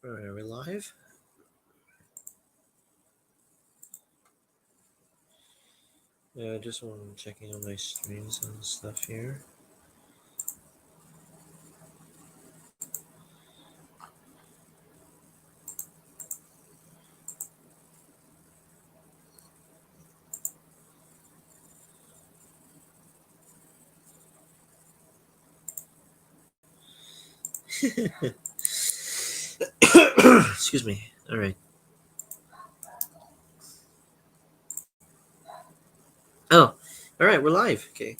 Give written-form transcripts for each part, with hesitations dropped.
Alright, are we live? Yeah, just one checking on my streams and stuff here. Excuse me. Alright. Oh, alright, we're live. Okay.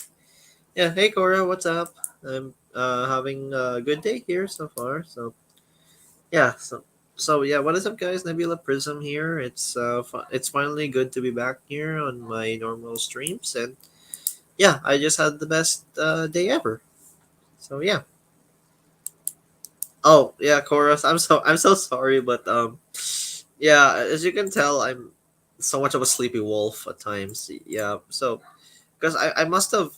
Yeah, hey Cora, what's up? I'm having a good day here so far. Yeah, so yeah, what is up guys? Nebula Prism here. It's finally good to be back here on my normal streams, and yeah, I just had the best day ever. So yeah. Oh yeah, Chorus. I'm so sorry, but yeah, as you can tell, I'm so much of a sleepy wolf at times. Yeah, so because I must have.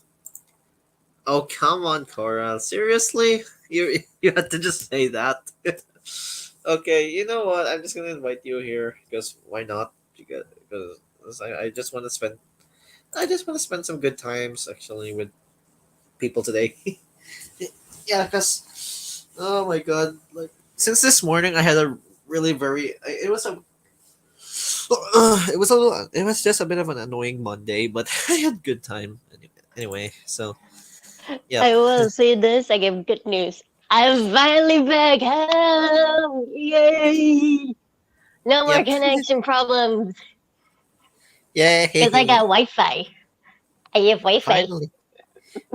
Oh come on, Cora. Seriously, you had to just say that. Okay, you know what? I'm just gonna invite you here because why not? Because I just want to spend. I just want to spend some good times actually with people today. Yeah, because oh my god, like since this morning I had a really very it was just a bit of an annoying Monday, but I had good time anyway. So yep. I will say this, I give good news. I'm finally back home! Yay! No more Yep. connection problems because I got Yay. Wi-Fi. I have Wi-Fi. Finally.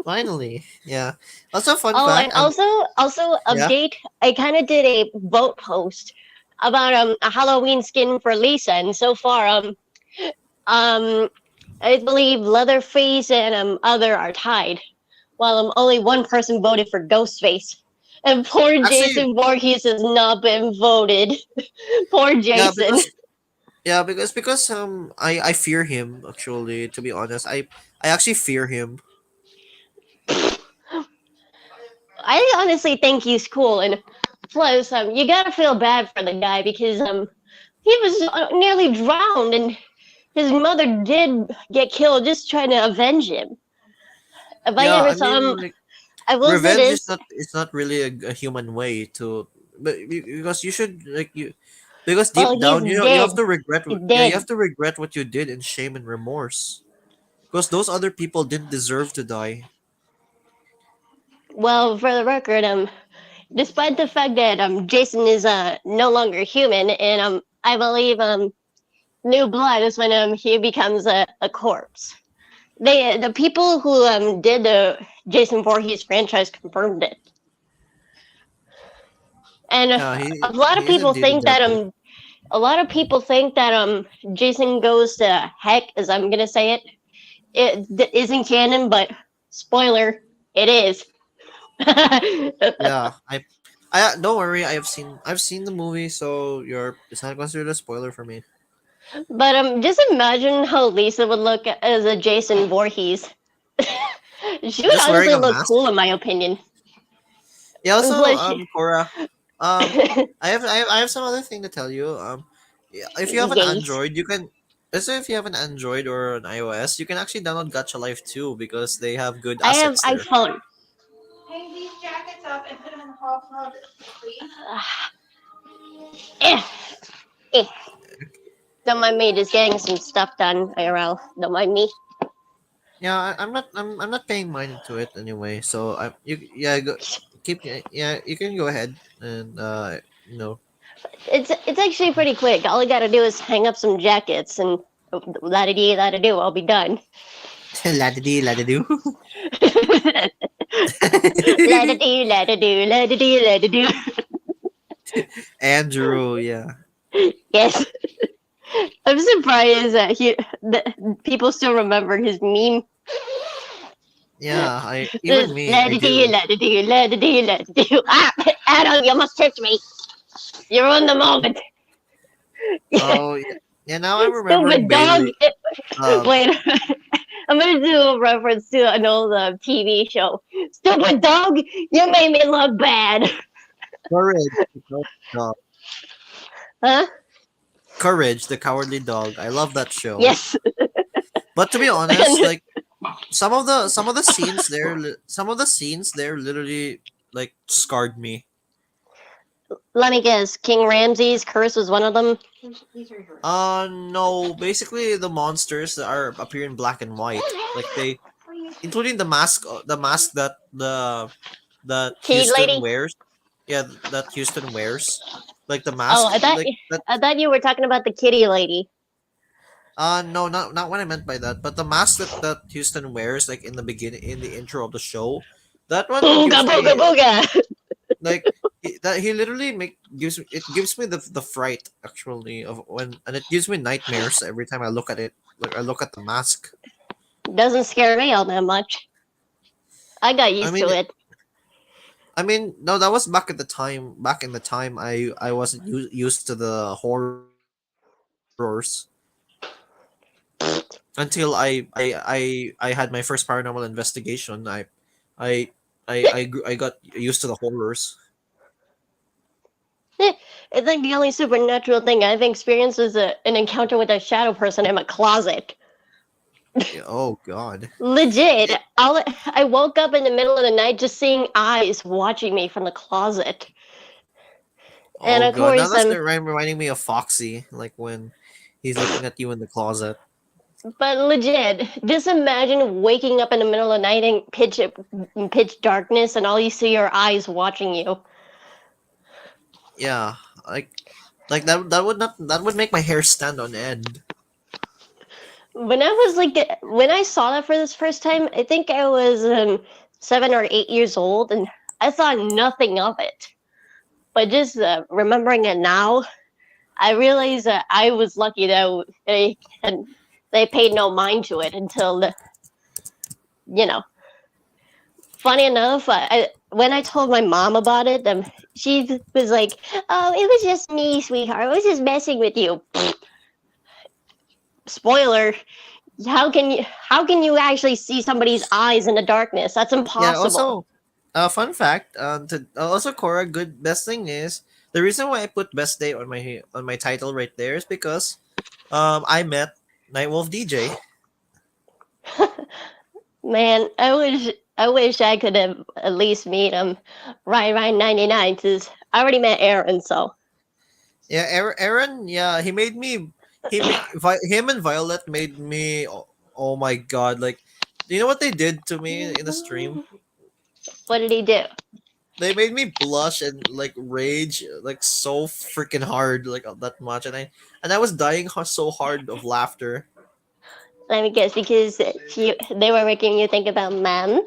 Finally. Yeah. Also fun Oh, fact, and also yeah. update. I kind of did a vote post about a Halloween skin for Lisa, and so far um I believe Leatherface and other are tied, while only one person voted for Ghostface. And poor Actually, Jason Voorhees has not been voted. Poor yeah, Jason. because I fear him actually, to be honest. I actually fear him. I honestly think he's cool, and plus, you gotta feel bad for the guy because he was nearly drowned, and his mother did get killed just trying to avenge him. If I Yeah, ever I saw mean him, like I will say revenge is this: not it's not really a human way to because you should like you because well, deep he's down you have dead. to regret He's yeah, you dead. have to regret what you did in shame and remorse because those other people didn't deserve to die. Well, for the record, despite the fact that Jason is no longer human, and I believe New Blood is when he becomes a corpse. The people who did the Jason Voorhees franchise confirmed it, and Yeah, a lot of he is people indeed a think that devil. Jason goes to heck, as I'm gonna say it. It isn't canon, but spoiler, it is. Yeah, I don't worry, I've seen the movie, so it's not considered a spoiler for me. But just imagine how Lisa would look as a Jason Voorhees. She would Just wearing honestly a look mask. cool in my opinion. Yeah, also Plus, Cora, I have some other thing to tell you. Yeah, if you have an yes, Android, you can. Let's say if you have an Android or an iOS, you can actually download Gacha Life too because they have good I have assets there. iPhone. Eh, eh. Don't mind me, just getting some stuff done, IRL. Don't mind me. Yeah, I'm not paying mind into it anyway. So I you yeah go, keep yeah you can go ahead and you know It's actually pretty quick. All I gotta do is hang up some jackets and la da dee la da do. I'll be done. la da dee la da do. La da dee la da do la da dee la da do. Andrew, yeah. Yes, I'm surprised that people still remember his meme. Yeah, I even Just me, la I da dee do. la da do la da dee la da do. Ah, Adam, you almost tricked me. You ruined the moment. Oh yeah, yeah. Now I'm remembering Stupid dog. Bailey. Um, Wait, I'm gonna do a reference to an old TV show. Stupid dog, you made me look bad. Courage. No, no. Huh? Courage, the Cowardly Dog. I love that show. Yes. But to be honest, like some of the scenes there, some of the scenes there literally like scarred me. Let me guess. King Ramses' curse was one of them. No, basically the monsters that are appear in black and white, like they, including the mask that that Kitty Houston lady. wears. Yeah, that Houston wears, like the Oh, mask, like that. I thought you were talking about the kitty lady. No, not what I meant by that, but the mask that Houston wears, like in the beginning, in the intro of the show, that one Booga gives booga me booga. like that he literally gives me the fright actually of when, and it gives me nightmares every time I look at it. Like I look at the mask. Doesn't scare me all that much. I got I used mean, to it. no, that was back at the time. Back in the time, I wasn't used to the horrors until I had my first paranormal investigation. I I got used to the horrors. I think the only supernatural thing I've experienced is an encounter with a shadow person in my closet. Yeah, oh God. Legit. I woke up in the middle of the night just seeing eyes watching me from the closet. And Oh of God. Now course, that's reminding me of Foxy, like when he's looking at you in the closet. but legit, just imagine waking up in the middle of the night in pitch darkness, and all you see are eyes watching you. Yeah, like that would make my hair stand on end. When I was like, when I saw that for this first time, I think I was 7 or 8 years old, and I thought nothing of it. But just remembering it now, I realized that I was lucky that they paid no mind to it until you know. Funny enough, when I told my mom about it, she was like, "Oh, it was just me, sweetheart. I was just messing with you." Spoiler: how can you actually see somebody's eyes in the darkness? That's Yeah. impossible. Also, fun fact. Also, Cora, good best thing is the reason why I put best day on my title right there is because, I met Nightwolf DJ. Man, I wish I could have at least meet him. Ryan 99, because I already met Aaron, so Yeah, Aaron. Yeah, he made me. Him and Violet made me. Oh, oh my God! Like, do you know what they did to me in the stream? what did he do? They made me blush and like rage like so freaking hard, like that much, and I was dying so hard of laughter. Let me guess, because they were making you think about men.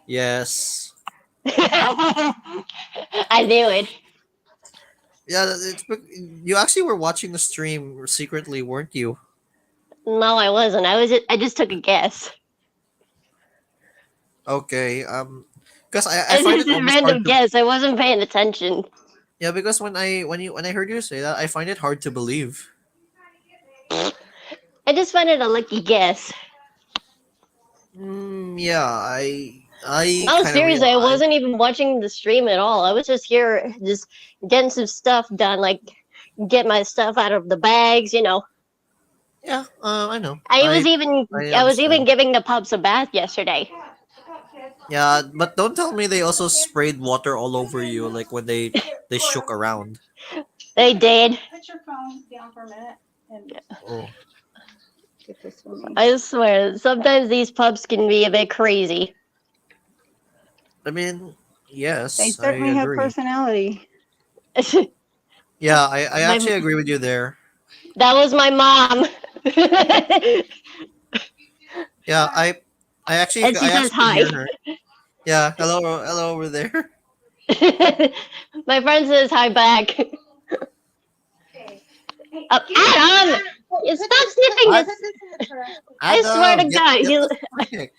Yes. I knew it. Yeah, you actually were watching the stream secretly, weren't you? No, I wasn't. I just took a guess. Okay. Because I It find was it a almost random hard to. guess. I wasn't paying attention. Yeah, because when I heard you say that, I find it hard to believe. I just find it a lucky guess. Yeah, I No, kind of seriously, I realized. wasn't even watching the stream at all. I was just here, just getting some stuff done, like get my stuff out of the bags. Yeah, I know. I was even I I was even understand. giving the pups a bath yesterday. Yeah, but don't tell me they also sprayed water all over you, like when they shook around. They did. Put your phone down for a minute and Oh, get this one. I swear, sometimes these pups can be a bit crazy. I mean, They yes, I certainly have agree. personality. Yeah, I My- actually agree with you there. That was my mom. Yeah, And she I says actually could hi. hear her. Yeah, hello over there. My friend says hi back. Adam! Stop sniffing What? this! I swear to Adam, God, get the frick.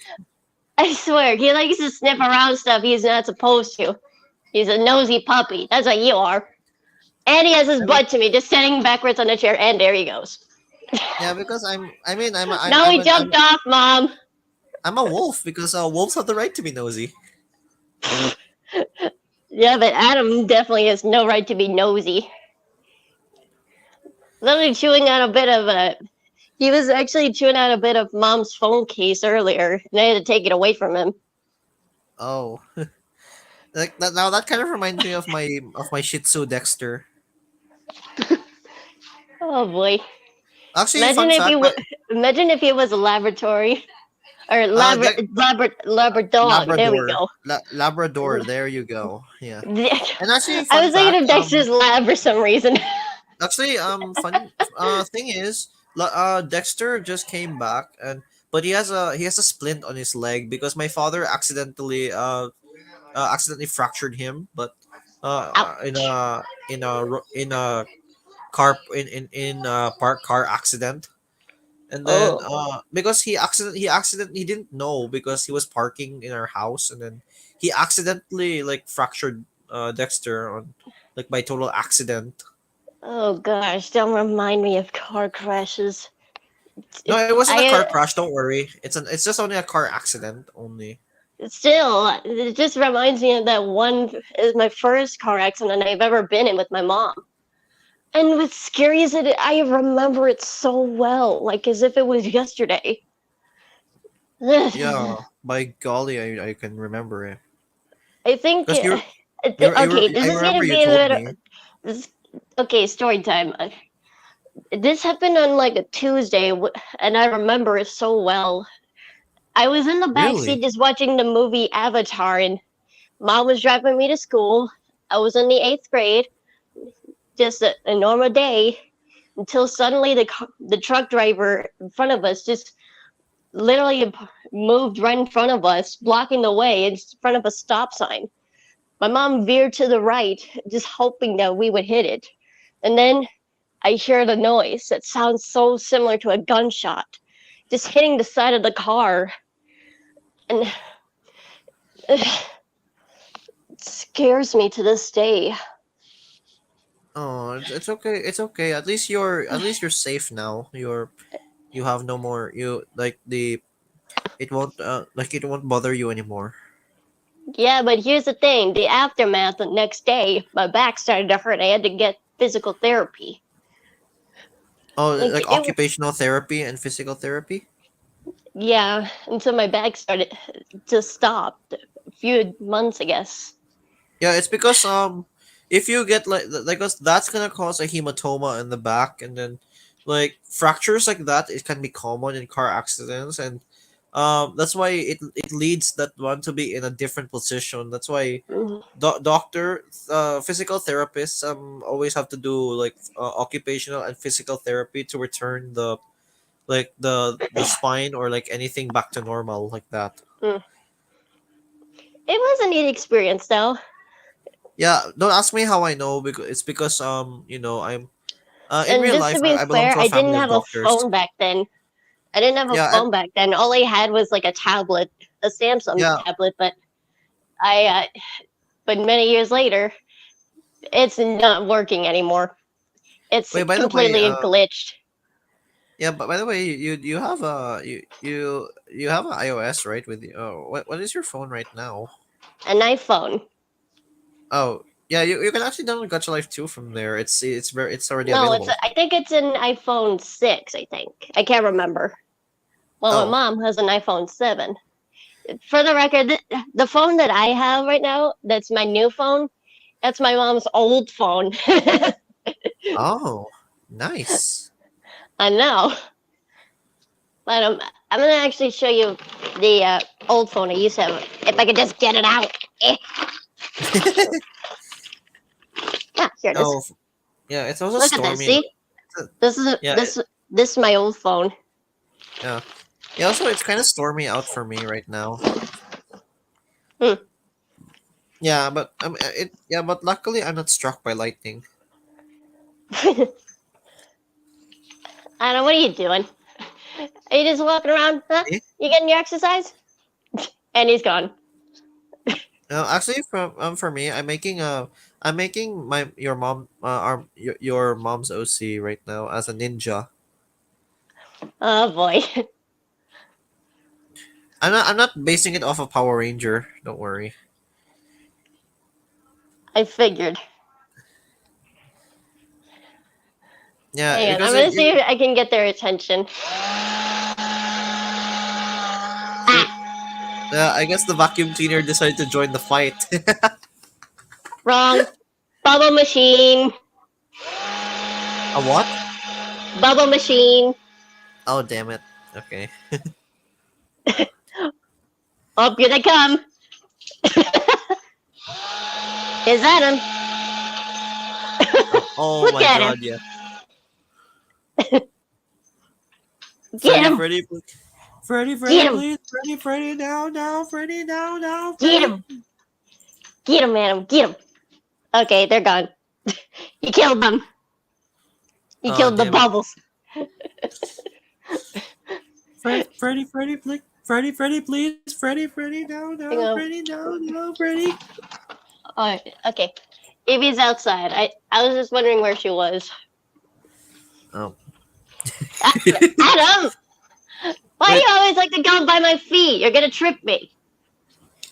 I swear, he likes to sniff around stuff he's not supposed to. He's a nosy puppy. That's what you are. And he has his butt to me, just sitting backwards on the chair, and there he goes. Yeah, because I mean, No, he jumped off, Mom. I'm a wolf because wolves have the right to be nosy. Yeah, but Adam definitely has no right to be nosy. literally chewing on a bit of a. He was actually chewing on a bit of mom's phone case earlier, and I had to take it away from him. Oh, like that. Now that kind of reminds me of my Shih Tzu Dexter. Oh boy! Actually, Imagine fun if fact, you my imagine if it was a laboratory or Dex labrador. There we Labrador, go. Labrador. There you go. Yeah, and actually, I fun was thinking fact. of Dexter's Lab for some reason. Actually, fun thing is, Dexter just came back, and but he has a splint on his leg because my father accidentally fractured him, but Ouch. in a in a park car accident. And then Oh, because he didn't know because he was parking in our house, and then he accidentally like fractured Dexter on like by total accident. oh gosh! Don't remind me of car crashes. No, it wasn't a car I crash. Don't worry. It's just only a car accident only. still, it just reminds me of that one. Is my first car accident I've ever been in with my mom. And what's scary is that I remember it so well, like as if it was yesterday. Yeah, I by golly, I can remember it think. because Okay, this I is remember gonna you be a told little. me. This, okay, story time. This happened on like a Tuesday, and I remember it so well. I was in the back Really? seat just watching the movie Avatar, and mom was driving me to school. I was in the eighth grade, just a normal day, until suddenly the truck driver in front of us just literally moved right in front of us, blocking the way in front of a stop sign. My mom veered to the right, just hoping that we would hit it. And then I heard a noise that sounds so similar to a gunshot, just hitting the side of the car. And it scares me to this day. Oh, it's okay. It's okay. At least you're safe now. You have no more you like the it won't bother you anymore. Yeah, but here's the thing the aftermath the next day, my back started to hurt. I had to get physical therapy. Oh, Like, like occupational therapy and physical therapy? yeah, until my back started to stop a few months, I guess. Yeah, it's because if you get like that's gonna cause a hematoma in the back, and then like fractures like that it can be common in car accidents, and that's why it leads that one to be in a different position. That's why Mhm. doctor physical therapists always have to do like occupational and physical therapy to return the like the spine or like anything back to normal like that. Mm. It was a neat experience, though. Yeah, don't ask me how I know because it's because I'm in And real just to life be I belong fair, to a I didn't family of have a doctors. phone back then. I didn't have a Yeah, and phone back then. All I had was like a tablet, a Samsung yeah. tablet. But many years later, it's not working anymore. It's Wait, by the way, completely glitched. yeah, but by the way, you have a you have an iOS, right? With you. Oh, what is your phone right now? An iPhone. Oh, yeah, you can actually download Gacha Life 2 from there. It's already No, available. I think it's an iPhone 6, I think. I can't remember. Well, my Oh, mom has an iPhone 7. For the record, the phone that I have right now, that's my new phone, that's my mom's old phone. oh, nice. I know. But I'm going to actually show you the old phone I used to have. If I could just get it out. Eh. Yeah, here it is. Oh, yeah, it's also Look at this. stormy. See? This is Yeah, this is my old phone. yeah, yeah. Also, it's kind of stormy out for me right now. Hmm. Yeah, but but luckily I'm not struck by lightning. Anna, what are you doing? Are you just walking around? Huh? Eh? You getting your exercise? And he's gone. No, actually, for me, I'm making my your mom your mom's OC right now as a ninja. Oh boy. I'm not basing it off of Power Ranger. Don't worry. I figured. Yeah, Hang on, because I'm gonna see if I can get their attention. I guess the vacuum cleaner decided to join the fight. Wrong. Bubble machine. A what? Bubble machine. Oh, damn it. Okay. Oh, here they come. Is that him? Oh Look my at god, him. yeah. Get him. Freddy, Get Freddy, him. please. Freddy, now, Freddy, now, Get Freddy. him. Get him, Adam. Get him. Okay, they're gone. You killed them. You Oh, killed the damn it. bubbles. Freddy, please. Freddy, please. Freddy, now, Hang on. Freddy, now, Freddy. Oh, okay. Evie's outside. I was just wondering where she was. Oh. Adam! Why do you always like to go by my feet? You're gonna trip me.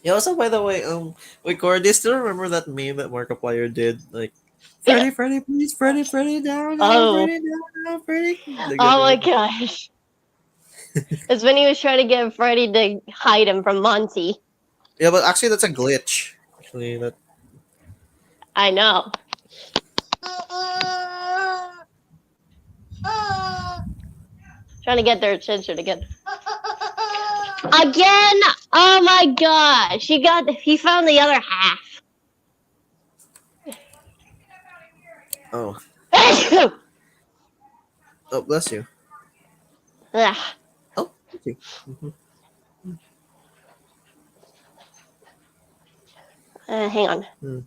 Yeah, also, by the way, wait, Cora, do you still remember that meme that Markiplier did? Like, Freddy, please. Freddy, now, Oh. Freddy, now, Freddy. Like, Oh my gosh. It's when he was trying to get Freddy to hide him from Monty. Yeah, but actually, that's a glitch. Actually, that. I know. Trying to get their attention again. Again? Oh my gosh. He found the other half. Oh. Ugh. Oh, bless you. Oh, thank you. Mhm. Hang on.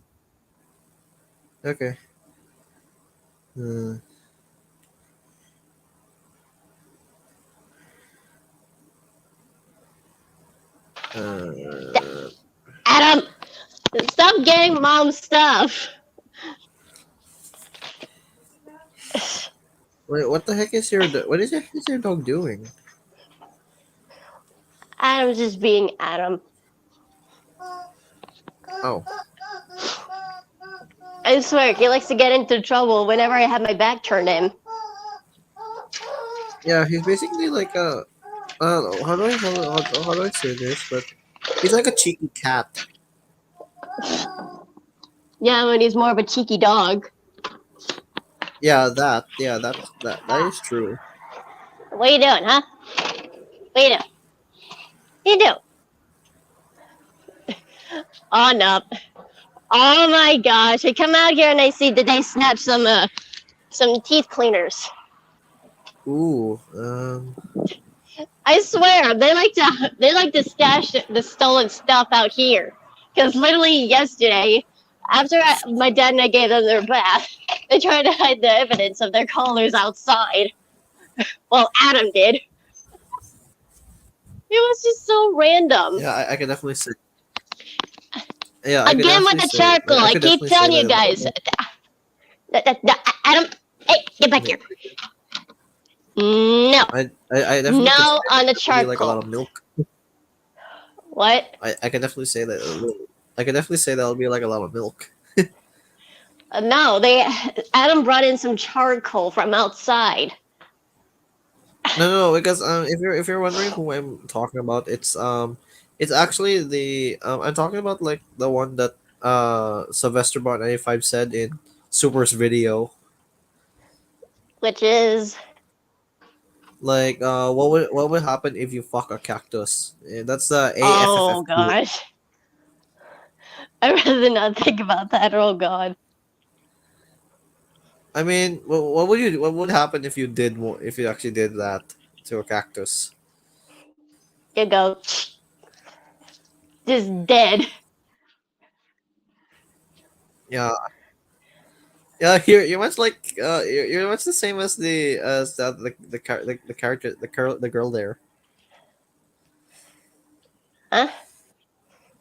Okay. Adam! Stop getting mom's stuff. Wait, what the heck is what is your dog doing? Adam's just being Adam. Oh. I swear, he likes to get into trouble whenever I have my back turned to him. Yeah, he's basically like a. How do I say this? But he's like a cheeky cat. Yeah, when he's more of a cheeky dog. That is true. What are you doing, huh? What are you doing? What you doing? On up. Oh my gosh! I come out here and I see that they snatched some teeth cleaners. Ooh. I swear they like to stash the stolen stuff out here. Because literally yesterday, after my dad and I gave them their bath, they tried to hide the evidence of their collars outside. Well, Adam did. It was just so random. Yeah, I can definitely say. Yeah. I can Again with definitely the say- charcoal. I can keep definitely telling say you that- guys. Adam, hey, get back here. No, I definitely no on the could say like a lot charcoal. of milk. What? I can definitely say that. I can definitely say that'll be like a lot of milk. No, Adam brought in some charcoal from outside. No, because if you're wondering who I'm talking about, it's actually the I'm talking about like the one that Sylvester Bot 95 said in Super's video. Which is Like what would happen if you fuck a cactus? Yeah, that's the AFFF. oh gosh. I'd rather not think about that. Oh god. I mean, what would happen if you if you actually did that to a cactus? You go. Just dead. Yeah. Yeah, you're much like you're much the same as the character the girl there. Huh?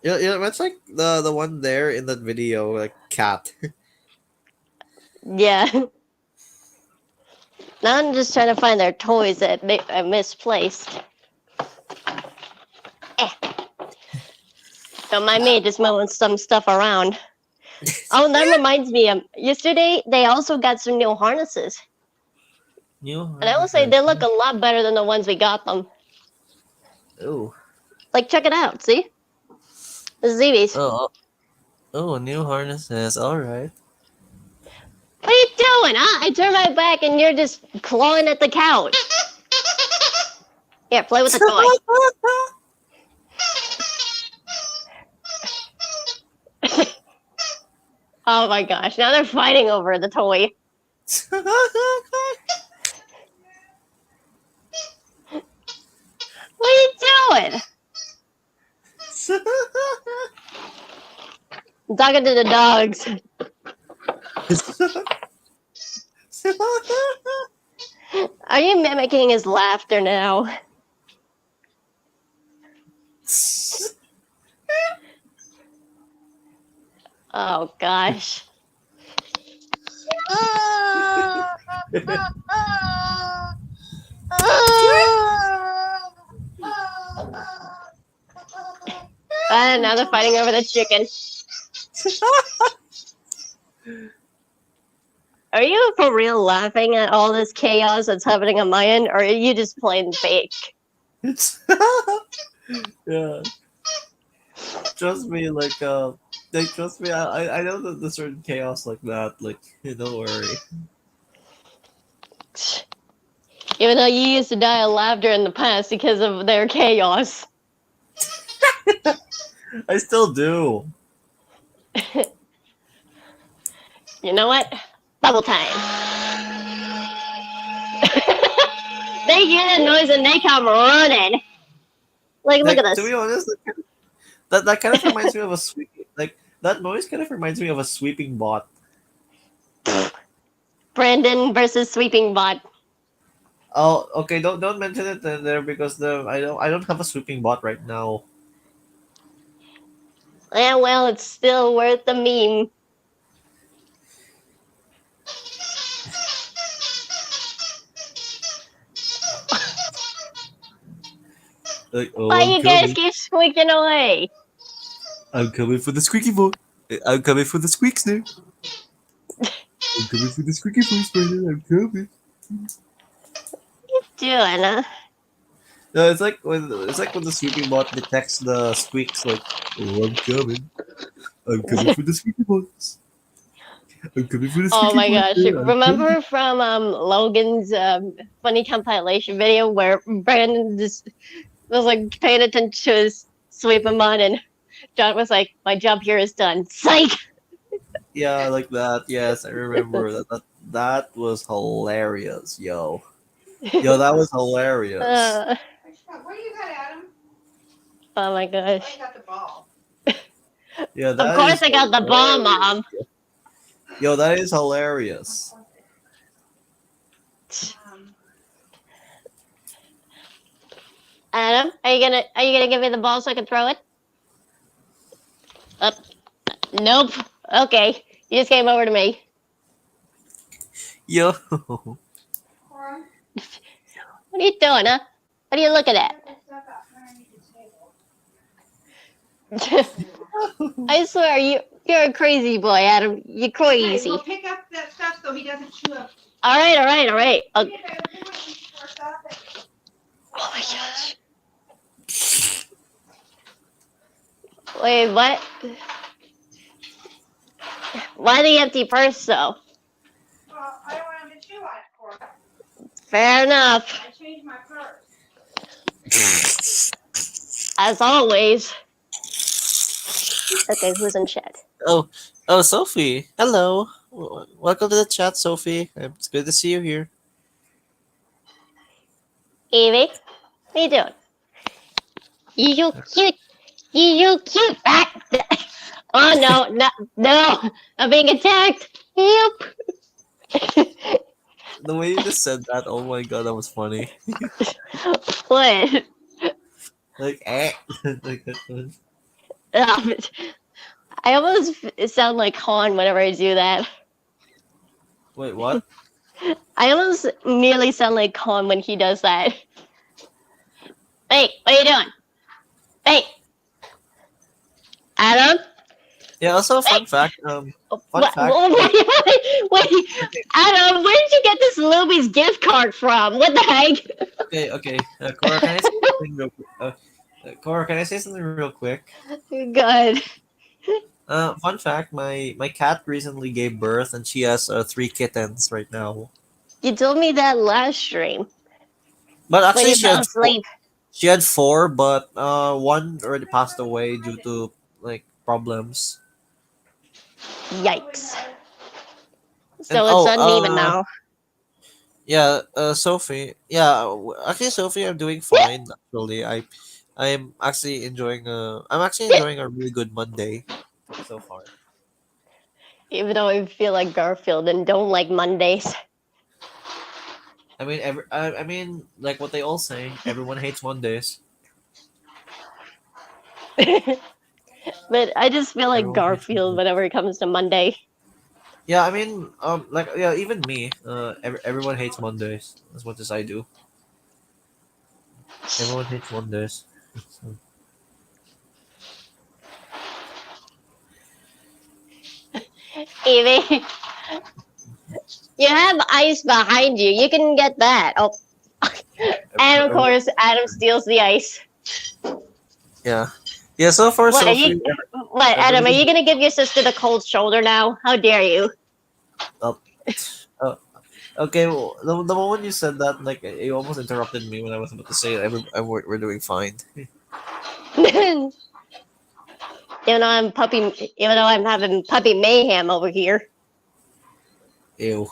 You're much like the one there in that video, like cat. Yeah. Now I'm just trying to find their toys that I misplaced. Don't mind me just moving some stuff around. Oh, that reminds me. Yesterday they also got some new harnesses. New And I will say harnesses. they look a lot better than the ones we got them. Oh. Like, check it out. See? The Zebbies. Oh. Oh, new harnesses. All right. What are you doing, huh? I turn my back and you're just clawing at the couch. Here, play with the toy. Oh my gosh, now they're fighting over the toy. What are you doing? I'm talking to the dogs. Are you mimicking his laughter now? Oh gosh. And now they're fighting over the chicken. Are you for real laughing at all this chaos that's happening on my end, or are you just playing fake? Yeah. Trust me, trust me. I know that there's certain chaos like that. Like, don't worry. Even though you used to die of laughter in the past because of their chaos. I still do. You know what? Bubble time. They hear the noise and they come running. Like, look Like, at to this. be honest, that kind of reminds me of a sweeping. Like, that noise kind of reminds me of a sweeping bot. Brandon versus Sweeping Bot. Oh, okay. Don't mention it in there because I don't have a sweeping bot right now. Yeah, well, it's still worth the meme. Like, oh, Why I'm you guys coming. keep squeaking away? I'm coming for the squeaky voice. I'm coming for the squeaks now. I'm coming for the squeaky voice, Brandon. I'm coming. Doing, huh? No, it's like when the sweeping bot detects the squeaks. Like, oh, I'm coming. I'm coming for the squeaky voice. I'm coming for the Oh squeaky my voice. gosh. Man. I'm coming. Remember from Logan's funny compilation video where Brandon just was like paying attention to his sweeping bot and John was like, my job here is done. Psych! Yeah, like that. Yes, I remember that. That was hilarious, yo. Yo, that was hilarious. What do you got, Adam? Oh my gosh. I got the ball. Yeah, Of that course is I got the ball, hilarious. Mom. Yo, that is hilarious. Adam, are you gonna give me the ball so I can throw it? Nope. Okay. You just came over to me. Yo. Cora, What are you doing, huh? What are you looking at? put stuff out underneath the table. I swear, you're a crazy boy, Adam. You're crazy. Well, pick up that stuff so he doesn't chew up. All right. Okay. Do me a favor, put one of these for stuff. Oh my gosh. Wait, what? Why the empty purse, though? Well, I don't want him to chew on it, Cora. Fair enough. I changed my purse. As always. Okay, who's in chat? Oh, Sophie. Hello. Welcome to the chat, Sophie. It's good to see you here. Evie, what are you doing? You cute. You cute. Ah. Oh, no. I'm being attacked. Yep. The way you just said that, oh my god, that was funny. What? Like, eh. Like that one. I almost sound like Han whenever I do that. Wait, what? I almost nearly sound like Han when he does that. Hey, what are you doing? Hey, Adam, Yeah. Also, fun fact. Fun What? fact. Wait, Okay. Adam, where did you get this Luby's gift card from? What the heck? Okay. Okay. Cora, can I say something real quick? Cora, can I say something real quick? Good. Fun fact. My cat recently gave birth, and she has three kittens right now. You told me that last stream But when actually, you fell asleep. she had four, but one already passed away due to like problems. Yikes. And So it's uneven now. yeah, Sophie. Yeah, actually, Sophie, I'm doing fine. Actually, I'm actually enjoying. I'm actually enjoying a really good Monday so far. Even though I feel like Garfield and don't like Mondays. I mean, I mean, like what they all say. Everyone hates Mondays. But I just feel like Everyone hates Garfield Mondays. whenever it comes to Monday. Yeah, I mean, like yeah, even me. Everyone hates Mondays as much as I do. Everyone hates Mondays. Evie, you have ice behind you. You can get that. Oh, and of course, Adam steals the ice. Yeah. Yeah, so far What are so you? few. What, Adam? Are Everybody. you gonna give your sister the cold shoulder now? How dare you? Oh, okay, well, the moment you said that, like, you almost interrupted me when I was about to say we're doing fine. Even even though I'm having puppy mayhem over here. Ew.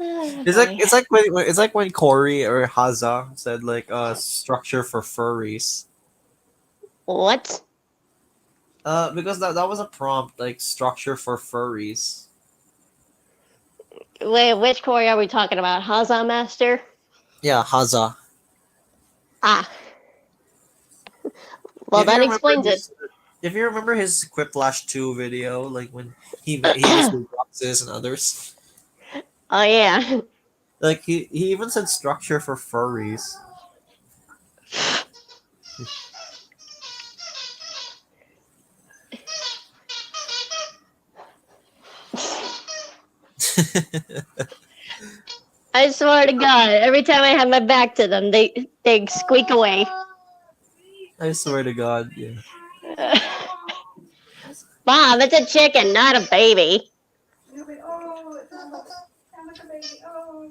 Oh, It's like boy. it's like when Corey or Haza said like structure for furries. What? Because that was a prompt like structure for furries. Wait, which Corey are we talking about? Hazza Master? Yeah, Haza. Ah, well, If you that remember explains it. his if you remember his Quiplash 2 video, like when he was with Roxas and others, Oh yeah. like he even said structure for furries. I swear to God, every time I have my back to them, they squeak away. I swear to God, yeah. Mom, it's a chicken, not a baby. Oh, it sounds like a baby. Oh.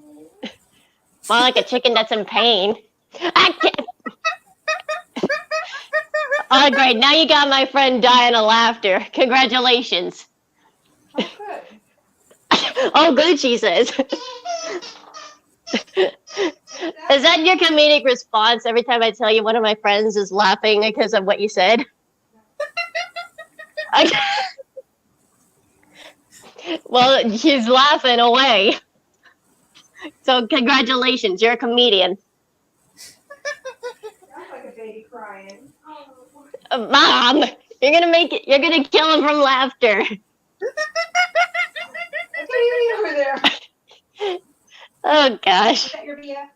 More like a chicken that's in pain. I can't. Oh, great. Now you got my friend dying of laughter. Congratulations. Oh, good. Oh, good, she says. Is that your comedic response every time I tell you one of my friends is laughing because of what you said? Well, he's laughing away. So congratulations, you're a comedian. Sounds like a baby crying. Oh. Mom, you're gonna kill him from laughter. That's what you over there. Oh gosh. Is that your BF?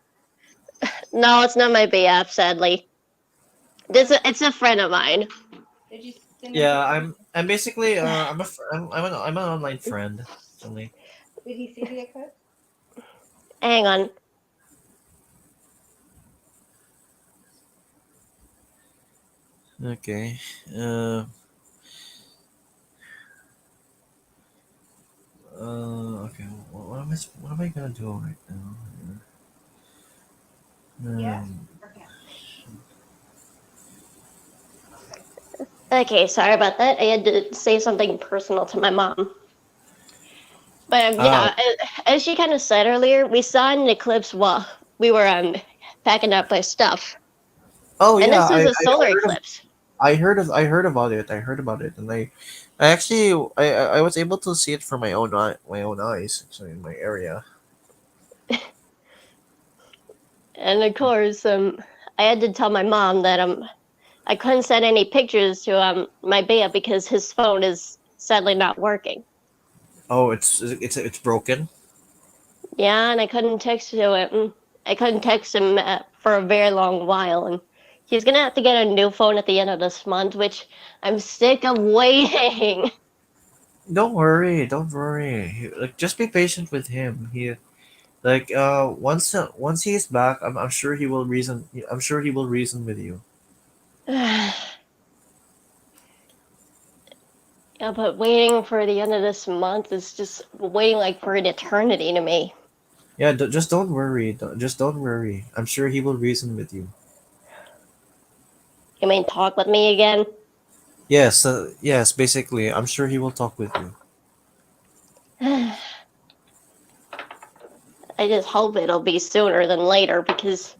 No, it's not my BF, sadly. It's a friend of mine. Did you send Yeah, him? I'm basically I'm an online friend actually. Did he see the cut? Hang on. Okay. Okay. What am I gonna do right now? Yes. Um, Or him? Okay, sorry about that. I had to say something personal to my mom. But oh, yeah, as she kind of said earlier, we saw an eclipse while we were packing up our stuff, oh and yeah, this was a solar eclipse. I heard about it. I heard about it, and I actually I was able to see it from my own eyes actually in my area. And of course, I had to tell my mom that I couldn't send any pictures to my Bea because his phone is sadly not working. Oh, it's broken. Yeah, and I couldn't text to him. I couldn't text him for a very long while, and He's gonna have to get a new phone at the end of this month, which I'm sick of waiting. Don't worry, don't worry. Like, just be patient with him. Once he is back, I'm sure he will reason. I'm sure he will reason with you. Yeah, but waiting for the end of this month is just waiting like for an eternity to me. Yeah, just don't worry. Just don't worry. I'm sure he will reason with you. You mean talk with me again? Yes, yes. Basically, I'm sure he will talk with you. I just hope it'll be sooner than later because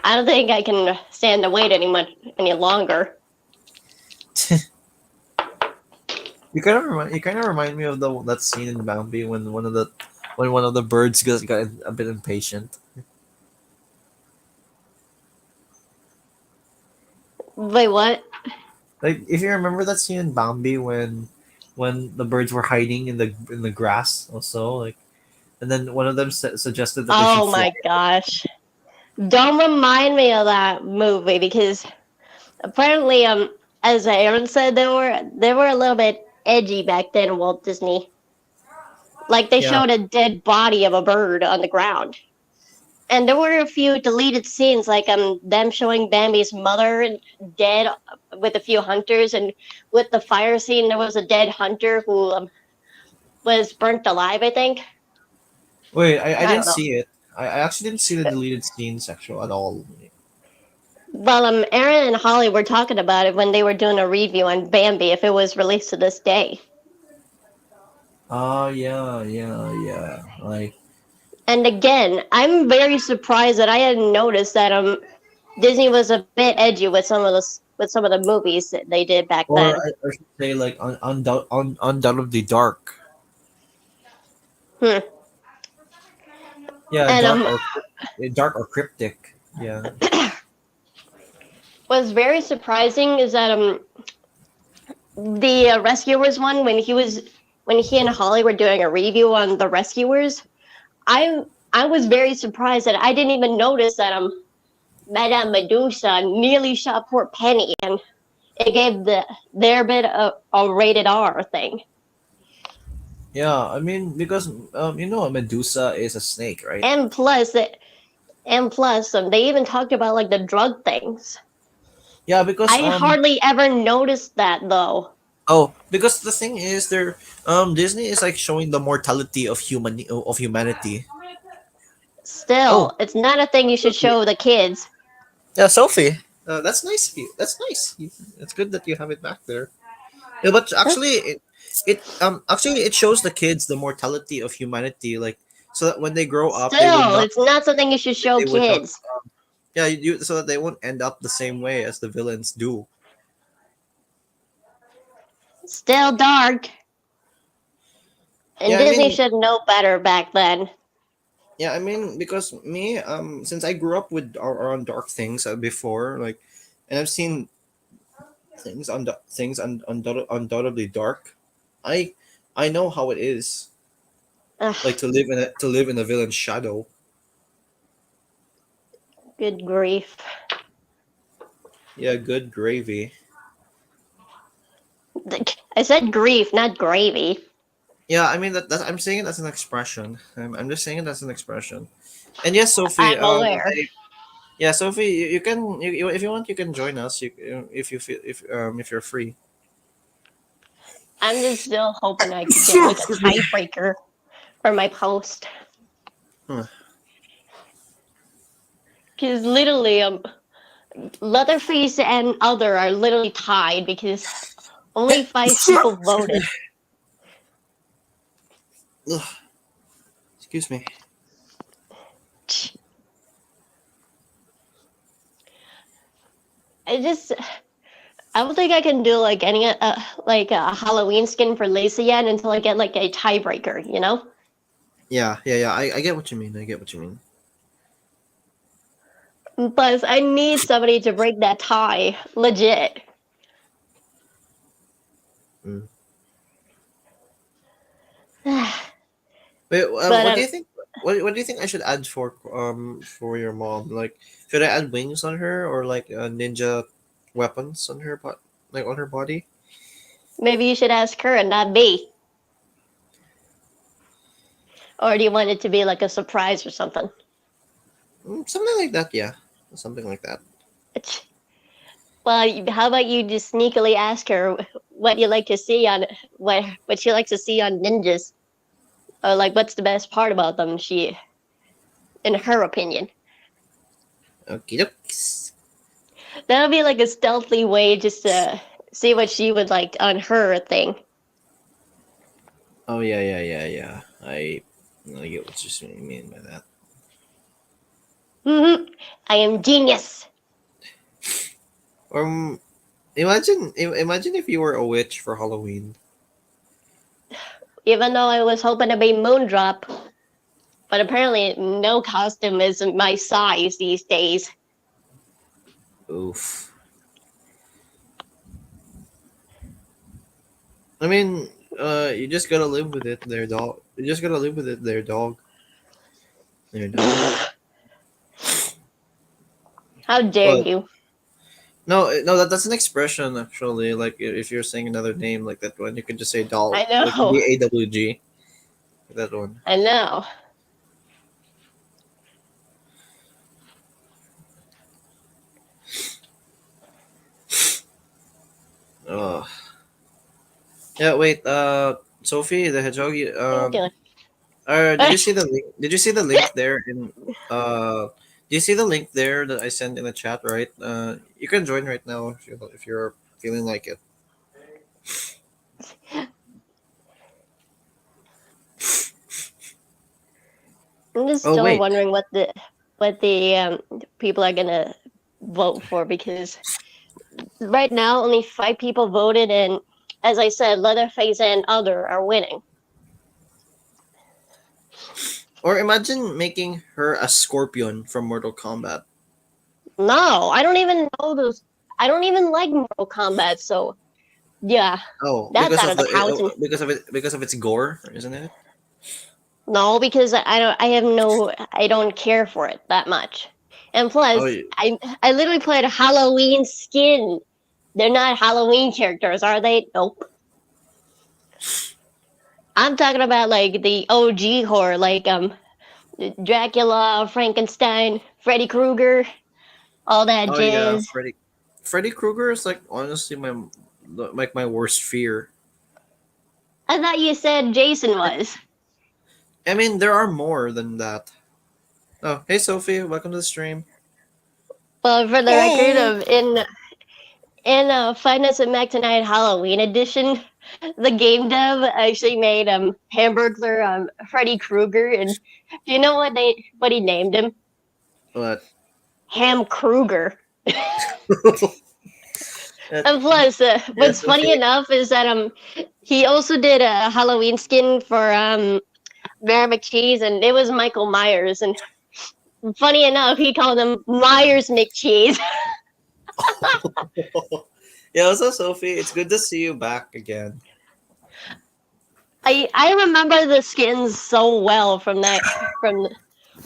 I don't think I can stand to wait any longer. You kind of remind me of that scene in Bambi when one of the birds got a bit impatient. Wait, what? Like, if you remember that scene in Bambi when the birds were hiding in the grass also, like, and then one of them suggested that they should Oh fly. my gosh. Don't remind me of that movie because apparently, as Aaron said, they were a little bit edgy back then in Walt Disney. Like they Yeah. showed a dead body of a bird on the ground. And there were a few deleted scenes, like them showing Bambi's mother dead with a few hunters, and with the fire scene, there was a dead hunter who was burnt alive. I think. Wait, I I didn't don't know. see it. I actually didn't see the deleted scenes actual at all. Well, Aaron and Holly were talking about it when they were doing a review on Bambi if it was released to this day. Oh yeah. Like, And again, I'm very surprised that I hadn't noticed that Disney was a bit edgy with some of the movies that they did back or then. I should say like undoubtedly dark. Hmm. Yeah, And dark or cryptic. Yeah. what's very surprising is that the Rescuers one when he and Holly were doing a review on the Rescuers, I was very surprised that I didn't even notice that Madame Medusa nearly shot poor Penny, and it gave their bit a rated R thing. Yeah, I mean because Medusa is a snake, right? And plus, they even talked about like the drug things. Yeah, because I hardly ever noticed that though. because the thing is there Disney is like showing the mortality of humanity. Oh, Still, it's not a thing you should show the kids. yeah, Sophie. That's nice of you. That's nice. It's good that you have it back there. Yeah, but actually, it shows the kids the mortality of humanity, like, so that when they grow up, Still, it's not something you should show they would not, kids. yeah, so that they won't end up the same way as the villains do. Still dark. And Yeah, I Disney mean, should know better back then. yeah, I mean, because me, since I grew up with around dark things before, like, and I've seen undoubtedly dark. I I know how it is, like, Ugh, to live in a villain's shadow. good grief. Yeah, good gravy. I said grief, not gravy. Yeah, I mean that's I'm saying it as an expression. I'm just saying it as an expression. And yes, Sophie. I'm aware. Yeah, Sophie, you can if you want you can join us. If you feel if you're free. I'm just still hoping I could get like a tiebreaker for my post. Huh. Because literally, Leatherface and Other are literally tied because only 5 people voted. Ugh. Excuse me. I don't think I can do like any like a Halloween skin for Lacey yet until I get like a tiebreaker, you know? Yeah. I get what you mean. I get what you mean. Plus, I need somebody to break that tie, legit. Mm. But Wait, what do you think? what do you think I should add for your mom? Like, should I add wings on her or like ninja weapons on her like on her body? Maybe you should ask her and not me. Or do you want it to be like a surprise or something? Something like that, yeah. Something like that. Well, how about you just sneakily ask her what you like to see on what she likes to see on ninjas, or like what's the best part about them? She, in her opinion, Okie dokes. that'll be like a stealthy way just to see what she would like on her thing. Oh yeah. I get what you mean by that. I am genius. Um, imagine if you were a witch for Halloween. Even though I was hoping to be Moondrop, but apparently no costume is my size these days. Oof. I mean, you just gotta live with it, their dog. You just gotta live with it, their dog. Their dog. How dare But you? no, that's an expression actually. Like if you're saying another name like that one, you can just say doll. I It can know. be AWG. That one. I know. Oh. Yeah. Wait. Sophie the Hedgehog. Okay. Did you see the link? Did you see the link there in? Do you see the link there that I sent in the chat? Right. You can join right now if you're feeling like it. I'm just Oh still wait. wondering what the people are gonna vote for, because right now only 5 people voted, and as I said, Leatherface and Other are winning. Or imagine making her a scorpion from Mortal Kombat. No, I don't even know those. I don't even like Mortal Kombat, so yeah, Oh, that's because out of of the housing. because of its gore, isn't it? No, because I don't care for it that much. And Oh, plus, I literally played Halloween skin. They're not Halloween characters, are they? Nope. I'm talking about like the OG horror, like Dracula, Frankenstein, Freddy Krueger, all that oh yeah, jazz. Freddy Krueger is like honestly my worst fear. I thought you said Jason was. I mean, there are more than that. Oh, hey Sophie, welcome to the stream. Well, for the record Hey. of in Five Nights at Mac Tonight Halloween edition, the game dev actually made Hamburglar Freddy Krueger, and do you know what he named him? What? Ham Krueger. That- And plus, yeah, what's funny Sophie. enough is that he also did a Halloween skin for Mayor McCheese, and it was Michael Myers. And funny enough, he called him Myers McCheese. Yeah, also Sophie, it's good to see you back again. I remember the skins so well from the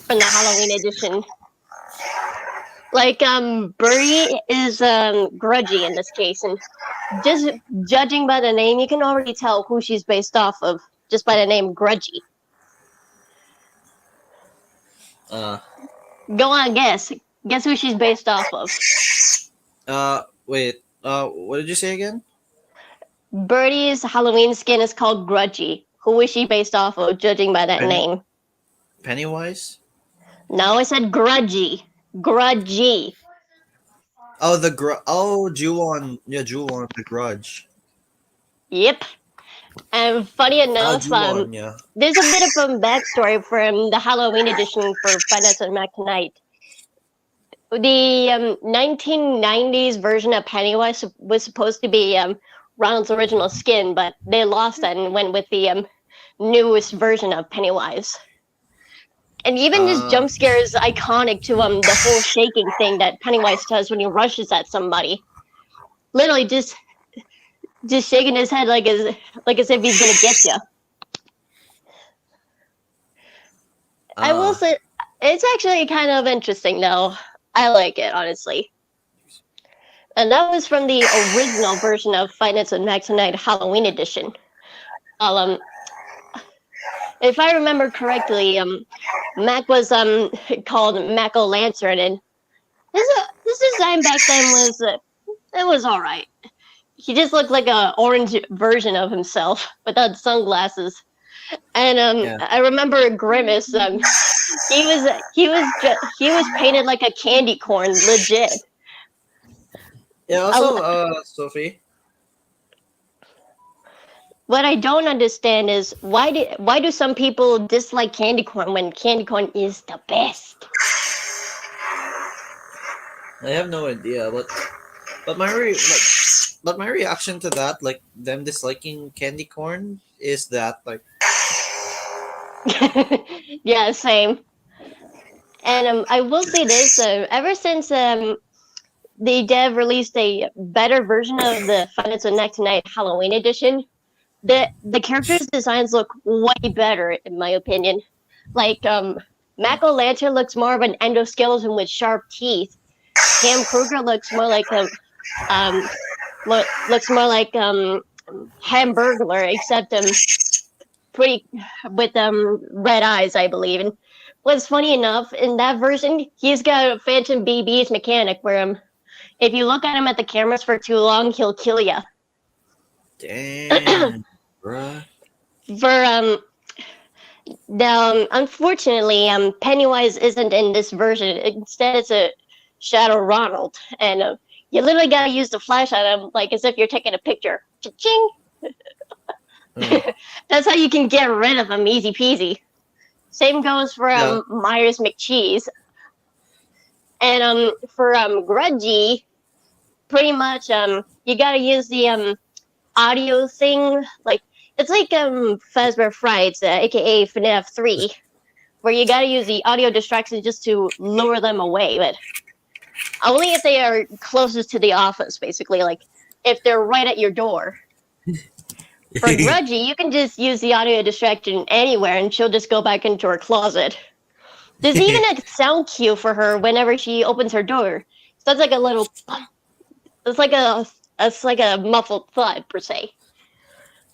Halloween edition. Like Birdie is grudgy in this case, and just judging by the name, you can already tell who she's based off of just by the name Grudgy. Go on, guess who she's based off of. Wait. What did you say again? Birdie's Halloween skin is called Grudgy. Who is she based off of, judging by that name? Pennywise? No, I said Grudgy. Grudgy. Oh, Ju-on. Yeah, Ju-on, the Grudge. Yep. And funny enough, Ju-on, yeah. there's a bit of a backstory from the Halloween edition for Five Nights at Mac Tonight. The 1990s version of Pennywise was supposed to be Ronald's original skin, but they lost that and went with the newest version of Pennywise. And even this jump scare is iconic to the whole shaking thing that Pennywise does when he rushes at somebody. Literally just shaking his head like as if he's gonna get you. I will Ah, say it's actually kind of interesting though. I like it honestly. And that was from the original version of Five Nights at Max Night Halloween edition. Well, if I remember correctly, Mac was called Mac O'Lantern, and his design back then was it was all right. He just looked like a orange version of himself without sunglasses. And yeah. I remember Grimace. He was painted like a candy corn, legit. Yeah. I, Also, Sophie. what I don't understand is why do some people dislike candy corn when candy corn is the best? I have no idea, but but my reaction to that, like them disliking candy corn, is that like Yeah, same. And I will say this: ever since the dev released a better version of the Five Nights at Next Night Halloween edition, the characters' designs look way better, in my opinion. Like Mac O'Lantern looks more of an endoskeleton with sharp teeth. Cam Kruger looks more like um looks more like Hamburglar, except pretty with red eyes, I believe. And what's funny enough, in that version, he's got a Phantom BB's mechanic where if you look at him at the cameras for too long, he'll kill you. damn, bruh. For now, unfortunately, Pennywise isn't in this version. Instead, it's a Shadow Ronald, and you literally gotta use the flash on him like as if you're taking a picture. Cha-ching! Hmm. That's how you can get rid of him, easy peasy. Same goes for Yeah. Myers McCheese, and for Grudgy, pretty much you gotta use the audio thing. Like it's like Fazbear Frights, aka FNAF 3, where you gotta use the audio distraction just to lure them away, but only if they are closest to the office, basically. Like if they're right at your door. For Grudgy, you can just use the audio distraction anywhere, and she'll just go back into her closet. There's even a sound cue for her whenever she opens her door. So it's like a little. It's like a muffled thud per se.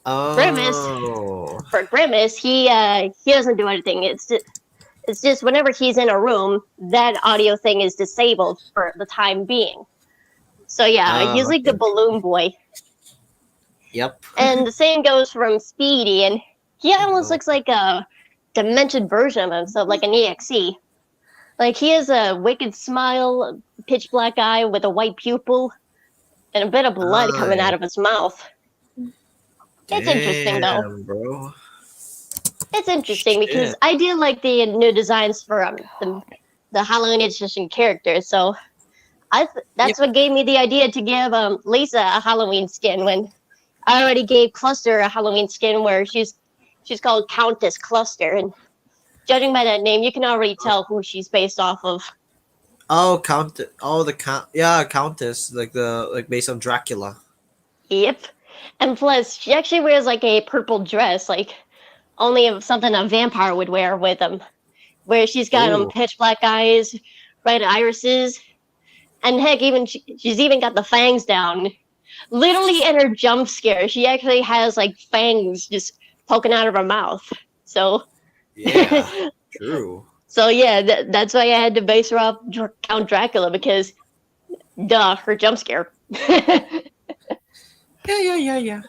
Grimace, Oh. for Grimace, he doesn't do anything. It's just whenever he's in a room, that audio thing is disabled for the time being. So yeah, he's like the Okay. balloon boy. Yep. And the same goes from Speedy, and he almost Oh. looks like a demented version of himself, like an EXE. Like he has a wicked smile, pitch black eye with a white pupil, and a bit of blood coming out Nice. of his mouth. It's interesting though. Damn, bro. It's interesting because Shit. I did like the new designs for the Halloween edition characters. So that's what gave me the idea to give Lisa a Halloween skin when I already gave Cluster a Halloween skin where she's called Countess Cluster, and judging by that name, you can already tell who she's based off of. Oh, Yeah, Countess, like based on Dracula. Yep. And plus, she actually wears like a purple dress, like only something a vampire would wear with them, where she's got Ooh. pitch black eyes, red irises, and heck, even she's even got the fangs down. Literally in her jump scare, she actually has like fangs just poking out of her mouth. So, Yeah. True. so yeah, that's why I had to base her off Count Dracula because, duh, her jump scare. Yeah.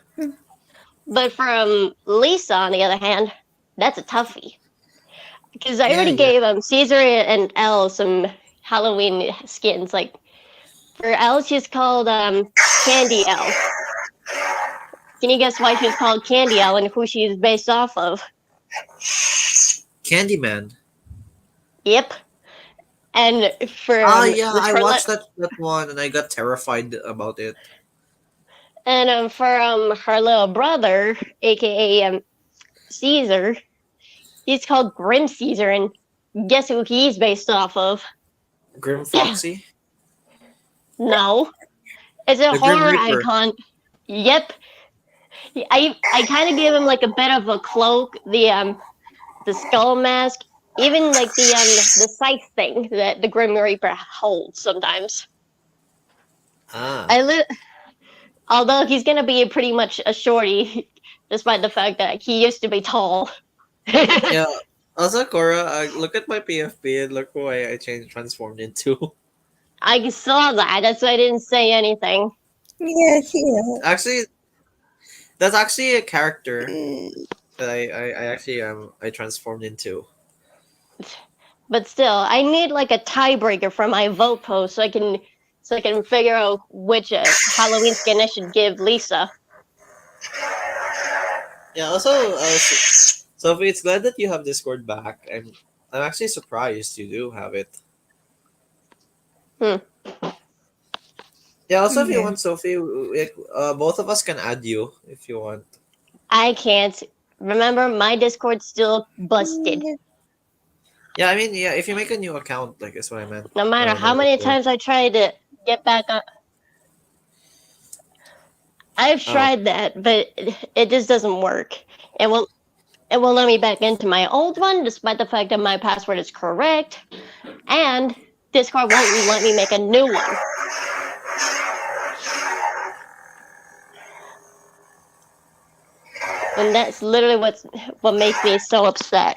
But for Lisa, on the other hand, that's a toughie. Because I Yeah, already yeah. gave Caesar and Elle some Halloween skins. Like for Elle, she's called Candy Elle. Can you guess why she's called Candy Elle and who she's based off of? Candyman. Yep. And for Yeah, with I her watched that one and I got terrified about it. and for her little brother, aka Caesar, he's called Grim Caesar, and guess who he's based off of? Grim Foxy. No, it's a The Grim horror Reaper. icon. Yep. I kind of gave him like a bit of a cloak, the skull mask, even like the scythe thing that the Grim Reaper holds sometimes. Ah. Although he's gonna be pretty much a shorty, despite the fact that he used to be tall. Yeah. Also, Cora, look at my PFP and look who I changed transformed into. I saw that. That's why I didn't say anything. Yes, yeah. Actually, that's actually a character Mm. that I actually I transformed into. But still, I need like a tiebreaker for my vote post so I can figure out which Halloween skin I should give Lisa. Yeah. Also, Sophie, it's glad that you have Discord back. I'm actually surprised you do have it. Hmm. Yeah. Also, if you Okay. want, Sophie, both of us can add you if you want. I can't. Remember, my Discord's still busted. Yeah. I mean, yeah. If you make a new account, like that's what I meant. No matter how The many Discord. times I try to get back up. I've Oh. tried that, but it just doesn't work. It won't let me back into my old one, despite the fact that my password is correct, and Discord won't let me make a new one. And that's literally what makes me so upset.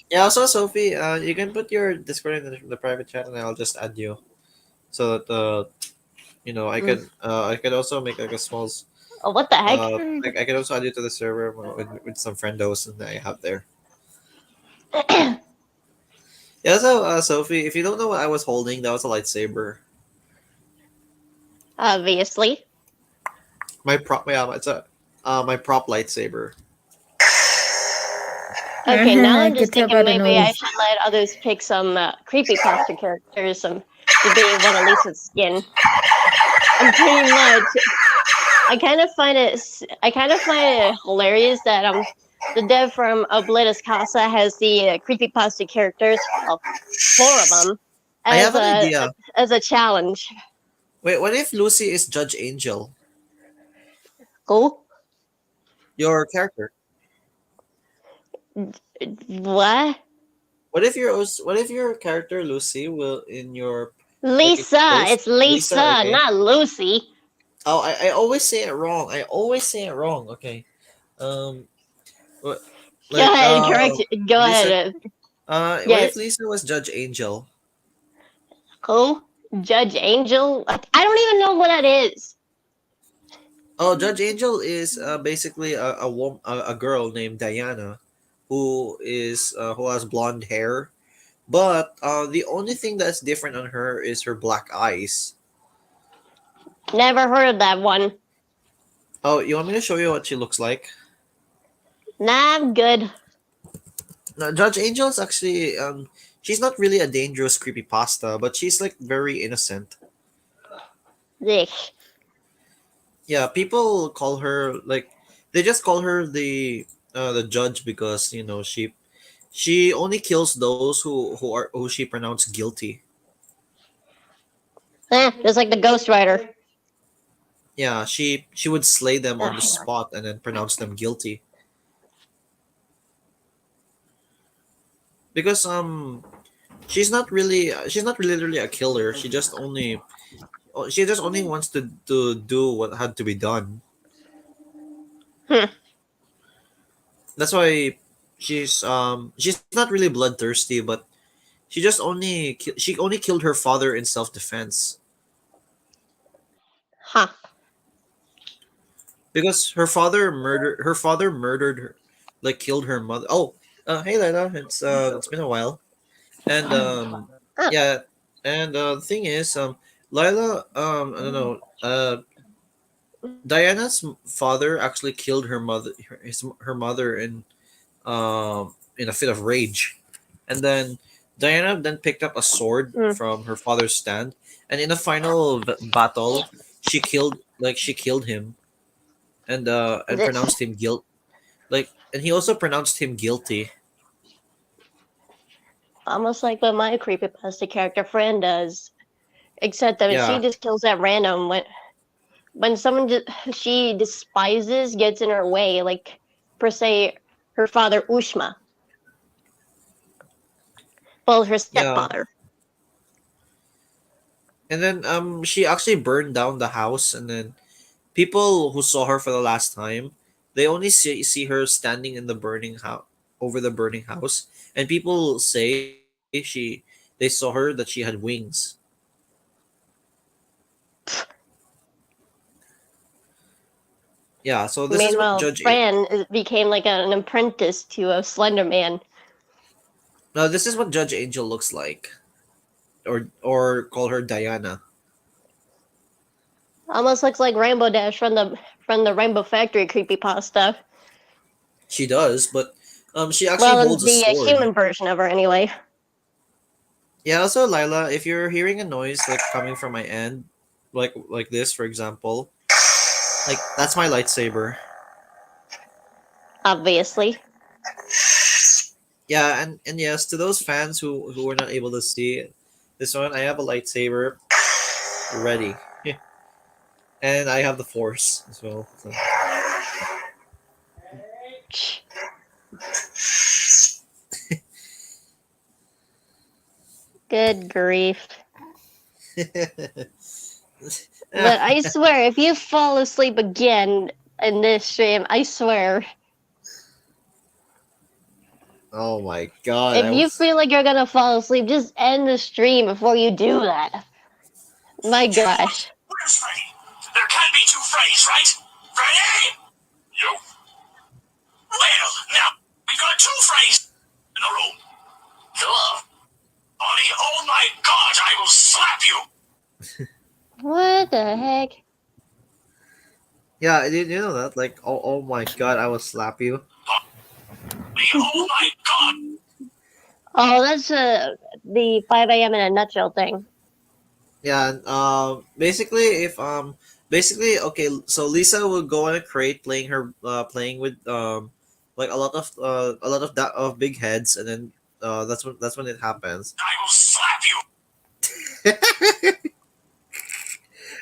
Yeah. Also, Sophie, you can put your Discord in the private chat, and I'll just add you, so that I could also make like a small. Oh, what the heck? I could also add you to the server with some friendos that I have there. Yeah. So, Sophie, if you don't know what I was holding, that was a lightsaber. Obviously. My prop, yeah, it's a my prop lightsaber. Okay, now I'm I just could tell thinking by the maybe I nose. should let others pick some creepypasta characters to be one of Lisa's skin. And pretty much, I kind of find it hilarious that the dev from Oblitus Casa has the creepypasta characters, well, 4 of them, I have an as idea. a challenge. Wait, what if Lucy is Judge Angel, Cool. your character? What? What if your character Lucy will in your Lisa. post- It's Lisa, okay. not Lucy. Oh, I always say it wrong. I always say it wrong. Okay. What, Go ahead, correct. Go Lisa, ahead. what Yes. if Lisa was Judge Angel? Who? Judge Angel? I don't even know what that is. Oh, Judge Angel is basically a girl named Diana, who has blonde hair, but the only thing that's different on her is her black eyes. Never heard of that one. Oh, you want me to show you what she looks like? Nah, I'm good. No, Judge Angel is actually she's not really a dangerous creepypasta, but she's like very innocent. Ugh. Yeah, people call her like they just call her the judge because she only kills those who she pronounced guilty. Just like the Ghost Rider. Yeah, she would slay them on the spot and then pronounce them guilty. Because she's not really literally a killer. She just only wants to do what had to be done. Hmm. That's why she's not really bloodthirsty, but she only killed her father in self defense Huh. because her father murdered her, like killed her mother. Oh, hey Lila, it's been a while, and yeah, and the thing is Lila I don't know Diana's father actually killed her mother in a fit of rage, and then Diana then picked up a sword Mm. from her father's stand, and in a final battle, she killed him, and This- pronounced him and he also pronounced him guilty. Almost like what my creepypasta character friend does. Except that Yeah. she just kills at random when someone she despises gets in her way, like per se her father Ushma. Well, her Yeah. stepfather. And then she actually burned down the house, and then people who saw her for the last time, they only see her standing in the burning house, over the burning house, and people say they saw her that she had wings. Yeah, so this is what Meanwhile, Judge Fran became like an apprentice to a Slender Man. no, this is what Judge Angel looks like, or call her Diana. Almost looks like Rainbow Dash from the Rainbow Factory creepypasta. She does, but she actually Well, holds a the sword. human version of her, anyway. Yeah, also Lila, if you're hearing a noise like coming from my end, like this, for example, like that's my lightsaber. Obviously. Yeah, and yes, to those fans who were not able to see this one, I have a lightsaber ready, and I have the Force as well. So. Good grief. But I swear, if you fall asleep again in this stream, I swear, Oh my god! if you feel like you're gonna fall asleep, just end the stream before you do that. My gosh. Where's Freddy? There can't be two Freddys, right? Freddy! You. Well, now, we've got two Freddys in the room. Hello? Ollie, oh my god, I will slap you! What the heck? Yeah, you know that? Like, oh my god, I will slap you. Ollie, oh my god! Oh, that's the 5 a.m. in a nutshell thing. Yeah, and, basically, if basically, okay, so Lisa will go on a crate playing with like a lot of that of big heads, and then that's when it happens. I will slap you!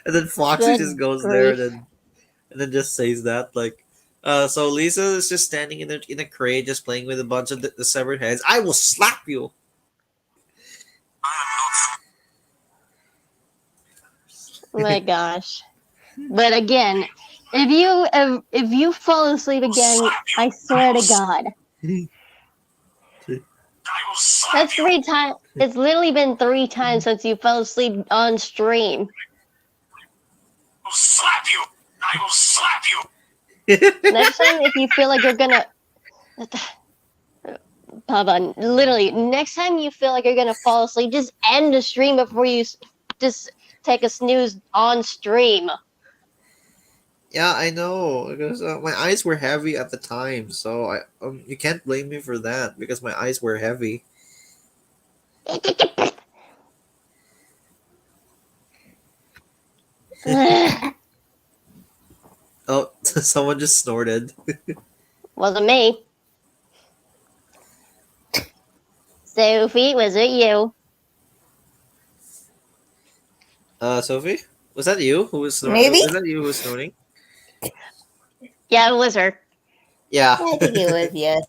And then Foxy Good just goes grief. there and then just says that like, so Lisa is just standing in a crate, just playing with a bunch of the severed heads. I will slap you. Oh my gosh. But again, if you fall asleep again, I swear to God, I will slap that's you! 3 times. It's literally been 3 times since you fell asleep on stream. I will slap you! I will slap you! Next time, if you feel like you're gonna, Papa, literally, next time you feel like you're gonna fall asleep, just end the stream before you just take a snooze on stream. Yeah, I know because my eyes were heavy at the time, so you can't blame me for that because my eyes were heavy. Oh, someone just snorted. Wasn't me. Sophie, was it you? Sophie, was that you who was snorting? Maybe. Was that you who was snorting? Yeah, it was her. Yeah. I think it was you.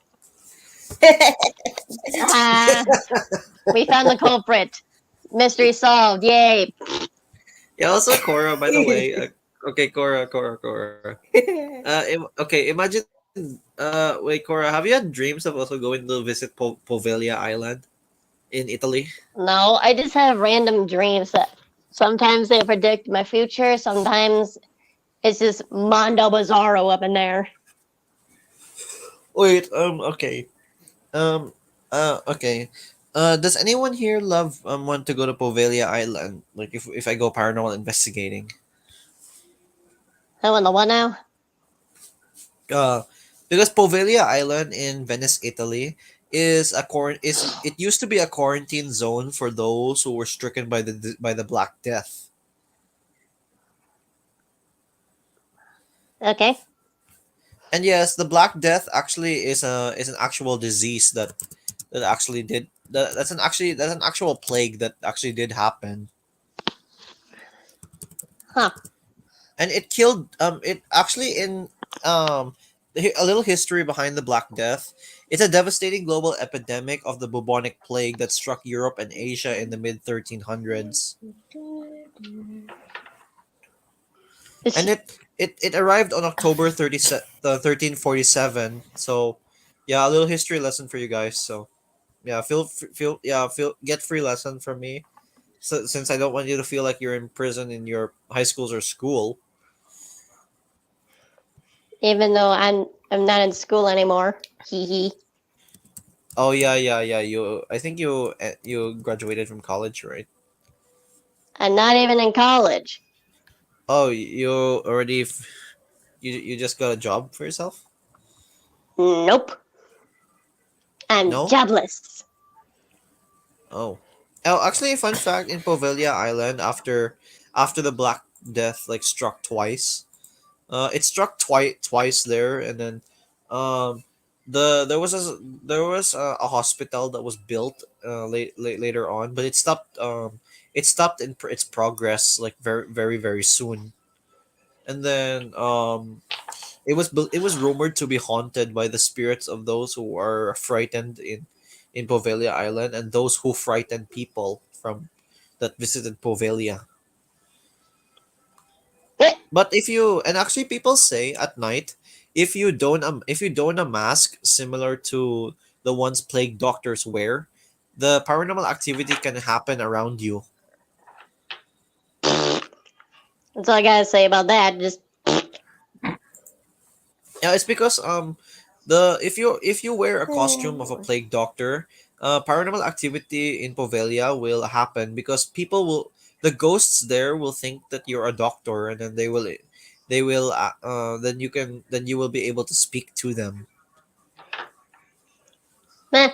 Ah, we found the culprit. Mystery solved. Yay. Yeah. Also, Cora. By the way, okay, Cora. Okay, imagine. Wait, Cora. Have you had dreams of also going to visit Poveglia Island in Italy? No, I just have random dreams that sometimes they predict my future, sometimes it's just Mondo Bizarro up in there. Wait. Okay. Okay. Does anyone here love want to go to Poveglia Island? Like, if I go paranormal investigating. Oh, and the what now? Uh, because Poveglia Island in Venice, Italy, is it used to be a quarantine zone for those who were stricken by the Black Death. Okay. And yes, the Black Death actually is an actual disease that actually did that's an actual plague that actually did happen. Huh. And it killed it actually in um a little history behind the Black Death. It's a devastating global epidemic of the bubonic plague that struck Europe and Asia in the mid 1300s. And it arrived on October 1347. So, yeah, a little history lesson for you guys. So, yeah, feel get free lesson from me. So, since I don't want you to feel like you're in prison in your high schools or school. Even though I'm not in school anymore. Hee hee. Oh yeah. I think you graduated from college, right? I'm not even in college. Oh, you already you just got a job for yourself? Nope. I'm No? jobless. Oh. Oh, actually, fun fact, in Poveglia Island, after the Black Death like struck twice, it struck twice there, and then um there was a hospital that was built later on, but it stopped in its progress like very soon, and then it was rumored to be haunted by the spirits of those who are frightened in Poveglia Island, and those who frightened people from that visited Poveglia. But if you and actually people say at night, if you don a mask similar to the ones plague doctors wear, the paranormal activity can happen around you. That's all I gotta say about that. Just Yeah, it's because the if you wear a costume of a plague doctor, paranormal activity in Poveglia will happen because people will the ghosts there will think that you're a doctor, and then they will then you will be able to speak to them. eh,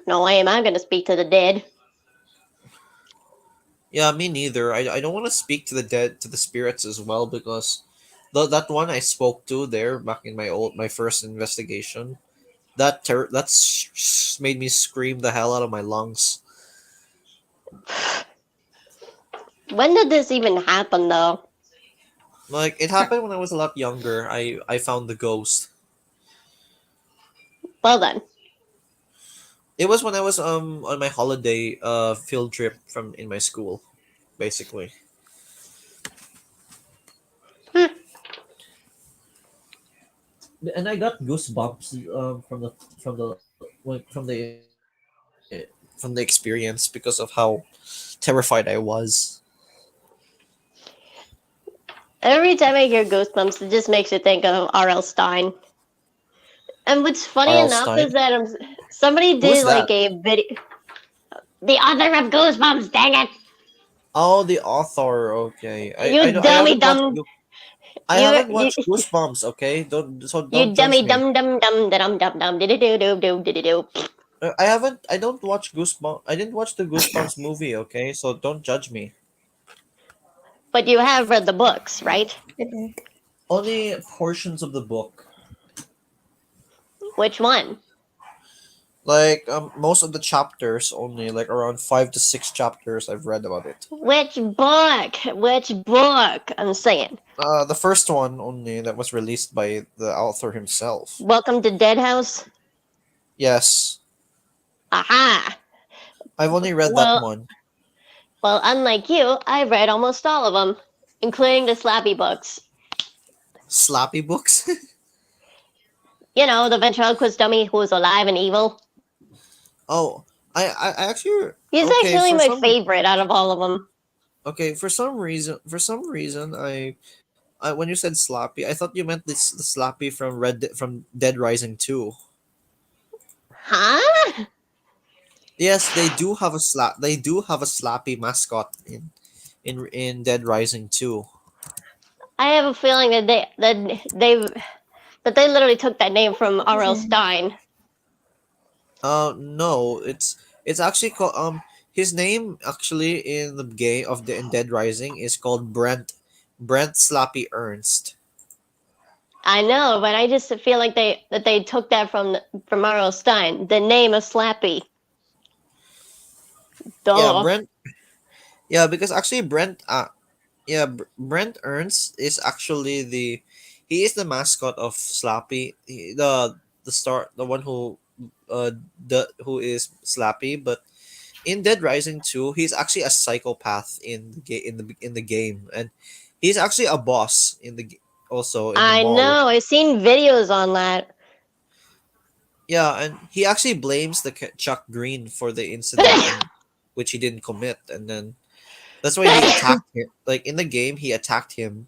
no way am I gonna speak to the dead. Yeah, me neither. I don't want to speak to the dead, to the spirits as well, because that one I spoke to there back in my first investigation, made me scream the hell out of my lungs. When did this even happen though? Like it happened when I was a lot younger. I found the ghost. Well then. It was when I was on my holiday field trip from in my school, basically. Hmm. And I got goosebumps like, from the experience because of how terrified I was. Every time I hear Goosebumps, it just makes you think of R.L. Stein. And what's funny R.L. enough is Stein. that somebody Who's did like that? a video. The author of Goosebumps, dang it! Oh, the author. Okay, You I dummy haven't watched dumb. I You haven't watched Goosebumps. Okay, don't you judge dummy me. dum dum dum dum dum dum did do do do did do. I don't watch Goosebumps. I didn't watch the Goosebumps movie. Okay, so don't judge me. But you have read the books, right? Only portions of the book. Which one? Like most of the chapters only, like around 5 to 6 chapters I've read about it. Which book? Which book? I'm saying. The first one only that was released by the author himself. Welcome to Dead House. Yes, Aha. I've only read that Well, one. well, unlike you, I've read almost all of them, including the Slappy books. Slappy books. You know, the ventriloquist dummy who was alive and evil. Oh, I actually He's okay actually for my some favorite out of all of them. okay for some reason I when you said Slappy, I thought you meant the Slappy from from Dead Rising 2. Huh? Yes, they do have a They do have a Slappy mascot in Dead Rising 2. I have a feeling that they literally took that name from R.L. Stein. No, it's actually called his name actually in the game of the in Dead Rising is called Brent Slappy Ernst. I know, but I just feel like they took that from R.L. Stein, the name of Slappy. Yeah, Duh. Brent. Yeah, because actually Brent Ernst is actually he is the mascot of Slappy. The one who who is Slappy, but in Dead Rising 2, he's actually a psychopath in the game, and he's actually a boss also in the I mall. know. I've seen videos on that. Yeah, and he actually blames Chuck Green for the incident, and which he didn't commit, and then that's why he attacked him. Like in the game, he attacked him.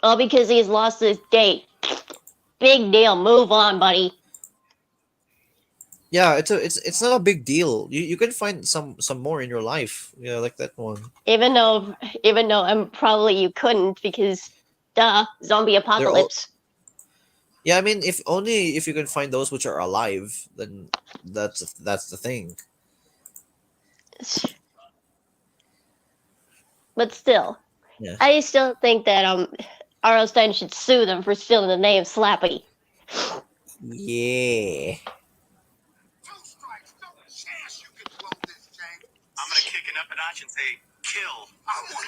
All because he's lost his date. Big deal. Move on, buddy. Yeah, it's not a big deal. You can find some more in your life. Yeah, like that one. Even though I'm probably you couldn't because zombie They're all apocalypse. Yeah, I mean, if only if you can find those which are alive, then that's the thing. But still, Yeah. I still think that R.L. Stein should sue them for stealing the name Slappy. Yeah. Two strikes, no chance you can blow this, James. I'm gonna kick it up a notch and say, kill. I want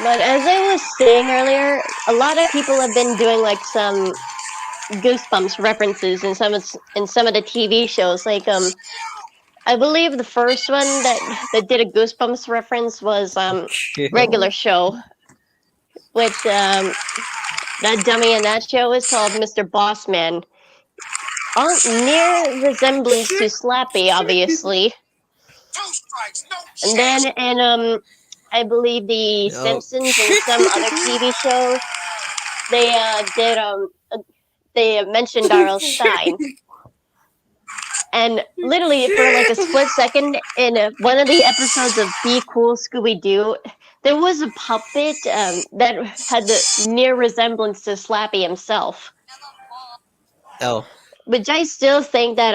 But as I was saying earlier, a lot of people have been doing like some Goosebumps references in some of the TV shows. Like I believe the first one that did a Goosebumps reference was Regular Show, which that dummy in that show is called Mr. Bossman. All near resemblance to Slappy, obviously. two strikes, no And chance. then in I believe the No. Simpsons and some other TV shows, they mentioned R.L. Stein. And literally for like a split second in one of the episodes of Be Cool Scooby Doo, there was a puppet that had the near resemblance to Slappy himself. Oh. Which I still think that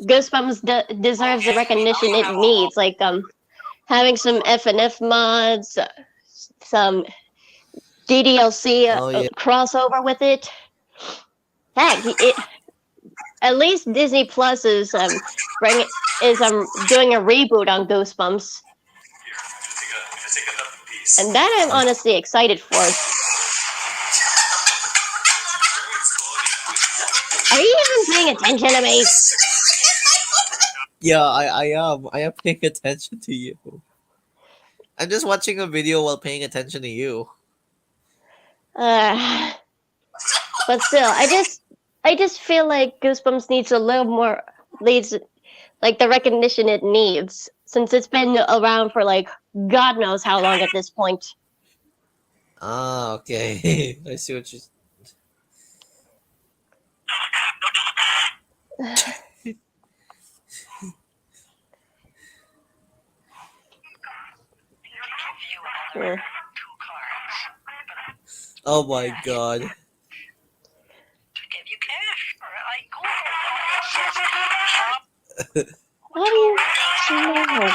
Goosebumps deserves the recognition it needs, like having some FNF mods, some DDLC Oh, yeah. crossover with it. Heck, at least Disney Plus is doing a reboot on Goosebumps, and that I'm honestly excited for. Are you even paying attention to me? Yeah, I am. I am paying attention to you. I'm just watching a video while paying attention to you. But still, I just feel like Goosebumps needs a little more needs like the recognition it needs since it's been around for like God knows how long at this point. Ah, okay. I see what you. Hmm. Oh my god. To give you cash, or How do you know?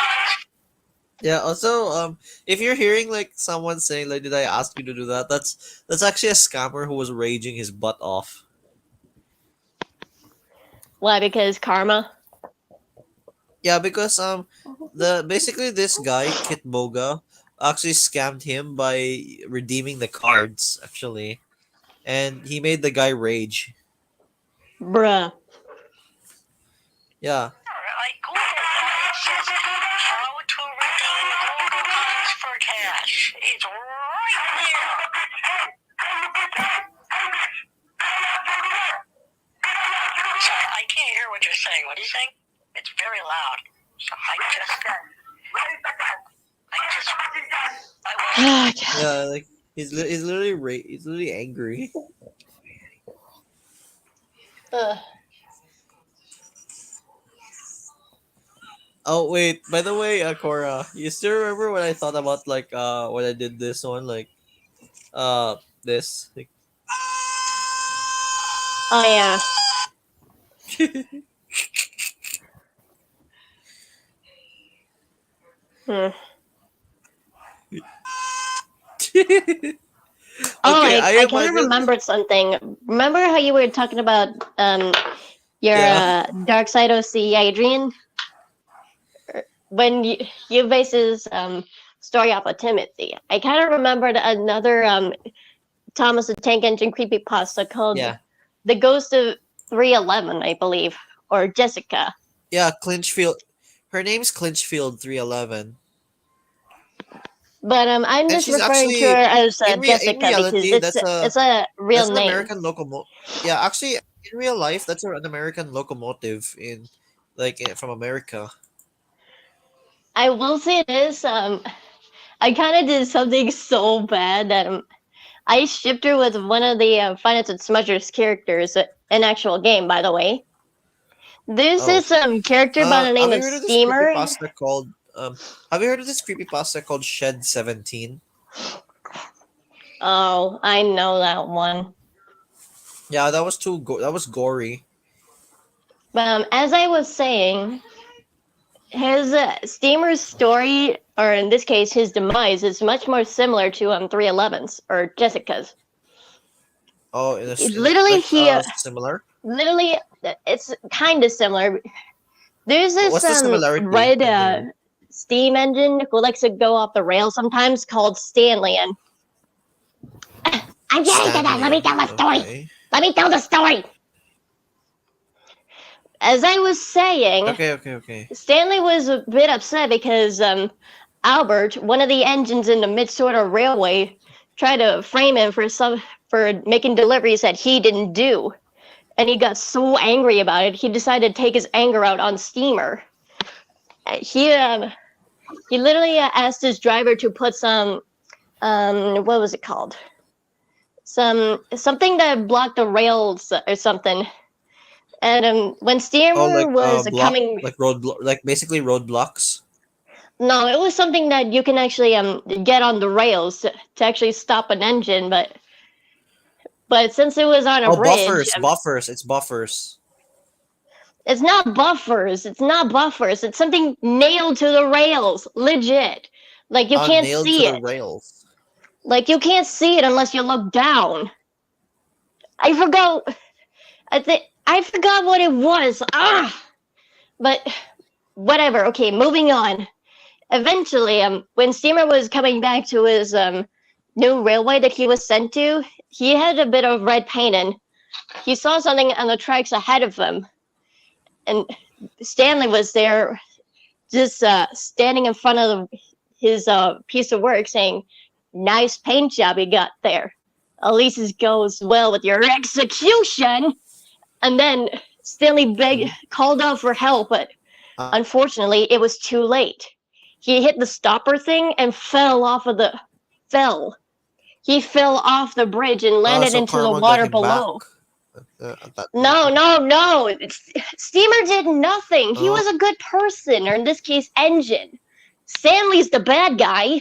Yeah. Also, if you're hearing like someone saying like, "Did I ask you to do that?" That's actually a scammer who was raging his butt off. Why? Because karma. Yeah, because basically this guy Kit Boga actually scammed him by redeeming the cards actually, and he made the guy rage. Bruh. Yeah. I Googled how to redeem Google Cards for cash. It's right here. Sorry, I can't hear what you're saying. What are you saying? It's very loud. So I just. Yeah, like he's literally he's literally angry. Oh wait, by the way, Cora, you still remember when I thought about like when I did this one like this like, Oh yeah. Hmm. Oh, Okay, I kind of imagine- remembered something. Remember how you were talking about your Yeah. Dark Side OC Adrian? When you base his story off of Timothy. I kind of remembered another Thomas the Tank Engine creepypasta called Yeah, The Ghost of 311, I believe, or Jessica. yeah, Clinchfield. Her name's Clinchfield 311, But I'm and just she's referring to her actually as in Jessica because reality it's a real that's an name. American locomotive. Yeah, actually, in real life, that's an American locomotive from America. I will say this. I kind of did something so bad that I shipped her with one of the Finance and Smudgers characters in actual game. By the way, there's Oh, this character by the name have you of heard of this Steamer. creepypasta called Have you heard of this creepypasta called Shed 17? Oh, I know that one. Yeah, that was gory. But as I was saying, his Steamer's story, or in this case, his demise, is much more similar to 311's or Jessica's. Oh, Literally, similar. literally, it's kind of similar. There's this What's the similarity red in there? steam engine who likes to go off the rails sometimes called Stanley. And I'm getting to that. Let me tell the story. Okay. Let me tell the story. As I was saying, Okay. Stanley was a bit upset because Albert, one of the engines in the Mid-Sorter Railway, tried to frame him for making deliveries that he didn't do. And he got so angry about it, he decided to take his anger out on Steamer. He literally asked his driver to put some what was it called? Something that blocked the rails or something. And when Steamer Oh, like was coming, like basically roadblocks. no, it was something that you can actually get on the rails to actually stop an engine, but since it was on a Oh, bridge, buffers. It's buffers. it's not buffers. It's not buffers. It's something nailed to the rails, legit. Like you can't Nailed see to it. the rails. Like you can't see it unless you look down. I forgot. I forgot what it was. But whatever. Okay, moving on. Eventually, when Steamer was coming back to his new railway that he was sent to, he had a bit of red paint and he saw something on the tracks ahead of him. And Stanley was there just standing in front of his piece of work saying, "Nice paint job you got there. At least it goes well with your execution." And then Stanley called out for help, but unfortunately it was too late. He hit the stopper thing and fell. He fell off the bridge and landed So into the Karma got water him below. back. No. Steamer did nothing. He Oh. was a good person, or in this case, engine. Stanley's the bad guy.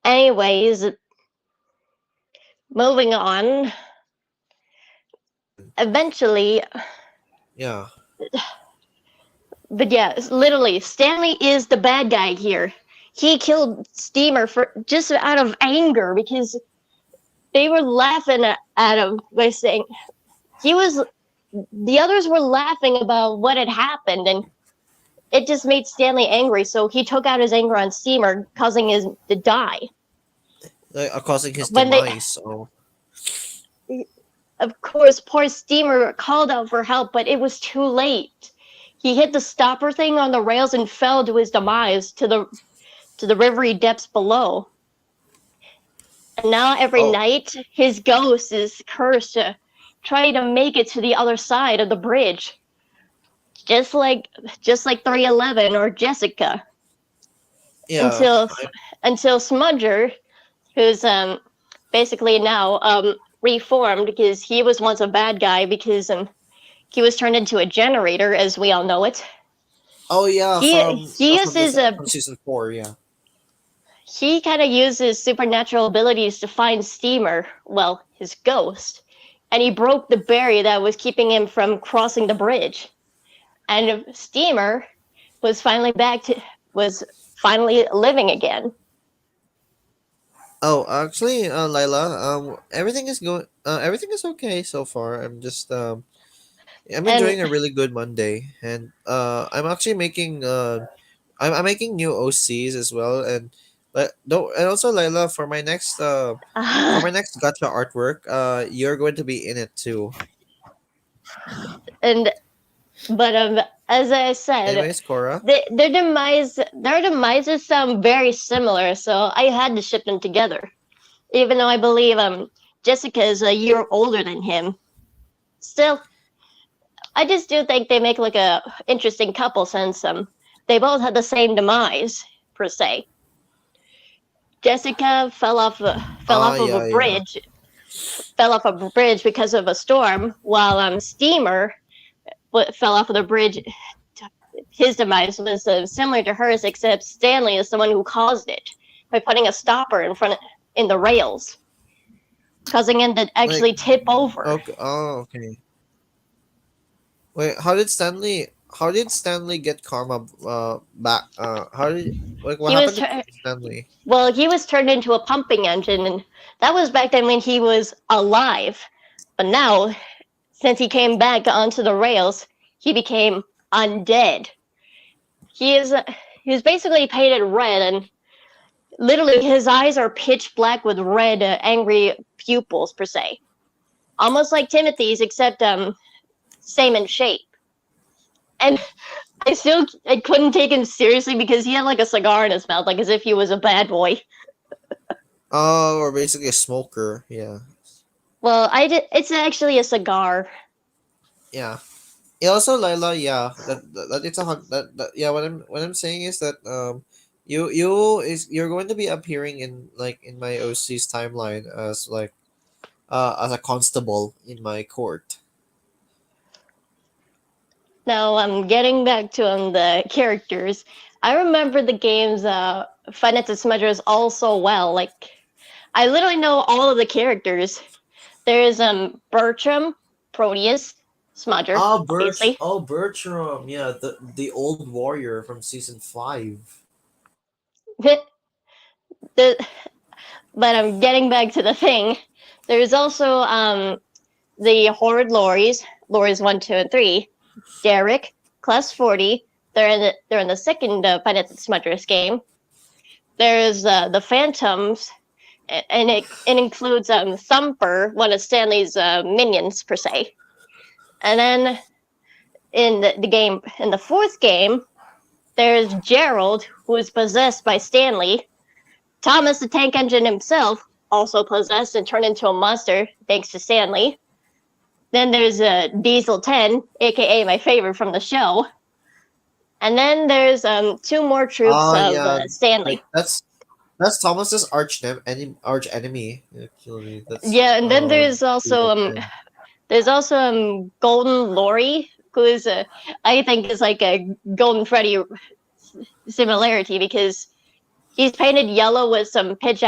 Anyways, moving on. Eventually, Yeah. but yeah, literally, Stanley is the bad guy here. He killed Steamer for just out of anger because they were laughing at him by saying the others were laughing about what had happened, and it just made Stanley angry. So he took out his anger on Steamer, causing him to die. Causing his When demise. Of course, poor Steamer called out for help, but it was too late. He hit the stopper thing on the rails and fell to his demise to the rivery depths below. And now every night, his ghost is cursed to try to make it to the other side of the bridge, just like 311 or Jessica. Yeah. Until Smudger, who's basically now reformed because he was once a bad guy because he was turned into a generator, as we all know it. Oh yeah. He uses from season 4. Yeah. He kind of uses supernatural abilities to find Steamer, well, his ghost, and he broke the barrier that was keeping him from crossing the bridge. And Steamer was finally living again. Oh, actually, Lila, everything is okay so far. I'm just I'm enjoying a really good Monday, and I'm actually making I'm making new OCs as well, and don't, and also Layla, for my next gotcha artwork, you're going to be in it too. and but as I said, Anyways, Cora. their demises sound very similar, so I had to ship them together. Even though I believe Jessica is a year older than him, still, I just do think they make like a interesting couple since they both had the same demise per se. Jessica fell Ah, off of a yeah, yeah. bridge, fell off a bridge because of a storm, while Steamer fell off of the bridge. His demise was similar to hers, except Stanley is the one who caused it by putting a stopper in the rails, causing him to Like, actually tip over. okay. Oh, okay. Wait, how did Stanley? How did Stanley get karma back? How did, like, what He was happened to tur- Stanley? well, he was turned into a pumping engine, and that was back then when he was alive. But now, since he came back onto the rails, he became undead. He is he's basically painted red, and literally his eyes are pitch black with red, angry pupils per se, almost like Timothy's, except same in shape. And I couldn't take him seriously because he had like a cigar in his mouth, like as if he was a bad boy. Oh, or basically a smoker. Yeah, Well, it's actually a cigar. yeah. Yeah, also Lila, yeah, that it's that yeah. What I'm saying is that you're going to be appearing in, like, in my OC's timeline as, like, as a constable in my court. Now I'm getting back to the characters. I remember the game's Finance and Smudgers all so well. Like I literally know all of the characters. There's Bertram, Proteus, Smudger, obviously. Bertram, yeah, the old warrior from season 5. the, but I'm getting back to the thing. There's also the Horrid Lories, Lories 1, 2, and 3. Derek, Class 40. They're in the second Finance and Smudgers game. There's the Phantoms, and it includes Thumper, one of Stanley's minions per se. And then in the fourth game, there's Gerald, who is possessed by Stanley. Thomas the Tank Engine himself, also possessed and turned into a monster thanks to Stanley. Then there's Diesel 10, aka my favorite from the show. And then there's two more troops of Yeah, Stanley. like that's Thomas's arch enemy. Actually, that's Yeah, and then Diesel 10. there's also Golden Lori, who is I think is like a Golden Freddy similarity because he's painted yellow with some pitch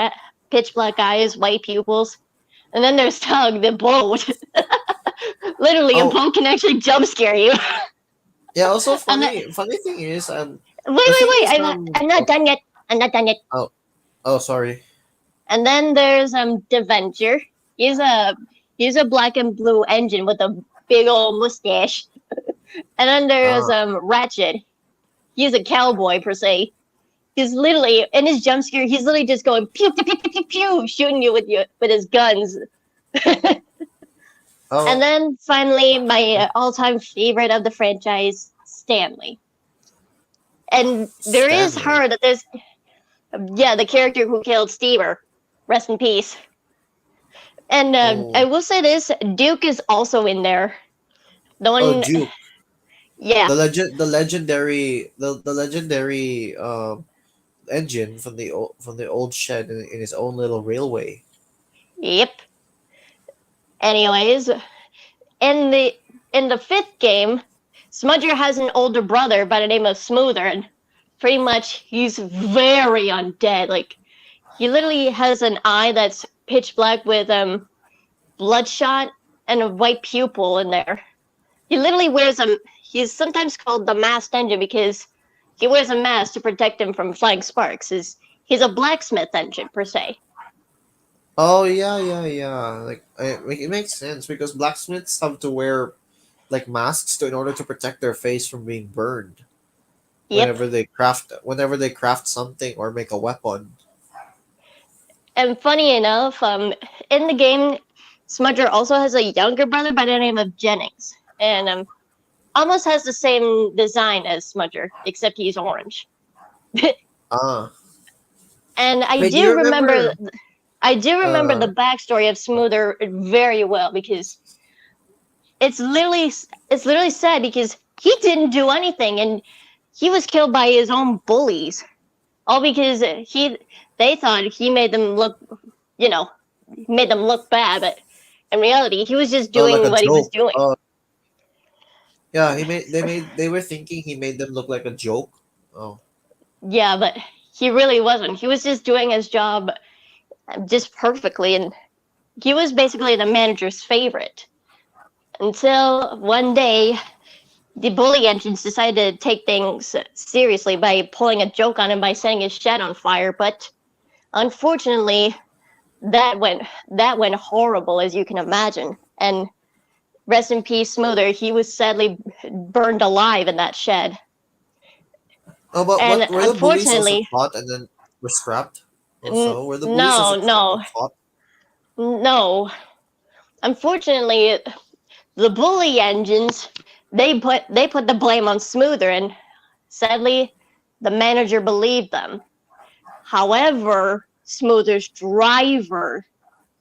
black eyes, white pupils. And then there's Tug, the boat. Literally, a Oh. boat can actually jump scare you. Yeah. Also, And funny thing is, wait! is, I'm not done yet. I'm not done yet. oh, sorry. And then there's Devenger. He's a black and blue engine with a big old mustache. And then there's Ratchet. He's a cowboy per se. He's literally in his jump scare. He's literally just going pew pew pew pew pew, pew shooting you with his guns. Oh, And then finally, my all-time favorite of the franchise, Stanley. And there is Stanley. her that there's, the character who killed Steamer. Rest in peace. And Oh. I will say this: Duke is also in there. The one, Oh, Duke, yeah, the legendary engine from the old shed in his own little railway. yep. Anyways, in the fifth game, Smudger has an older brother by the name of Smoother, and pretty much he's very undead. Like he literally has an eye that's pitch black with bloodshot and a white pupil in there. He literally wears he's sometimes called the masked engine because he wears a mask to protect him from flying sparks. He's a blacksmith engine per se. Oh, yeah. Like, it makes sense because blacksmiths have to wear, like, masks in order to protect their face from being burned. Yep. whenever they craft something or make a weapon. And funny enough, in the game, Smudger also has a younger brother by the name of Jennings, and almost has the same design as Smudger, except he's orange. Ah, And wait, do you remember? I do remember Uh, the backstory of Smoother very well because it's literally sad because he didn't do anything and he was killed by his own bullies, all because they thought he made them look, you know, made them look bad, but in reality, he was just like doing a what he was joke. doing. Yeah, they were thinking he made them look like a joke. Oh, Yeah, but he really wasn't. He was just doing his job just perfectly, and he was basically the manager's favorite. Until one day, the bully engines decided to take things seriously by pulling a joke on him by setting his shed on fire. But unfortunately, that went horrible, as you can imagine. And rest in peace, Smoother. He was sadly burned alive in that shed. oh, but And what were the bullies also unfortunately, caught and then were scrapped? Also, were the bullies no, also no, caught? no. Unfortunately, the bully engines they put the blame on Smoother, and sadly, the manager believed them. However, Smoother's driver,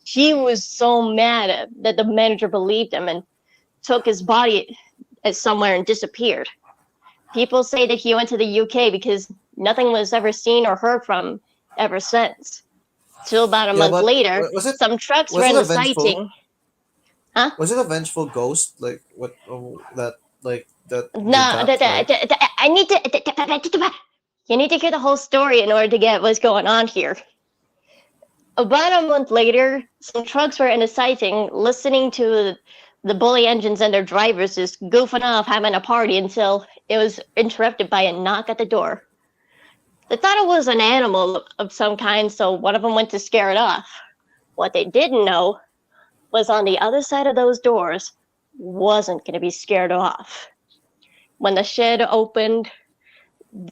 he was so mad that the manager believed him and took his body somewhere and disappeared. People say that he went to the UK because nothing was ever seen or heard from ever since. Till about a Yeah, month but later, was it some trucks were was it in a the vengeful? sighting. Huh? Was it a vengeful ghost? Like what? That that did No, that? Like I need to. You need to hear the whole story in order to get what's going on here. About a month later, some trucks were in a sighting listening to the bully engines and their drivers just goofing off having a party until it was interrupted by a knock at the door. They thought it was an animal of some kind, so one of them went to scare it off. What they didn't know was on the other side of those doors wasn't going to be scared off. When the shed opened,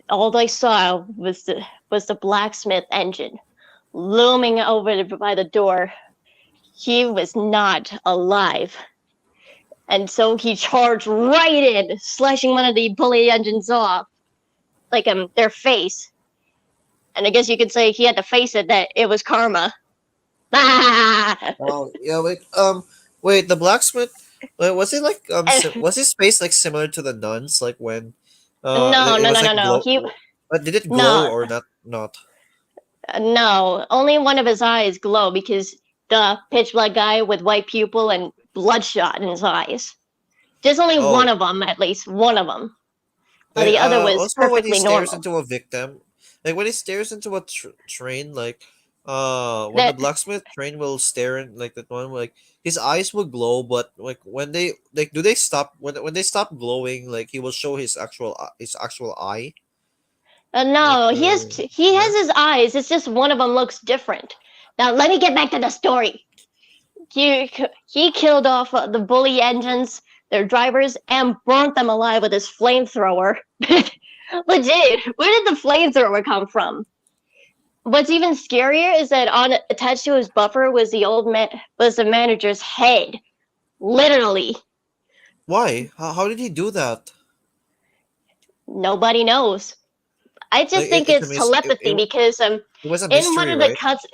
all they saw was the blacksmith engine looming over by the door. He was not alive. And so he charged right in, slashing one of the bully engines off, like their face. And I guess you could say he had to face it that it was karma. and oh yeah, wait, the blacksmith. Wait, was it like was his face like similar to the nuns? Like when no, it no, was no, no, like no. glow. But did it glow No, or not? Not. no. Only one of his eyes glow because the pitch black guy with white pupil and bloodshot in his eyes. Just only one Oh, of them, at least one of them. While the other was also when he perfectly stares normal. into a victim, like when he stares into a train, like when the That blacksmith train will stare in like that one, like his eyes will glow, but like when they like do they stop when they stop glowing, like he will show his actual eye, like no, he yeah. has his eyes. It's just one of them looks different. Now let me get back to the story. He killed off the bully engines, their drivers, and burnt them alive with his flamethrower. Legit, where did the flamethrower come from? What's even scarier is that on attached to his buffer was the manager's head, literally. Why? How did he do that? Nobody knows. I just Like think it's a it's telepathy because it was a in one mystery, of the right? cuts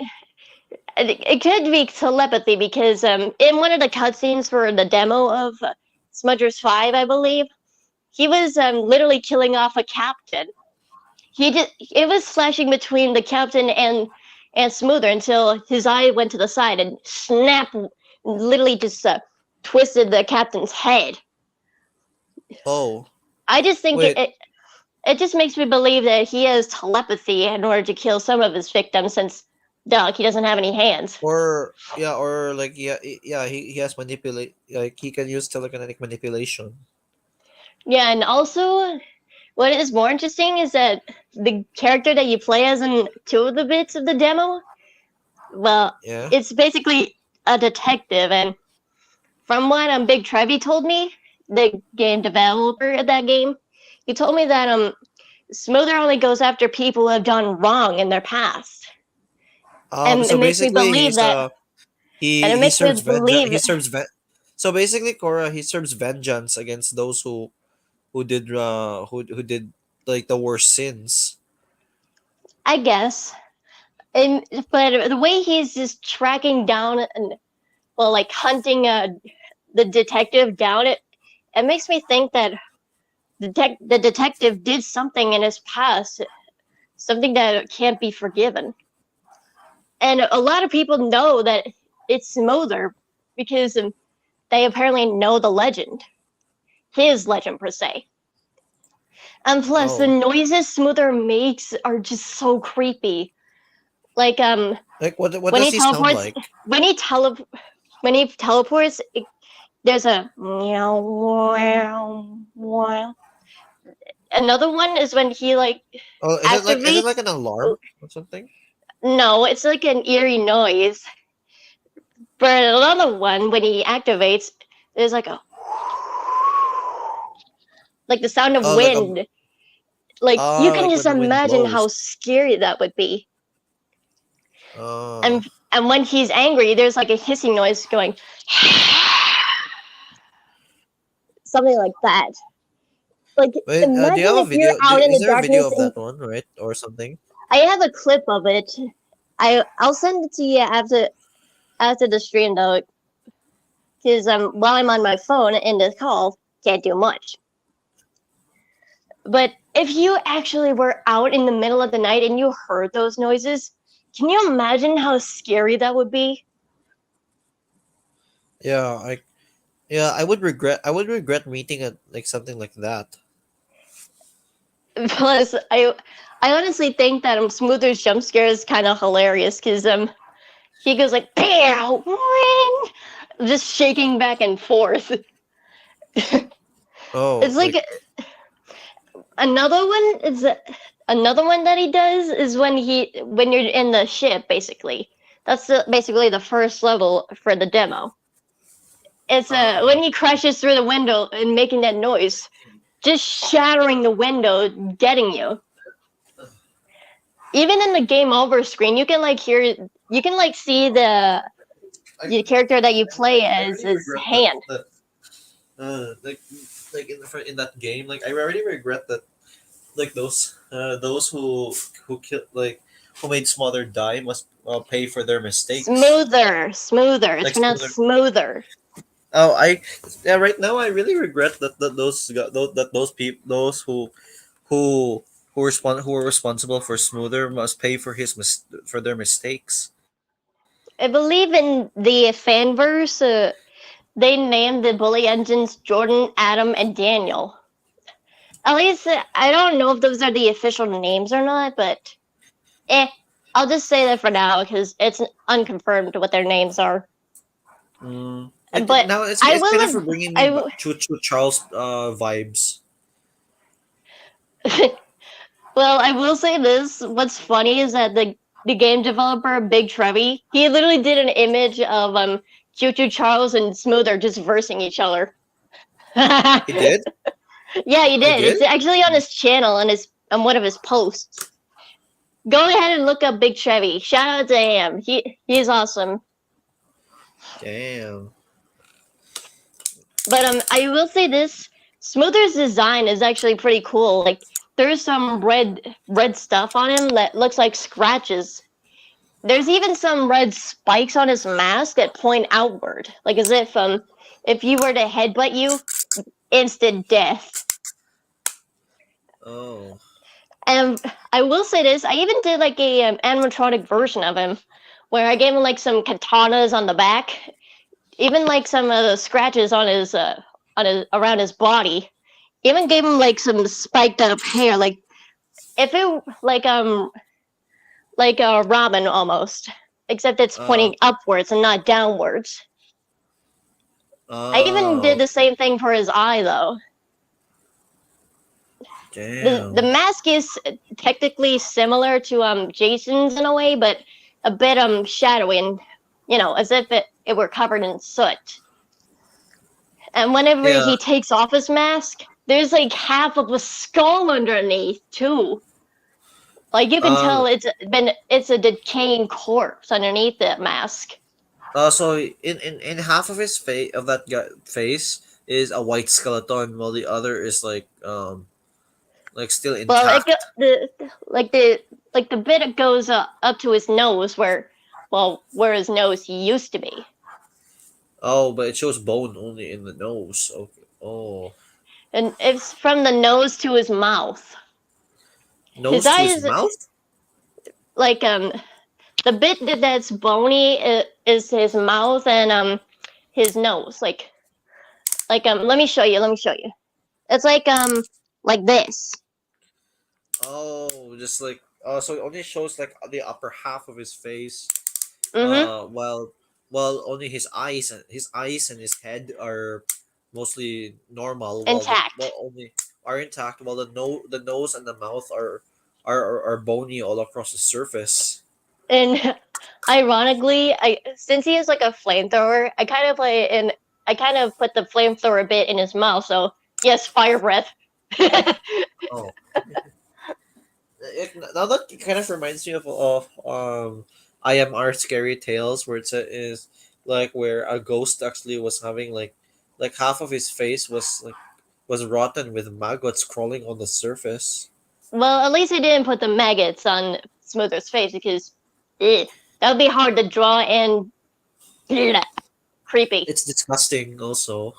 it could be telepathy because in one of the cutscenes for the demo of Smudgers 5, I believe, he was literally killing off a captain. It was flashing between the captain and Smoother until his eye went to the side and snap, literally just twisted the captain's head. Oh, I just think wait. it just makes me believe that he has telepathy in order to kill some of his victims since Doug, he doesn't have any hands. Or yeah, or like yeah, he has manipulate like he can use telekinetic manipulation. Yeah, and also what is more interesting is that the character that you play as in two of the bits of the demo, well, Yeah. it's basically a detective. And from what Big Trevi told me, the game developer of that game, he told me that Smoother only goes after people who have done wrong in their past. And So it makes me basically, believe he's that, and it he makes me serves vengeance. believe, So basically, Cora, he serves vengeance against those who did like the worst sins. I guess. And but the way he's just tracking down and well, like hunting the detective down, it makes me think that the detective did something in his past, something that can't be forgiven. And a lot of people know that it's Smoother because they apparently know the legend, his legend per se. And plus, the Oh, noises Smoother makes are just so creepy. Like like what when does he he sound teleports, like? when he tele when he teleports, there's a meow wow wow. Another one is when he like Oh, is it activates. like an alarm or something? No, it's like an eerie noise. But another one when he activates, there's like the sound of Oh, like a wind. Like you can like just when the wind imagine blows. how scary that would be. Oh, And when he's angry, there's like a hissing noise going something like that. Like wait, do you imagine have a if you're video? out in Is the there a video darkness of and that one, right, or something? I have a clip of it. I'll send it to you after the stream though, because while I'm on my phone in this call, can't do much. But if you actually were out in the middle of the night and you heard those noises, can you imagine how scary that would be? Yeah, I would regret. I would regret meeting at like something like that. Plus, I honestly think that Smoother's jump scare is kind of hilarious because he goes like "Pow, ring," just shaking back and forth. Oh, It's like another one is another one that he does is when you're in the ship basically. That's basically the first level for the demo. It's when he crashes through the window and making that noise, just shattering the window, getting you. Even in the game over screen, you can like hear, you can like see the character that you play I as really his regret hand. like in that game, like I already regret that like those who kill like who made Smother die must pay for their mistakes. Smoother. It's Like pronounced Smoother. smoother. Oh, yeah. Right now, I really regret those people who who are responsible for Smoother must pay for for their mistakes. I believe in the fanverse, they named the bully engines Jordan, Adam, and Daniel. At least I don't know if those are the official names or not, but I'll just say that for now because it's unconfirmed what their names are. But Now I it's kind will. of bringing me I Choo Charles vibes. well, I will say this. What's funny is that the game developer Big Trevi, he literally did an image of Choo Choo Charles and Smoother just versing each other. He did. Yeah, he He did. did. It's actually on his channel and on one of his posts. Go ahead and look up Big Trevi. Shout out to him. He's awesome. Damn. But I will say this: Smoother's design is actually pretty cool. Like there's some red stuff on him that looks like scratches. There's even some red spikes on his mask that point outward, like as if you were to headbutt you, instant death. Oh. And I will say this: I even did like a animatronic version of him, where I gave him like some katanas on the back, even like some of the scratches on his around his body. Even gave him like some spiked up hair, like if it like a Robin almost, except it's Oh. pointing upwards and not downwards. I even did Oh. the same thing for his eye though. The Damn. mask is technically similar to Jason's in a way, but a bit shadowy and as if it were covered in soot. And whenever Yeah. he takes off his mask, there's like half of a skull underneath too. Like you can tell it's a decaying corpse underneath that mask. So in half of his face of that guy face is a white skeleton, while the other is like still Well, intact. the bit that goes up to his nose, where his nose used to be, Oh, but it shows bone only in the nose. Okay. Oh, and it's from the nose to his mouth. nose His to his eyes, mouth. like the bit that's bony is his mouth and his nose. Let me show you. Let me show you. It's like this. Oh, just like so it only shows like the upper half of his face. Mm-hmm. While only his eyes and his head are mostly normal, Intact. only are intact, while the nose and the mouth are bony all across the surface. And ironically, since he is like a flamethrower, I kind of put the flamethrower bit in his mouth. So yes, fire breath. Oh, now that kind of reminds me of IMR Scary Tales, where is like where a ghost actually was having like half of his face was rotten with maggots crawling on the surface. Well, at least he didn't put the maggots on Smoother's face because that would be hard to draw and creepy. It's disgusting also.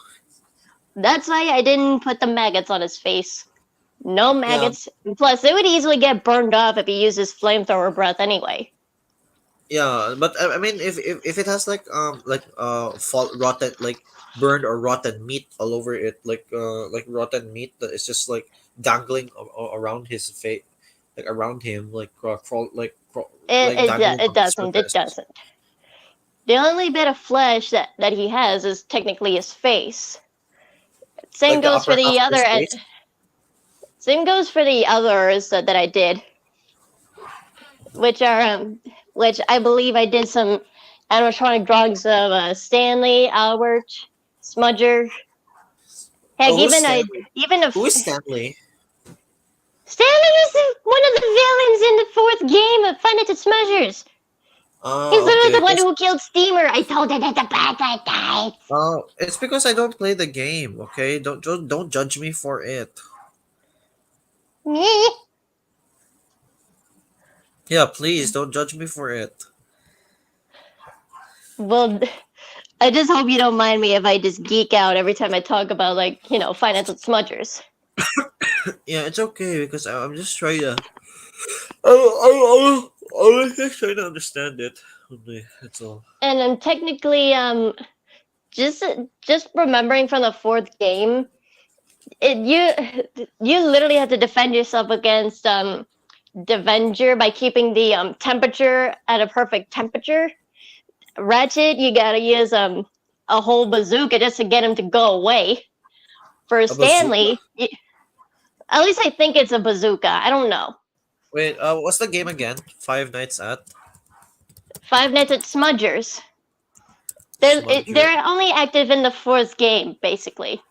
That's why I didn't put the maggots on his face. No Yeah, maggots. Plus, it would easily get burned off if he uses flamethrower breath anyway. yeah, but I mean, if it has rotten, like burned or rotten meat all over it, like rotten meat that is just like dangling around his face, like around him, like dangling It on the doesn't. It surface. doesn't. The only bit of flesh that he has is technically his face. Same Like the goes for upper half the of other. his face. Same goes for the others that I did, which I believe I did some animatronic drawings of Stanley, Albert, Smudger. Heck, Oh, who's Stanley? even Who is Stanley? Stanley is one of the villains in the fourth game of Five Nights at Smudgers. He's literally Okay. the one who killed Steamer. I told her that the bad guy died. Oh, it's because I don't play the game. Okay, don't judge me for it. Meh. Yeah, please don't judge me for it. Well, I just hope you don't mind me if I just geek out every time I talk about Five Nights at Smudgers. Yeah, it's okay because I'm just trying to. I'm just trying to understand it. Only that's all. And I'm technically just remembering from the fourth game, you literally have to defend yourself against Devenger by keeping the temperature at a perfect temperature. Ratchet, you gotta use a whole bazooka just to get him to go away. For Stanley, at least I think it's a bazooka. I don't know. Wait, what's the game again? Five Nights at Five Nights at Smudgers. Smudger. They're only active in the fourth game, basically.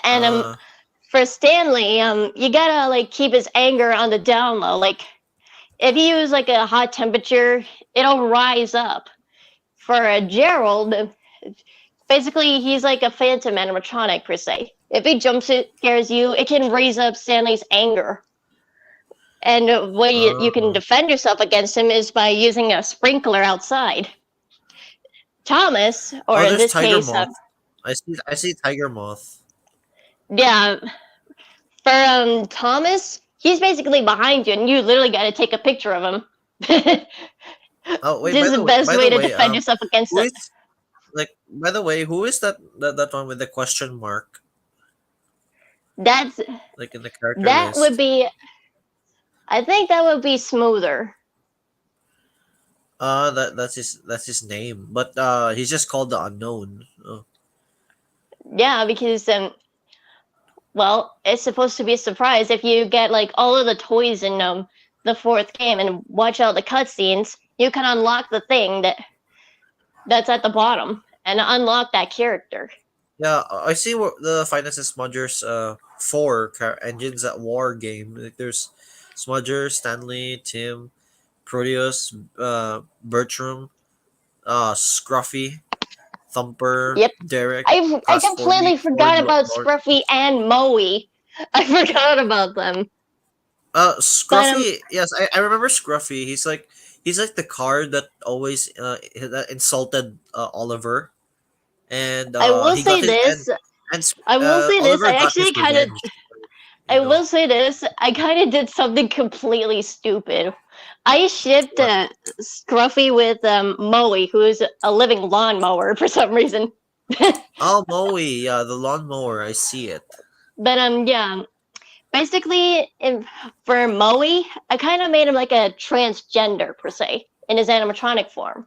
And for Stanley, you gotta keep his anger on the down low. Like if you use a hot temperature, it'll rise up. For Gerald, basically he's like a phantom animatronic per se. If he jump scares you, it can raise up Stanley's anger. And the way you can defend yourself against him is by using a sprinkler outside. Thomas, or in there's this Tiger case, Moth. I see Tiger Moth. yeah, for Thomas, he's basically behind you, and you literally got to take a picture of him. Oh wait, This is the best way to defend yourself against who him. is by the way, who is that one with the question mark? That's Like in the character that list. would be. I think that would be Smoother. That's his name, but he's just called the Unknown. Oh. Yeah, because well, it's supposed to be a surprise if you get all of the toys in the fourth game and watch all the cutscenes. You can unlock the thing that's at the bottom and unlock that character. Yeah, I see what the Finance and Smudgers engines at war game. Like there's Smudger, Stanley, Tim, Proteus, Bertram, Scruffy, Thumper, Yep. Derek, I Class 40, completely forgot about Lord. Scruffy and Moe. I forgot about them. But Scruffy, yes, I remember Scruffy. He's like the card that always that insulted Oliver, and I will he got say his this. I will say this. Oliver I got his actually kind of. revenge. I You know will say this. I kind of did something completely stupid. I shipped what? Scruffy with Moe, who is a living lawnmower for some reason. Oh, Moe, yeah, the lawnmower. I see it. But yeah, basically, for Moe, I kind of made him like a transgender per se in his animatronic form.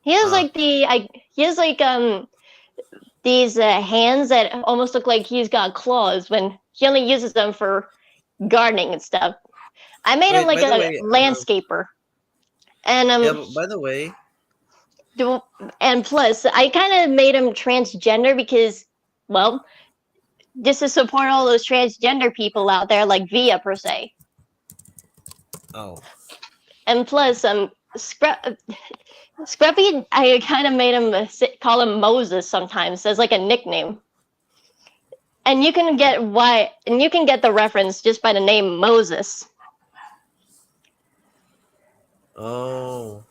He has Uh, like he has like these hands that almost look like he's got claws when he only uses them for gardening and stuff. I made him Wait, like by the a way, landscaper, and yeah, but by the way, and plus I kind of made him transgender because, well, just to support all those transgender people out there, like Via per se, oh, and plus Scruffy, I kind of made him call him Moses sometimes as like a nickname. And you can get the reference just by the name Moses. oh,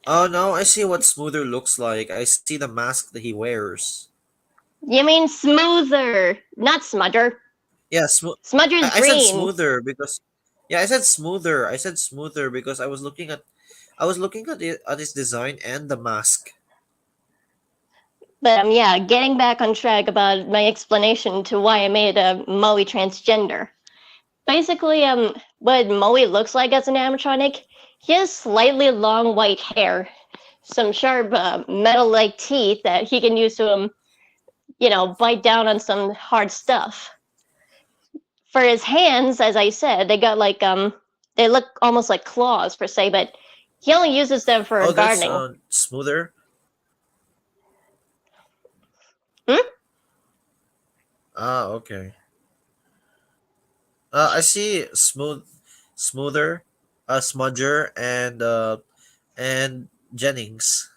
oh no, I see what Smoother looks like. I see the mask that he wears. You mean Smoother, not Smudger. Yeah, Smudger's I said green. Smoother because yeah, I said Smoother. I said Smoother because I was looking at at his design and the mask. But yeah, getting back on track about my explanation to why I made a Moe transgender. Basically, what Moe looks like as an animatronic, he has slightly long white hair, some sharp metal-like teeth that he can use to, bite down on some hard stuff. For his hands, as I said, they got like they look almost like claws per se, but he only uses them for Oh, that's gardening. Smoother. Hmm? Ah, okay. I see Smoother, Smudger, and Jennings.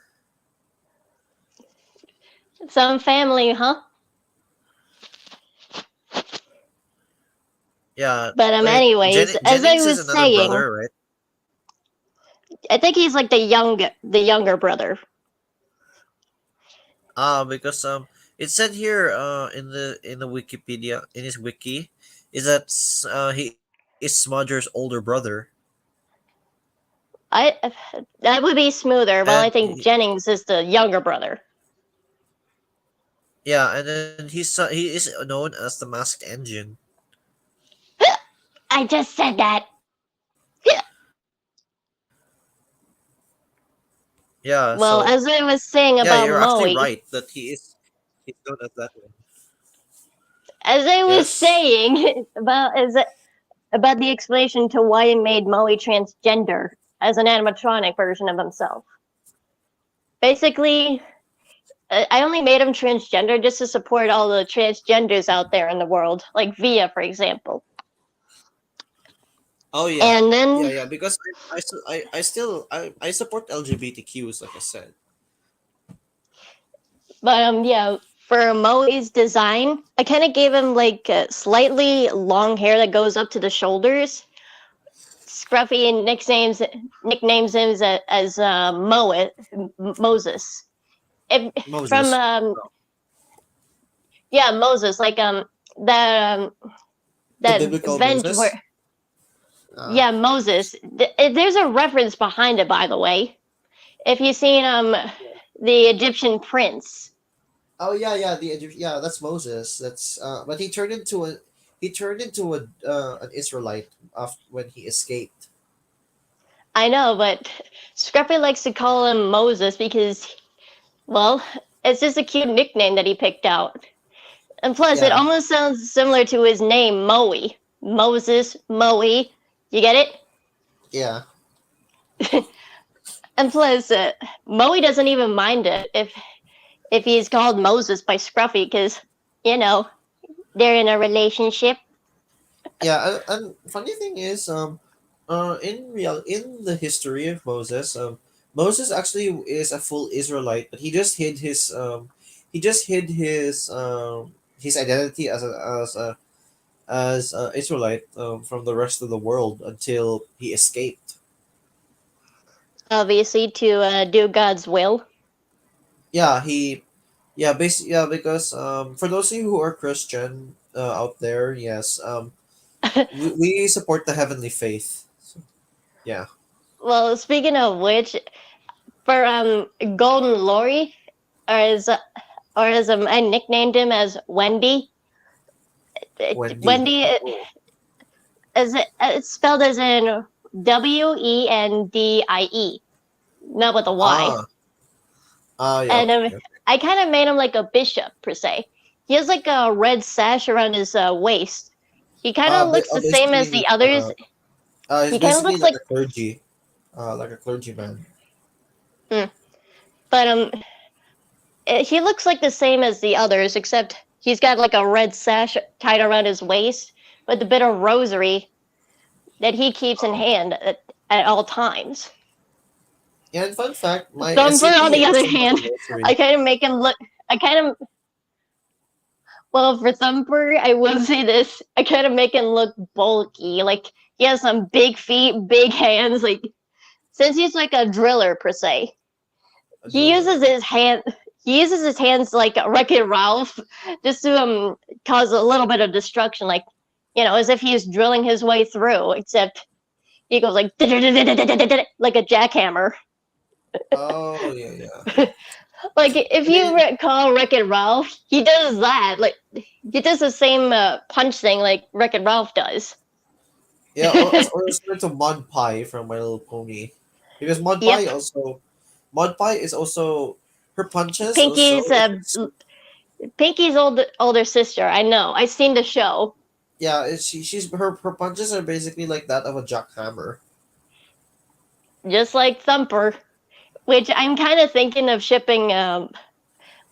Some family, huh? Yeah. But Wait, anyways, as I Jennings is was another saying, brother, right? I think he's like the younger brother. Because it said here in the Wikipedia in his wiki is that he is Smudger's older brother, I that would be Smoother, while I and think Jennings is the younger brother. yeah, and then he is known as the Masked Engine. I just said that. Yeah, Well, so as I was saying yeah, about you're actually Moe, right that he's known as that one. as I was Yes. saying about the explanation to why I made Moe transgender as an animatronic version of himself. Basically, I only made him transgender just to support all the transgenders out there in the world, like Via, for example. Oh yeah. And then, Yeah, because I support LGBTQs, like I said. but yeah, for Moe's design, I kind of gave him like slightly long hair that goes up to the shoulders. Scruffy nicknames him as Moses. Moses. From yeah, Moses, like that that biblical event Moses? where yeah, Moses. There's a reference behind it, by the way. If you've seen the Egyptian prince. Oh yeah, yeah, that's Moses. That's but he turned into an Israelite when he escaped. I know, but Scruffy likes to call him Moses because, well, it's just a cute nickname that he picked out. And plus, it Yeah. almost sounds similar to his name, Moe. Moses, Moe. You get it? Yeah. And plus, Moe doesn't even mind it if he's called Moses by Scruffy, because you know they're in a relationship. Yeah, and funny thing is, in the history of Moses, Moses actually is a full Israelite, but he just hid his identity as a Israelite from the rest of the world until he escaped. Obviously, to do God's will. Yeah, basically, yeah, because for those of you who are Christian out there, yes, we support the heavenly faith. So, yeah. Well, speaking of which, for Golden Lori, or as I nicknamed him as Wendy. Wendy. Wendy Oh. is it's spelled as in Wendie, not with a Y. Yeah. And Okay, okay. I kind of made him like a bishop per se. He has like a red sash around his waist. He kind of looks the same as the Basically, others. he's He kind of basically looks like, like a clergyman. but he looks like the same as the others, except he's got like a red sash tied around his waist with a bit of rosary that he keeps in hand at all times. Yeah, and fun fact, my Thumper, on the SCP other also has hand, a rosary. I kind of make him look. I kind of Well, for Thumper, I will say this: I kind of make him look bulky. Like he has some big feet, big hands. Like since he's like a driller per se, A he driller. uses his hand. He uses his hands like Wreck-It Ralph, just to cause a little bit of destruction, like as if he's drilling his way through. Except he goes like like a jackhammer. Oh yeah, yeah. Like if you recall Wreck-It Ralph, he does that. Like he does the same punch thing like Wreck-It Ralph does. Yeah, or similar to Mud Pie from My Little Pony, because Yep. Mud Pie is also her punches Pinky's also. Pinky's older sister. I know. I've seen the show. Yeah, she's her punches are basically like that of a jackhammer. Just like Thumper, which I'm kind of thinking of shipping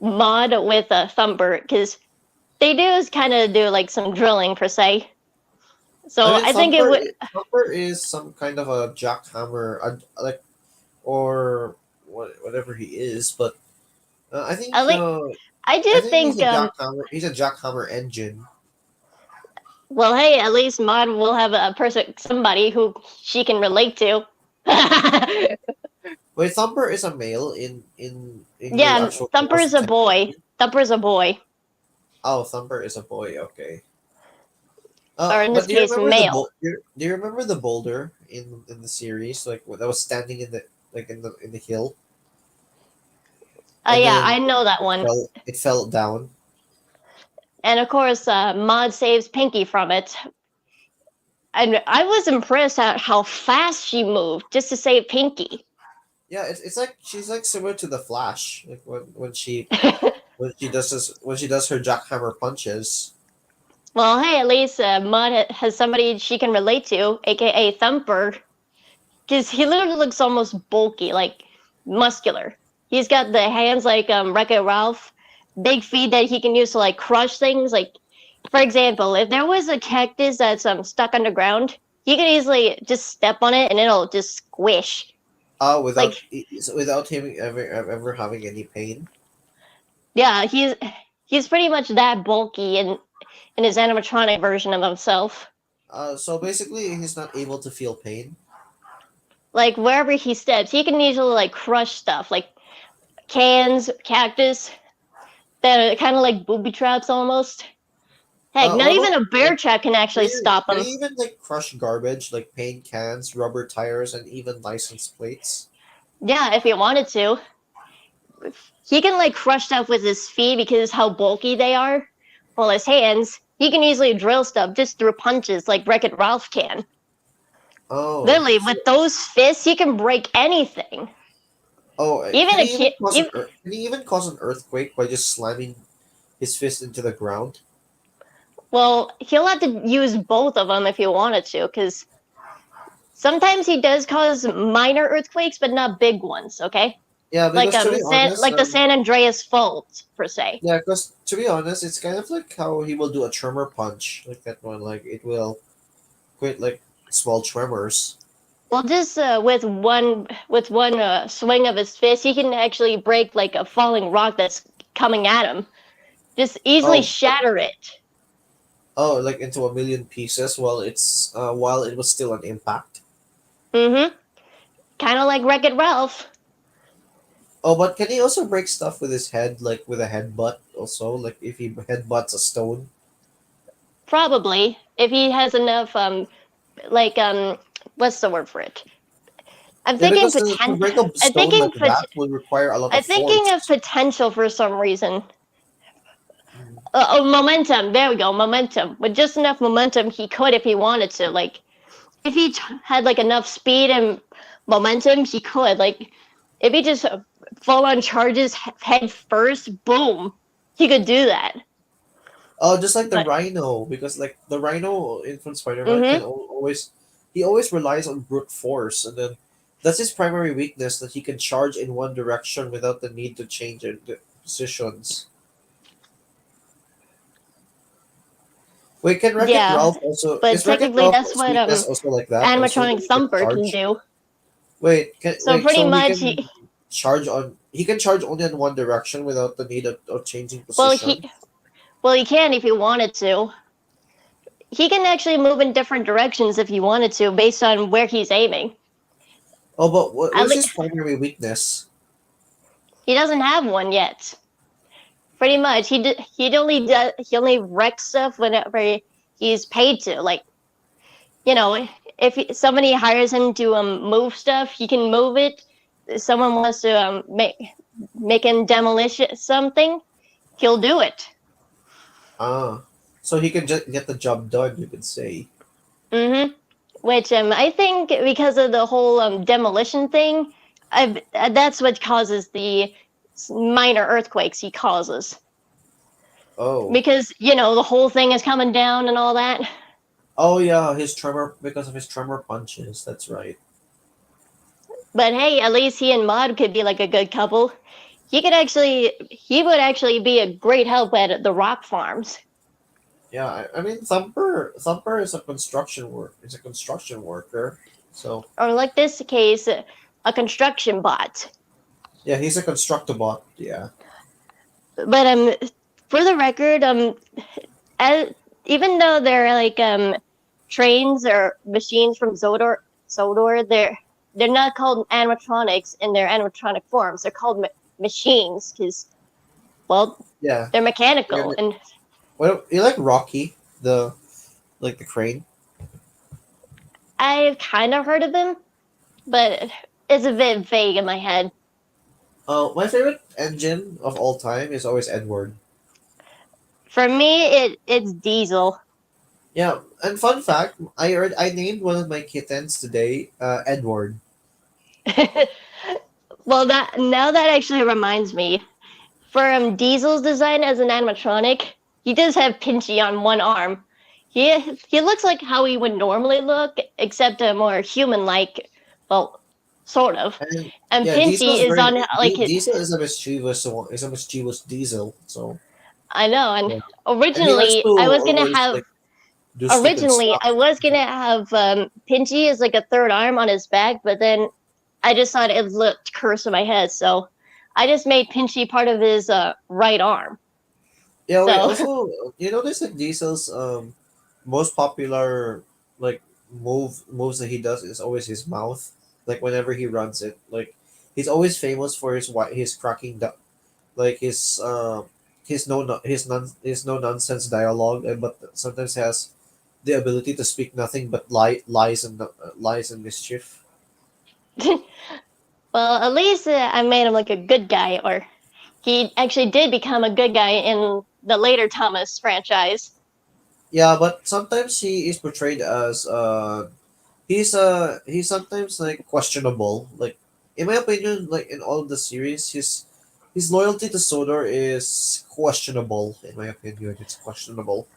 Mod with Thumper because they do kind of do like some drilling per se. So I think it would. Thumper is some kind of a jackhammer, like or whatever he is, but I think I like. I do I think think. he's a jackhammer engine. Well, hey, at least Mod will have a person, somebody who she can relate to. Wait, Thumper is a male in your Yeah, actual Thumper is a boy. Thumper is a boy, Oh, Thumper is a boy. Okay. or in But this case, male. do you remember the boulder in the series, like that was standing in the hill? And Yeah, then I know that one. it fell down. And of course, Mod saves Pinky from it. And I was impressed at how fast she moved just to save Pinky. Yeah, it's like she's like similar to the Flash, like when she when she does her jackhammer punches. Well, hey, at least Mod has somebody she can relate to, aka Thumper, because he literally looks almost bulky, like muscular. He's got the hands like Wreck-It Ralph, big feet that he can use to like crush things. Like, for example, if there was a cactus that's stuck underground, he could easily just step on it and it'll just squish. Without him ever having any pain. Yeah, he's pretty much that bulky in his animatronic version of himself. So basically, he's not able to feel pain. Like wherever he steps, he can easily like crush stuff, like cans, cactus, that are kind of like booby traps almost. Heck, not what even about, a bear trap can actually stop Can him. he even like crush garbage like paint cans, rubber tires, and even license plates? Yeah, if he wanted to. He can like crush stuff with his feet because how bulky they are. Well, his hands, he can easily drill stuff just through punches like Wreck-It Ralph can. Oh, Literally, with those fists, he can break anything. Even can a he kid. can he even cause an earthquake by just slamming his fist into the ground? Well, he'll have to use both of them if he wanted to, because sometimes he does cause minor earthquakes, but not big ones, okay? Yeah, like because to be honest, the San Andreas fault per se. yeah, because to be honest, it's kind of like how he will do a tremor punch, like that one. Like it will create like small tremors. Well, just with one swing of his fist, he can actually break like a falling rock that's coming at him. Just easily Oh, shatter it. oh, like into a million pieces while it was still an impact. Mm-hmm. Kind of like Wreck-It Ralph. Oh, but can he also break stuff with his head, like with a headbutt? Also, like if he headbutts a stone. Probably, if he has enough like what's the word for it? I'm Yeah, thinking because to poten- break a I'm stone thinking like pot- that will require a lot I'm of thinking of force. potential for some reason. Mm. Momentum. There we go. Momentum. With just enough momentum, he could if he wanted to. Like, if he had like enough speed and momentum, he could. Like, if he just full on charges head first, boom, he could do that. Oh, just like the But Rhino, because like the Rhino in from Spider-Man mm-hmm. can always he always relies on brute force, and then that's his primary weakness that he can charge in one direction without the need to change the positions. Wait, can Wreck-It Yeah, Ralph also but is Wreck-It technically that's Ralph's what weakness also like that? Also, that animatronic he can Thumper can charge. do. So Wait, pretty so he much can charge on he can charge only in one direction without the need of changing well position. he well he can if he wanted to. He can actually move in different directions if he wanted to, based on where he's aiming. Oh, but what At is le- his primary weakness? he doesn't have one yet. Pretty much, he only wrecks stuff whenever he's paid to. Like, you know, if somebody hires him to move stuff, he can move it. If someone wants to make him demolish something, he'll do it. Ah, so he can just get the job done. You could say. Mm-hmm. Which I think because of the whole demolition thing, that's what causes the minor earthquakes he causes. Oh. Because the whole thing is coming down and all that. Oh yeah, his tremor because of his tremor punches. That's right. But hey, at least he and Maud could be like a good couple. He would actually be a great help at the rock farms. Yeah, I mean Thumper is a construction worker. So Or like this case, a construction bot. yeah, he's a constructobot. Yeah. But for the record, as, even though they're like trains or machines from Zodor, they're not called animatronics in their animatronic forms. They're called machines because, well, Yeah. they're Yeah. mechanical. And Well, you like Rocky, the crane? I've kind of heard of them, but it's a bit vague in my head. My favorite engine of all time is always Edward. For me, it's Diesel. Yeah, and fun fact, I named one of my kittens today, Edward. Well, that now that actually reminds me. For Diesel's design as an animatronic, he does have Pinchy on one arm. He looks like how he would normally look, except a more human-like, well, sort of. And And yeah, Diesel Pinchy is is very on like Diesel is a mischievous Diesel. So I know. And yeah. And he likes originally, to I was gonna always have like do stupid stuff. Pinchy as like a third arm on his back, but then I just thought it looked cursed in my head, so I just made Pinchy part of his right arm. Yeah, wait, So also you notice that Diesel's most popular like moves that he does is always his mouth. Like whenever he runs it, like he's always famous for his cracking like his no nonsense dialogue, and but sometimes has the ability to speak nothing but lies and mischief. well, at least I made him like a good guy, or he actually did become a good guy in the later Thomas franchise. Yeah, but sometimes he is portrayed as he's sometimes like questionable. Like in my opinion, like in all of the series, his loyalty to Sodor is questionable. In my opinion, it's questionable.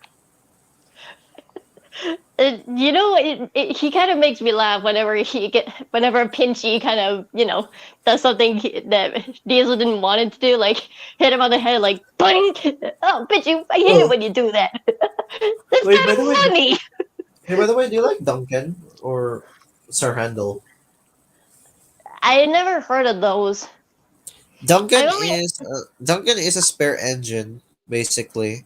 You know, he kind of makes me laugh whenever Pinchy kind of, does something that Diesel didn't want him to do, like hit him on the head, like boink. Oh, Pinchy, I hate it Oh, when you do that. That's wait, kind by of the way, funny. hey, by the way, do you like Duncan or Sir Handel? I never heard of those. I only Duncan is a spare engine basically.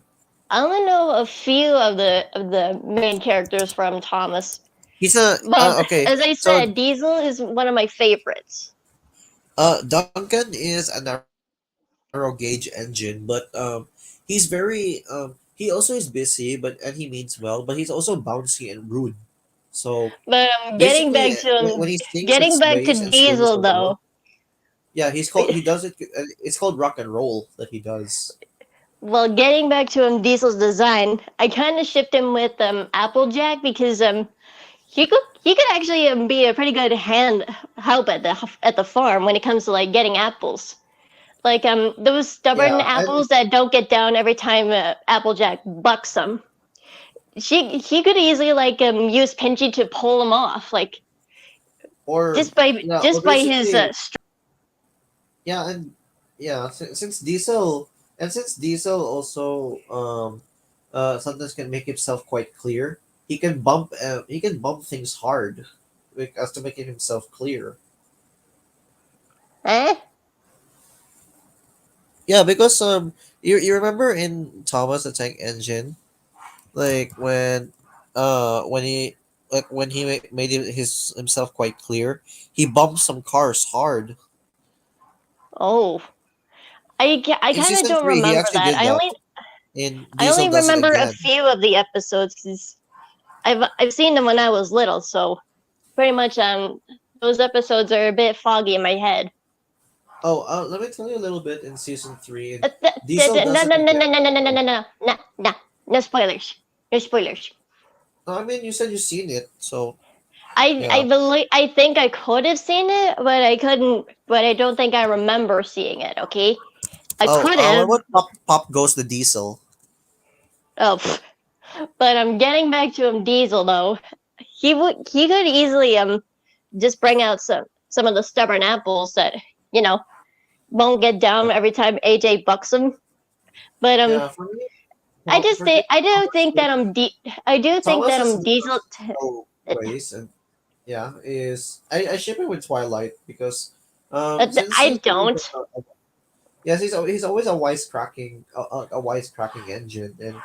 I only know a few of the main characters from Thomas. He's a But okay. as I So said, Diesel is one of my favorites. Duncan is a narrow gauge engine, but he's very he also is busy, but and he means well, but he's also bouncy and rude. So But basically, when he sings and getting back to sways and swings Diesel on the rope, though. yeah, he does it. It's called rock and roll that he does. Well, getting back to Diesel's design, I kind of shipped him with Applejack because he could actually be a pretty good hand help at the farm when it comes to like getting apples. Like those stubborn Yeah, and apples that don't get down every time Applejack bucks them. He could easily like use Pinchy to pull them off, like or or just by his basically yeah, and yeah, since Diesel also sometimes can make himself quite clear. He can bump things hard, like, as to make himself clear. eh? Yeah, because you remember in Thomas the Tank Engine, like when he made himself quite clear, he bumped some cars hard. Oh, I In kind of season don't three, he remember actually that. did that. In I Diesel only does it remember a again. few of the episodes because I've seen them when I was little, so pretty much those episodes are a bit foggy in my head. Oh, let me tell you a little bit in season three. And No, Diesel no, does it no, no, again. no, no, no, no, no, no, no, no, no spoilers. No spoilers. No, I mean, you said you've seen it, so I yeah. believe I think I could have seen it, but I couldn't. But I don't think I remember seeing it. Okay, I Oh, could what have. about Pop Goes the Diesel? Oh, but I'm getting back to Diesel though. He could easily just bring out some of the stubborn apples that you know won't get down every time AJ bucks him. But Yeah, for me, for me, I do Thomas, think that I do think Thomas that has Diesel. no ways, and yeah, is I ship him with Twilight because since I he's always don't. yes, he's always a wisecracking a wisecracking engine, and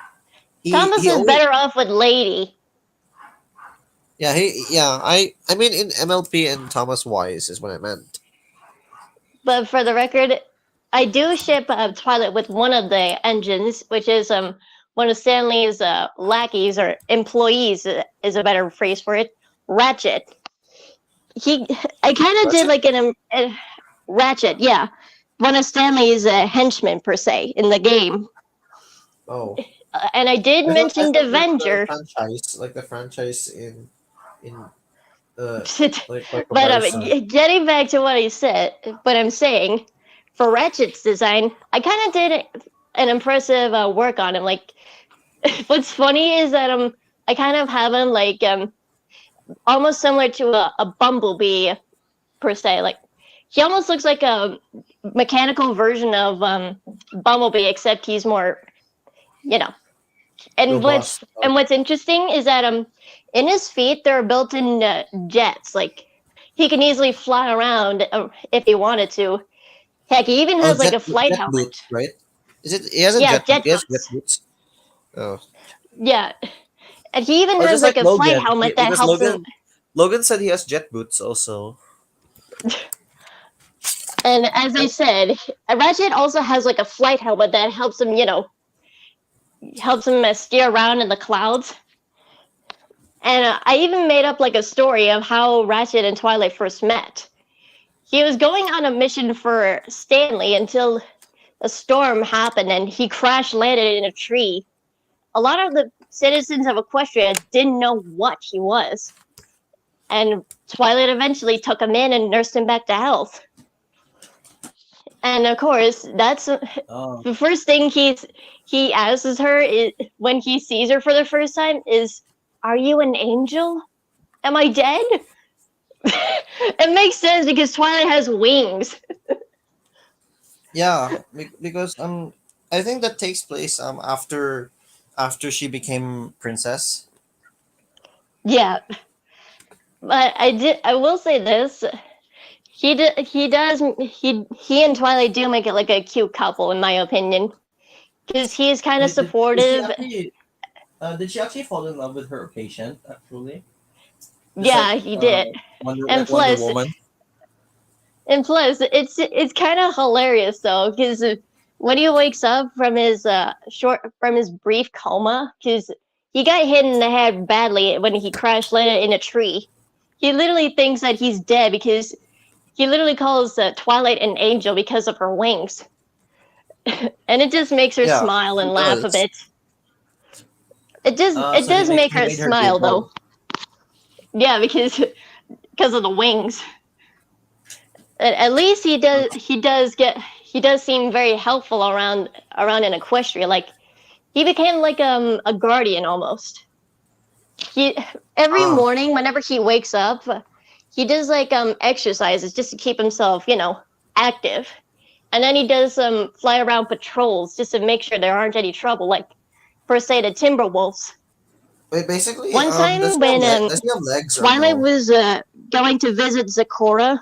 Thomas he is always better off with Lady. I mean in MLP and Thomas Wise is what I meant. But for the record, I do ship Twilight with one of the engines, which is one of Stanley's lackeys or employees is a better phrase for it. Ratchet. He, I kind of did Ratchet? like Ratchet, yeah, one of Stanley's henchmen per se in the game. Oh, And I did I mention the thought Avenger, like the franchise in uh like but comparison. getting back to what I said, what I'm saying, for Ratchet's design, I kind of did an impressive work on him. Like, what's funny is that I kind of have him like almost similar to a bumblebee per se. Like, he almost looks like a mechanical version of Bumblebee, except he's more, you know. And Robust. what's interesting is that in his feet there are built-in jets. Like, he can easily fly around if he wanted to. Heck, he even Oh, has like a flight jet helmet. boots, right? Is it? He has a Yeah, jet. jet He has jet boots. boots. Oh, Yeah, and he even oh, has just like like a flight Logan, helmet that because helps him. Logan said he has jet boots also. And as I said, Ratchet also has like a flight helmet that helps him, helps him steer around in the clouds. And I even made up like a story of how Ratchet and Twilight first met. He was going on a mission for Stanley until a storm happened and he crash landed in a tree. A lot of the citizens of Equestria didn't know what he was. And Twilight eventually took him in and nursed him back to health. And of course, that's Oh, the first thing he asks her is when he sees her for the first time is, "Are you an angel? Am I dead?" It makes sense because Twilight has wings. Yeah, because I think that takes place after she became princess. Yeah, but I will say this. He and Twilight do make it like a cute couple in my opinion because he's kind of Did she supportive. actually did she actually fall in love with her patient actually? Just Yeah, he did. And Wonder plus, Woman. it's kind of hilarious though, because when he wakes up from his brief coma, because he got hit in the head badly when he crash landed in a tree. He literally thinks that he's dead because he literally calls Twilight an angel because of her wings, and it just makes her Yeah, smile and it laugh a does. bit. It So does make he her made her smile giggle. though. Yeah, because of the wings. At least he does seem very helpful around in Equestria. Like he became like a guardian almost. He every Ah, morning whenever he wakes up, he does like exercises just to keep himself, active. And then he does fly around patrols just to make sure there aren't any trouble, like per se the Timberwolves. wait, basically, One time when does he have legs or Twilight no? was going to visit Zakora,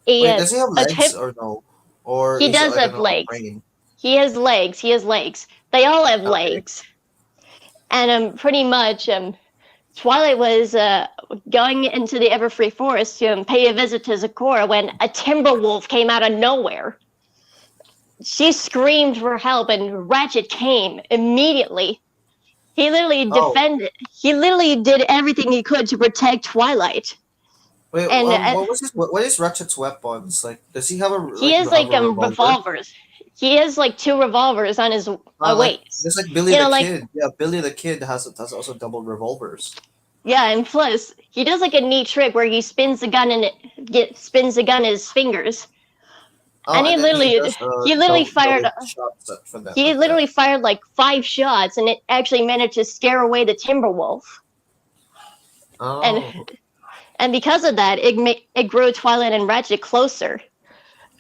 Wait, a does he have a legs tip or no? Or he is it does like a have normal legs. brain? He has legs. He has legs. They all have Okay. legs. And pretty much, Twilight was going into the Everfree Forest to pay a visit to Zakora when a Timberwolf came out of nowhere. She screamed for help, and Ratchet came immediately. He literally Oh, defended. He literally did everything he could to protect Twilight. wait. And What is Ratchet's weapons? Like, does he have he has have like a revolver? revolvers. He has like two revolvers on his Like waist. just like Billy You the know, like Kid. Yeah, Billy the Kid has also double revolvers. yeah, and plus he does like a neat trick where he spins the gun and spins the gun in his fingers, Oh, and and then he literally fired double shots for that he like that. literally fired like 5 shots, and it actually managed to scare away the Timberwolf. Oh, And because of that, it grew Twilight and Ratchet closer,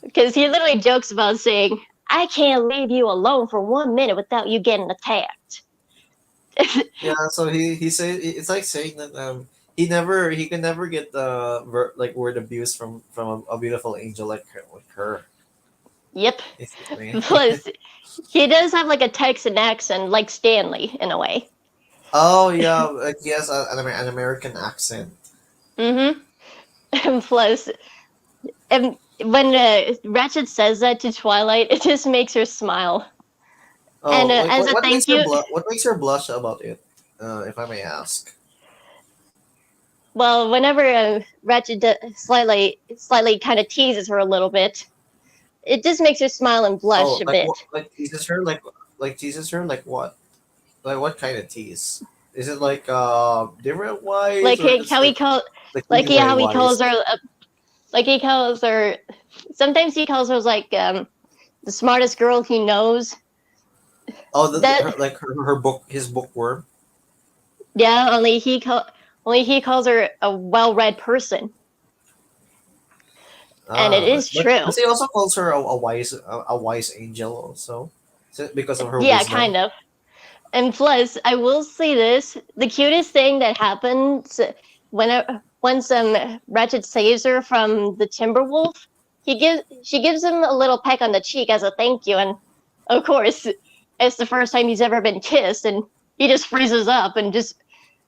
because he literally jokes about saying, "I can't leave you alone for 1 minute without you getting attacked." yeah. So he say it's like saying that he can never get like word abuse from a beautiful angel like her. Yep. Basically. Plus, he does have like a Texan accent, like Stanley in a way. Oh yeah, like he has an American accent. Mm-hmm. And plus, and when Ratchet says that to Twilight, it just makes her smile. Oh, And like as a what makes thank her you, what makes her blush about it? If I may ask. well, whenever Ratchet slightly kind of teases her a little bit, it just makes her smile and blush Oh, a bit. like teases her like teases her like what? Like what kind of tease? Is it like different wise Like or just how he call, like like leeway how he wise? calls her, like he calls her. Sometimes he calls her like the smartest girl he knows. Oh, That like her book his bookworm. yeah, only he calls her a well-read person, and it is But true. he also calls her a wise angel also, because of her Yeah, wisdom. kind of. And plus, I will say this: the cutest thing that happens once Ratchet saves her from the Timberwolf, she gives him a little peck on the cheek as a thank you, and of course, it's the first time he's ever been kissed, and he just freezes up and just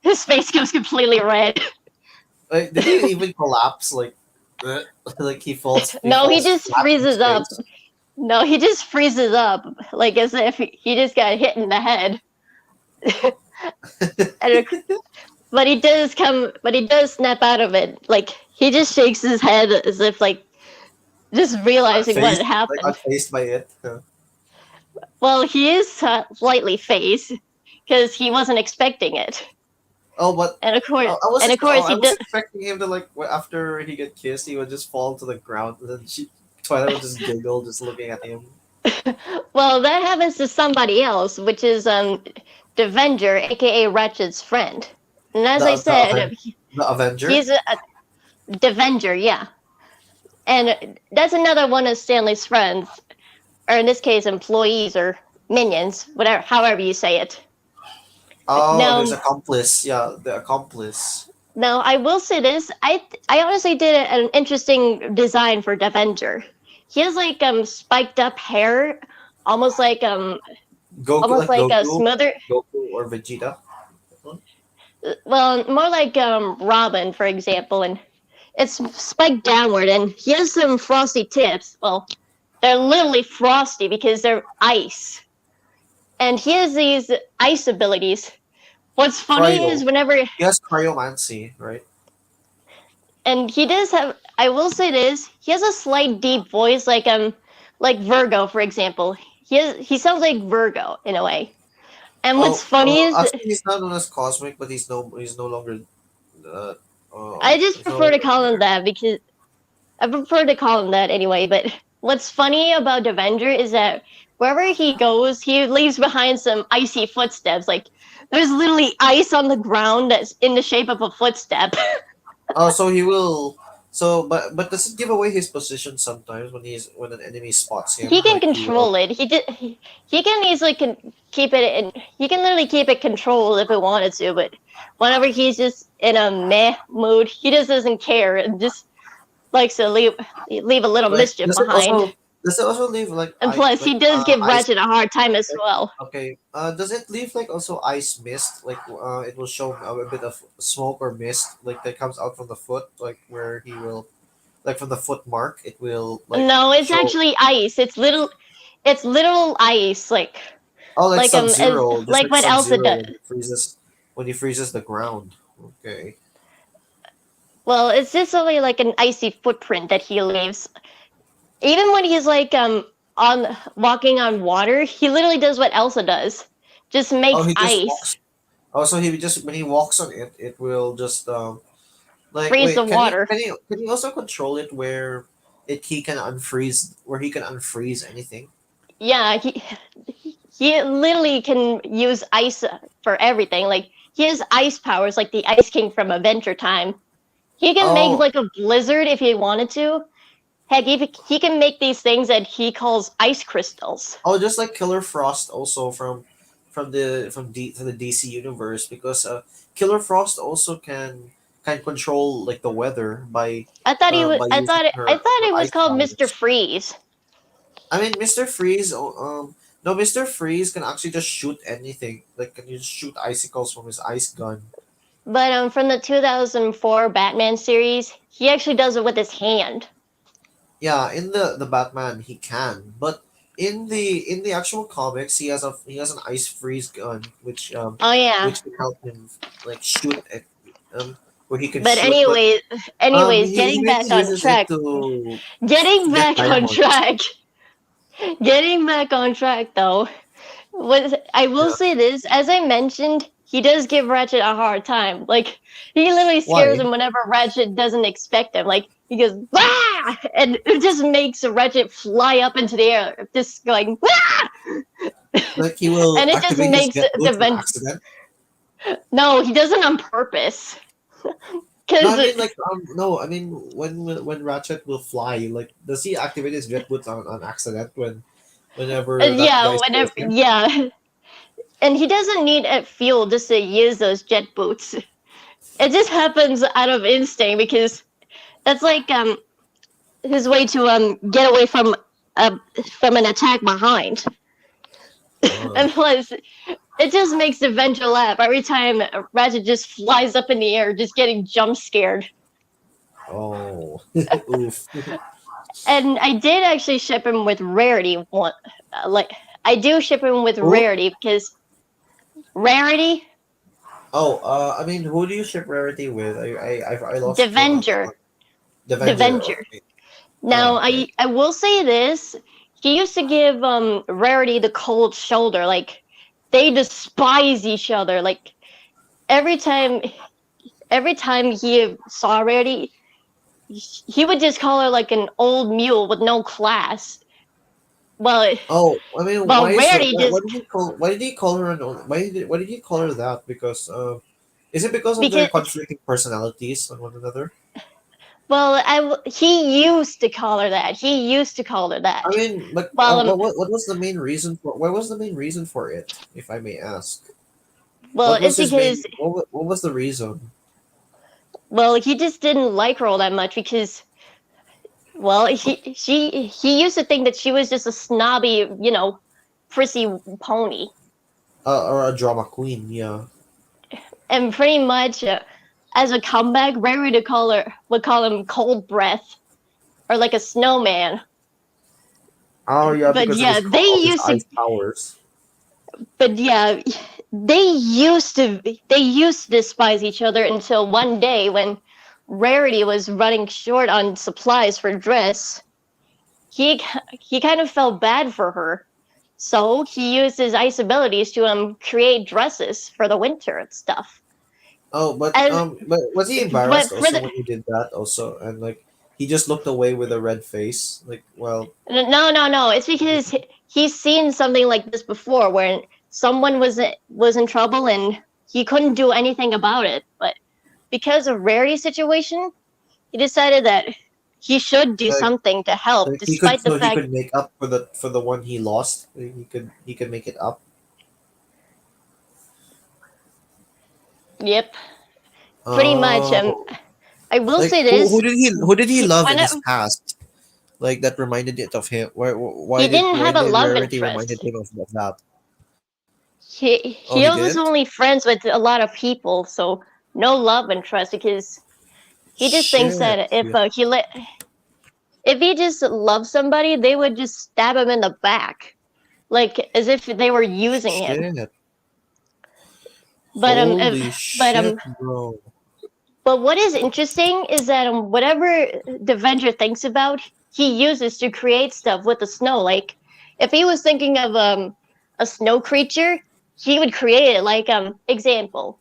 his face goes completely red. Like, did he even collapse? Like, like he falls. No, he just flat in freezes up. space? No, he just freezes up, like as if he just got hit in the head. And but he does snap out of it. Like he just shakes his head as if like just realizing what had happened. Unfazed by it. Well, he is slightly phased because he wasn't expecting it, Oh, but and of course, I was he was does. expecting him to like after he get kissed, he would just fall to the ground, and then Twilight would just giggle, just looking at him. Well, that happens to somebody else, which is Devenger, aka Ratchet's friend. And as The I the, said, Aven- the Avenger. he's a Devenger, yeah. And that's another one of Stanley's friends, or in this case, employees or minions, whatever, however you say it. Oh, there's Now, accomplice. Yeah, the accomplice. now I will say this: I honestly did an interesting design for Devenger. He has like spiked up hair, almost like Goku, almost like like a Goku, smoother. Goku or Vegeta. Well, more like Robin, for example, and it's spiked downward, and he has some frosty tips. Well, they're literally frosty because they're ice, and he has these ice abilities. What's funny Cryo. is whenever, He has cryomancy, right? and he does have. I will say this: he has a slight deep voice, like Virgo, for example. He sounds like Virgo in a way. And what's funny is Actually, he's not known as cosmic, but he's no longer. Uh, I just he's no prefer to longer call him there. that because I prefer to call him that anyway. But what's funny about Avenger is that wherever he goes, he leaves behind some icy footsteps. Like there's literally ice on the ground that's in the shape of a footstep. Oh, so he will. So, but does it give away his position sometimes when an enemy spots him? He can Like he will. control it. He can easily keep it in. He can literally keep it controlled if he wanted to. But whenever he's just in a meh mood, he just doesn't care and just likes to leave a little Like mischief behind. does it also leave like And plus, he does give ice? Ratchet a hard time as well. Okay. Does it leave like also ice mist? Like it will show a bit of smoke or mist like that comes out from the foot, like where he will, like from the foot mark, it will like No, it's show. actually ice. It's literal ice, Oh, like like Sub as Zero, just like like what Sub Elsa Zero does. when he freezes the ground. Okay. Well, it's just only like an icy footprint that he leaves. Even when he's like on walking on water, he literally does what Elsa does. Just Oh, makes he just ice walks. Oh, so he just when he walks on it, it will just like freeze the wait, water. can he also control it where he can unfreeze anything? Yeah, he literally can use ice for everything. Like he has ice powers, like the Ice King from Adventure Time. He can make Oh, like a blizzard if he wanted to. Heck, he can make these things that he calls ice crystals. oh, just like Killer Frost also from the DC universe because Killer Frost also can control like the weather by using I thought her it was ice called Mr. powers. Freeze. I mean, Mister Freeze. No, Mister Freeze can actually just shoot anything. Like, can you just shoot icicles from his ice gun? But from the 2004 Batman series, he actually does it with his hand. Yeah, in the Batman he can, but in the actual comics he has an ice freeze gun Oh yeah. which can help him like shoot it where he can But shoot, but anyways, he getting mainly back on uses it track. to Getting get back on diamonds. track. Getting back on track though. I will Yeah. say this, as I mentioned, he does give Ratchet a hard time. Like he literally scares Why? him whenever Ratchet doesn't expect him. Like he goes, "Wah!" And it just makes Ratchet fly up into the air, just going, "Wah!" Like he will And it just activate his makes jet the boots on accident? no, he does it on purpose. No, I Because mean like no, I mean when Ratchet will fly, like does he activate his jet boots on accident whenever that yeah, guy scares whenever him? yeah, and he doesn't need fuel just to use those jet boots. It just happens out of instinct because that's like his way to get away from an attack behind. And plus, it just makes the Avenger laugh every time Ratchet just flies up in the air, just getting jump scared. Oh, oof. And I did actually ship him with Rarity. Like I do ship him with Who? Rarity because Rarity, Oh, I mean, who do you ship Rarity with? I lost count on Devenger, the Avenger. Devenger. Okay. Now Oh, okay. I will say this: he used to give Rarity the cold shoulder. Like they despise each other. Like every time every time he saw Rarity, he would just call her like an old mule with no class. Well, Oh, I mean, Rarity just why did he call her an old, why did he call her that? Because Is it because of their Because conflicting personalities on one another? well, he used to call her that. He used to call her that. I mean, but Well, what was the main reason for? What was the main reason for it, if I may ask? well, What was it's his because main? What was the reason? well, he just didn't like her all that much because well, he used to think that she was just a snobby, prissy pony, Or a drama queen? Yeah. and pretty much as a comeback, Rary would call him cold breath or like a snowman. Oh yeah, But because of yeah, of his ice powers. but yeah, they used to despise each other until one day when Rarity was running short on supplies for dress. He kind of felt bad for her, so he used his ice abilities to create dresses for the winter and stuff. Oh, And but was he but embarrassed for also the when he did that also, and like he just looked away with a red face, like well, no, it's because he's seen something like this before, where someone was in trouble and he couldn't do anything about it. But because of Rarity's situation, he decided that he should do like something to help, he could despite the so he fact. could make up for the one he lost. He could make it up. Yep, pretty much. Oh, I will like say this: who did he love in his whenever past? Like that reminded it of him. he didn't Why have a did love Rarity reminded interest, him of that? Oh, he he was didn't. only friends with a lot of people, so no love interest because he just thinks Shit. that if he just loved somebody, they would just stab him in the back, like as if they were using him. Shit. But Holy but shit, bro. but what is interesting is that whatever the Avenger thinks about, he uses to create stuff with the snow. Like if he was thinking of a snow creature, he would create it. Like example,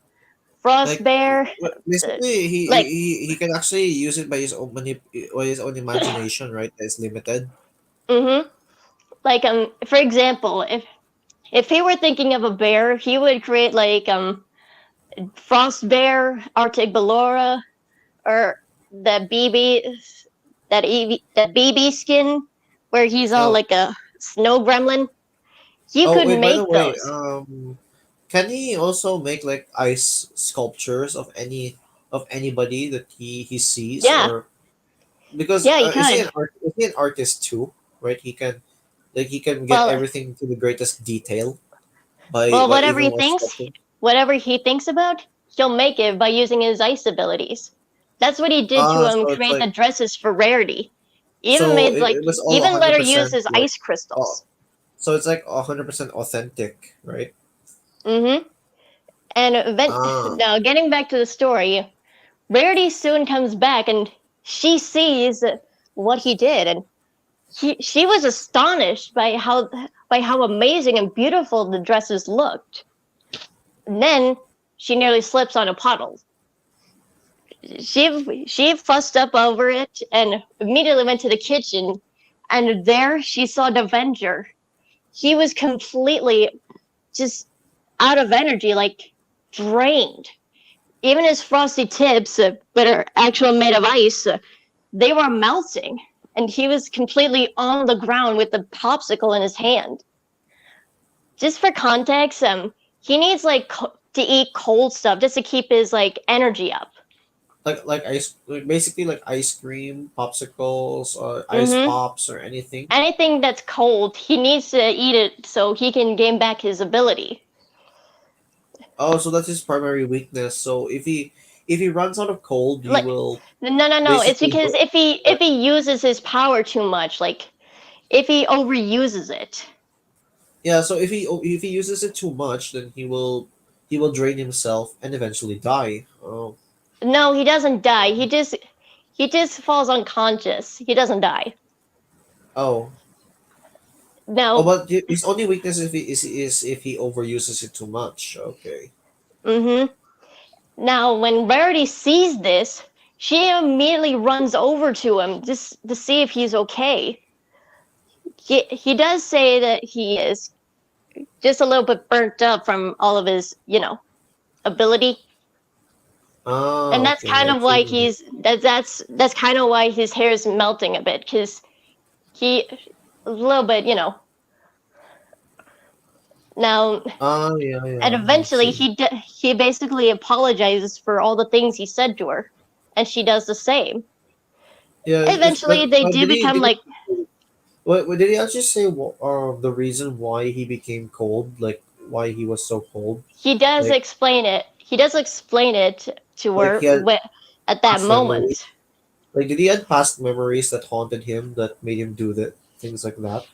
frost Like bear. uh, basically like he can actually use it by his own by his own imagination, right? It's limited. mm-hmm. Like for example, if he were thinking of a bear, he would create like frost bear, Arctic Ballora, or that BB skin, where he's all Oh, like a snow gremlin. You oh could wait, by the make way, those. can he also make like ice sculptures of anybody that he sees, Yeah, or because yeah, you could. is he an artist too, right? He can get Well, everything to the greatest detail well, by even while sculpting. whatever he thinks about, he'll make it by using his ice abilities. That's what he did to Ah, so it's create the like dresses for Rarity. Even so made like it was all even let her 100% use his like ice oh, crystals. so it's like 100% authentic, right? Mm-hmm. And then Ah, now getting back to the story, Rarity soon comes back and she sees what he did, and she was astonished by how amazing and beautiful the dresses looked. And then she nearly slips on a puddle. She fussed up over it and immediately went to the kitchen, and there she saw the Avenger. He was completely just out of energy, like drained. Even his frosty tips, that are actually made of ice, they were melting, and he was completely on the ground with the popsicle in his hand. Just for context, he needs like to eat cold stuff just to keep his like energy up. like ice, like basically like ice cream, popsicles, or ice Mm-hmm. pops, or anything. Anything that's cold, he needs to eat it so he can gain back his ability. Oh, so that's his primary weakness. So if he runs out of cold, he Like will no, it's basically because if he uses his power too much, like if he overuses it. yeah. So if he uses it too much, then he will drain himself and eventually die. Oh, No, he doesn't die. He just falls unconscious. He doesn't die. oh, oh. No. But his only weakness is if he overuses it too much. Okay. Mm-hmm. Now, when Rarity sees this, she immediately runs over to him just to see if he's okay. He does say that he is just a little bit burnt up from all of his, ability. Oh, And that's okay. kind I of why see. that's kind of why his hair is melting a bit, because he a little bit, now. Oh, yeah, And yeah. I eventually see. he basically apologizes for all the things he said to her, and she does the same. Yeah, Eventually they but do become like, what did he actually say? The reason why he became cold, like why he was so cold, like he does explain it to like her he had at that past memories. moment. Like, did he had past memories that haunted him that made him do that things like that?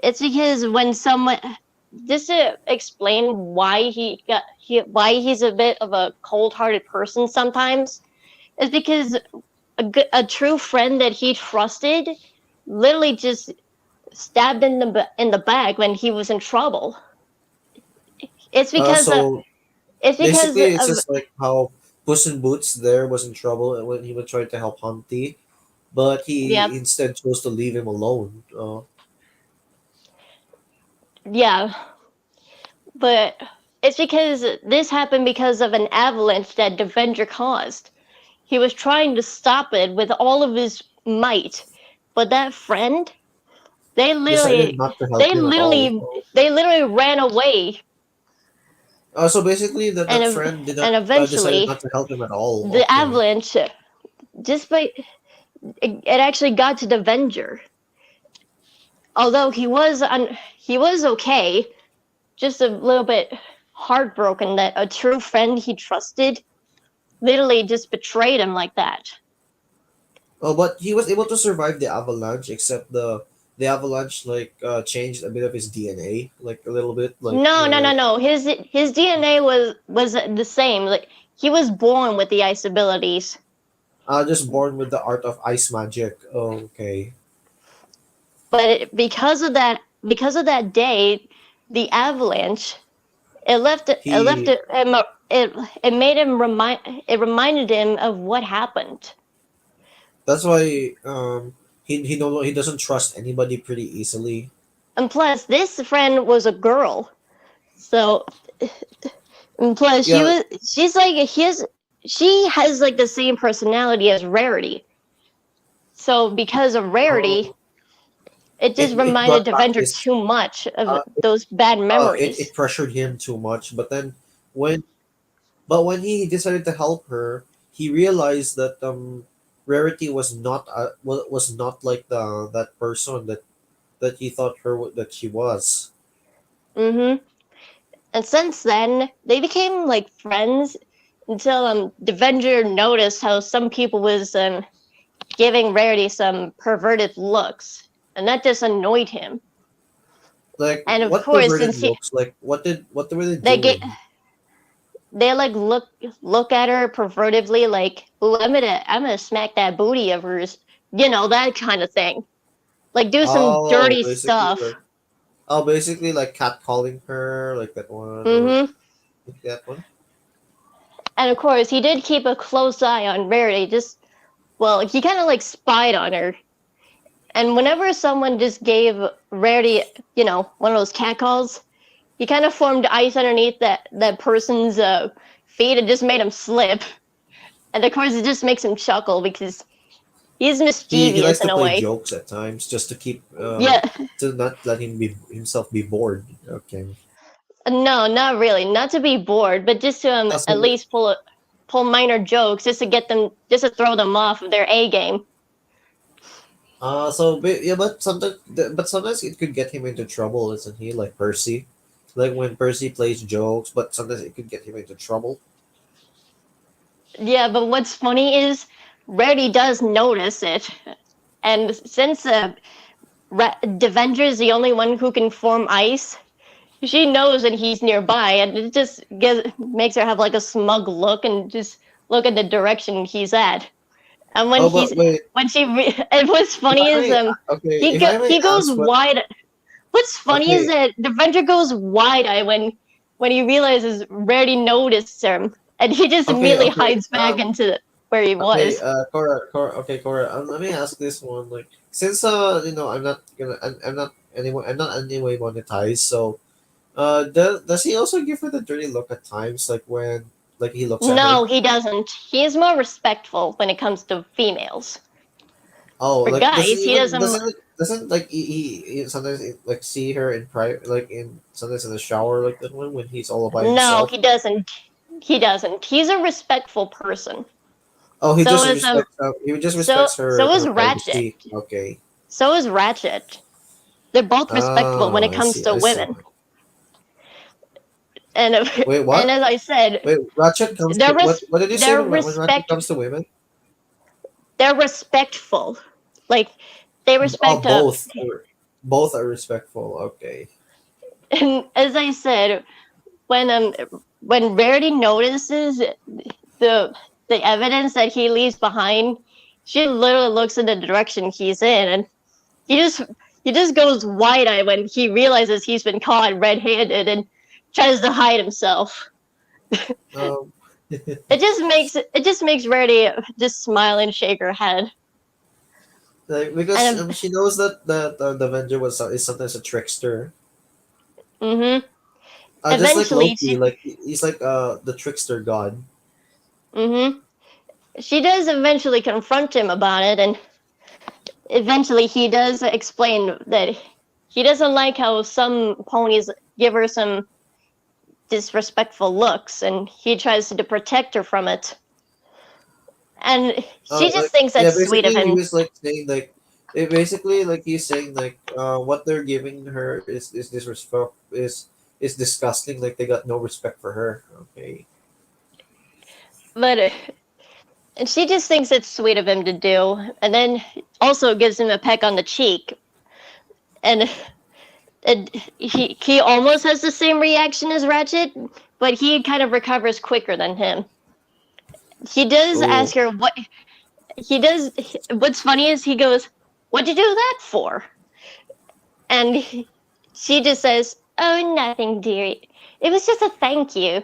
It's because when someone, just to explain why why he's a bit of a cold-hearted person sometimes, is because a true friend that he trusted literally just stabbed in the back when he was in trouble. It's because So it's because basically, it's of just like how Puss in Boots there was in trouble and when he would try to help Humpty, but yeah, he instead chose to leave him alone. yeah, but it's because this happened because of an avalanche that Devenger caused. He was trying to stop it with all of his might, but that friend, they Decided literally, not to help they him at all. literally, they literally ran away, So basically, that and friend did not decided eventually not to help him at all. the Okay. avalanche, just by it actually got to Devenger. Although he was okay, just a little bit heartbroken that a true friend he trusted literally just betrayed him like that. Oh, but he was able to survive the avalanche, except the avalanche changed a bit of his DNA, like a little bit, like No, no, no, no. His DNA was the same. Like he was born with the ice abilities, just born with the art of ice magic. Oh, okay. but because of that day, the avalanche, He it it made him it reminded him of what happened. That's why he doesn't trust anybody pretty easily. And plus, this friend was a girl, so and plus Yeah. she has like the same personality as Rarity. So because of Rarity, Um, it just it reminded brought back Devendra his too much of uh, those bad it memories. pressured him too much. But then when when he decided to help her, he realized that Rarity was not like the that person that he thought that she was. Mm-hmm. And since then, they became like friends until Devendra noticed how some people was giving Rarity some perverted looks, and that just annoyed him. Like, And of what course, perverted since he, looks? Like, what were they they get doing? they like look at her pervertively, like, "Ooh, I'm gonna smack that booty of hers," that kind of thing. Like do some Oh, dirty basically stuff. like like catcalling her, like that one, or Mm-hmm. like that one. And of course, he did keep a close eye on Rarity. He kind of like spied on her. And whenever someone just gave Rarity, one of those catcalls, he kind of formed ice underneath that person's feet and just made him slip. And of course, it just makes him chuckle because he's He likes mischievous to in a play way. jokes at times just to keep Yeah, to not let himself be bored. Okay. no, not really. Not to be bored, but just to So at least pull minor jokes just to get them, just to throw them off of their A game. yeah, but sometimes it could get him into trouble, isn't he? Like Percy, like when Percy plays jokes, but sometimes it could get him into trouble. Yeah, but what's funny is Rarity does notice it, and since Devendra is the only one who can form ice, she knows that he's nearby, and it just makes her have like a smug look and just look at the direction he's at. And Oh, but wait, and what's if funny I is may, if I may he goes ask, what? wide. What's funny is Okay, that Devendra goes wide eye when he realizes Rarity noticed him, and he just immediately okay. hides back into where he Okay, was. Cora. Let me ask this one. Like, since I'm not anyway monetized. So, does he also give her the dirty look at times? Like Like he looks at No, her. he doesn't. He is more respectful when it comes to females. Oh, For like doesn't guys, he even doesn't. doesn't like he sometimes like see her in private, like in sometimes in the shower, like that when he's all by No, himself. he doesn't. He doesn't. He's a respectful person. Oh, he So just is respects. He just so respects her so is Ratchet. privacy. Okay. So is Ratchet. They're both respectable when Oh, it I comes see. to I see. women. And Wait, and what? as I said, Wait, Ratchet comes to they're what? res- What did you say they're when Ratchet respect comes to women? they're respectful. Like they Oh, respect both are respectful. Okay. and as I said, when Rarity notices the the evidence that he leaves behind, she literally looks in the direction he's in, and he just he just goes wide eyed when he realizes he's been caught red handed and tries to hide himself. Um, It just makes Rarity just smile and shake her head. like because And she knows that the Avenger is sometimes a trickster. mm-hmm. Just like Eventually, Loki, like he's like the trickster god. mm-hmm. She does eventually confront him about it, and eventually he does explain that he doesn't like how some ponies give her some disrespectful looks, and he tries to protect her from it. And she just Like thinks yeah, that's sweet of basically he him. was like saying like it basically like he's saying like what they're giving her is disrespect is disgusting. Like they got no respect for her. Okay. But and she just thinks it's sweet of him to do, and then also gives him a peck on the cheek, and he almost has the same reaction as Ratchet, but he kind of recovers quicker than him. He does Oh. ask her what he does. What's funny is he goes, "What'd you do that for?" And she just says, "Oh, nothing, dearie. It was just a thank you."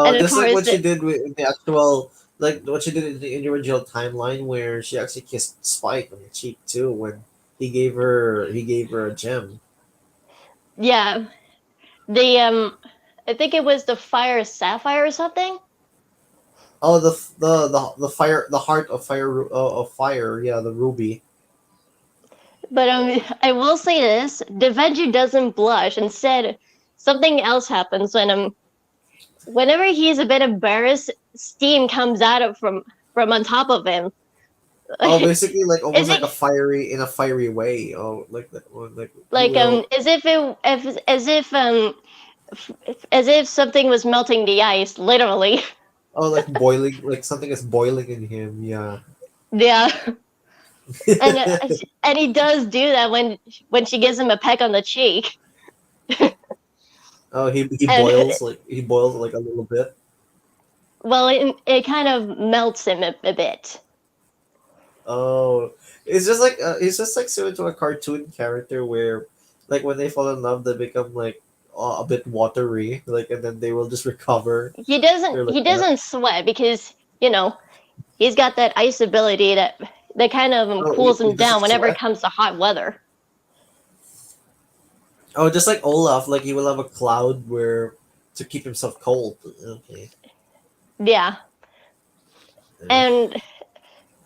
And of Just like course, what she did in the actual, like what she did in the original timeline, where she actually kissed Spike on the cheek too when he gave her a gem. yeah, the I think it was the fire sapphire or something. Oh, the fire, the heart of fire. Yeah, the ruby. But I will say this: Devenju doesn't blush. Instead, something else happens whenever he's a bit embarrassed, steam comes out from on top of him. Oh, basically like Is almost like it a fiery in a fiery way. Oh, like that. Like he like will. as if something was melting the ice, literally. Oh, like boiling, like something is boiling in him. Yeah. Yeah, and and he does do that when she gives him a peck on the cheek, Oh, and he boils like a little bit. well, it kind of melts him a bit. Oh, it's just like similar to a cartoon character where, like when they fall in love, they become like a bit watery, like and then they will just recover. They're like He that. doesn't sweat because he's got that ice ability that kind of Oh, cools he him down doesn't whenever it sweat. comes to hot weather. Oh, just like Olaf, like he will have a cloud where to keep himself cold. Okay. Yeah, Yeah.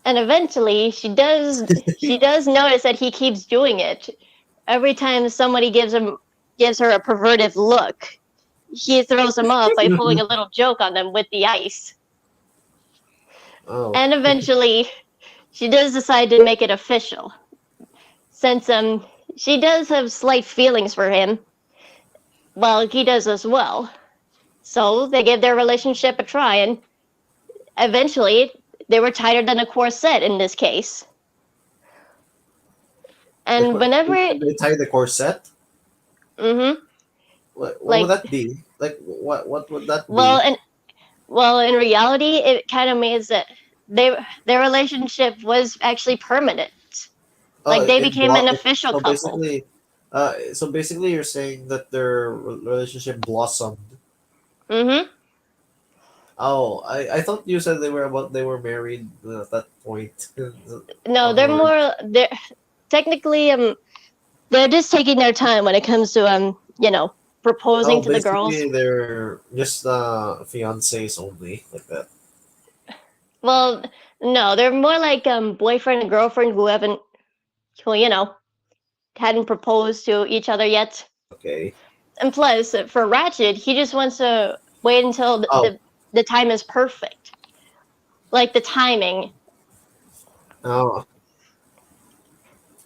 and eventually she does notice that he keeps doing it. Every time somebody gives her a perverted look, he throws them off by pulling a little joke on them with the ice. Oh. And eventually she does decide to make it official. Since she does have slight feelings for him, well, he does as well. So they give their relationship a try, and eventually they were tighter than a corset in this case. Like And what? whenever, They tie the corset. mm-hmm, What would like, that be? Like what would that well, be? and well, in reality, it kind of means that their relationship was actually permanent. Like they became an official So couple. basically, you're saying that their relationship blossomed. Mm-hmm. Oh, I thought you said they were married at that point No, onward. they're technically they're just taking their time when it comes to proposing Oh, to the girls. basically they're just fiancés only, like that. Well, no, they're more like boyfriend and girlfriend who hadn't proposed to each other yet. Okay. And plus, for Ratchet, he just wants to wait until Oh. the time is perfect, like the timing. Oh.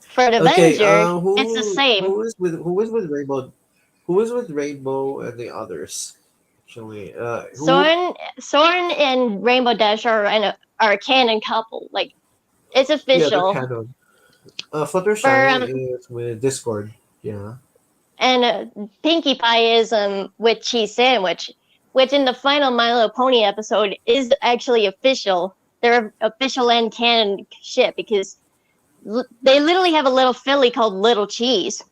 For an Okay. Avenger, Who it's the same. who is with Rainbow? Who is with Rainbow and the others? Actually, who? Soren and Rainbow Dash are a canon couple. Like it's Yeah, they're official. canon. Fluttershy For is with Discord. Yeah. and Pinkie Pie is with Cheese Sandwich, which in the final My Little Pony episode is actually official. They're official and canon shit because they literally have a little filly called Little Cheese.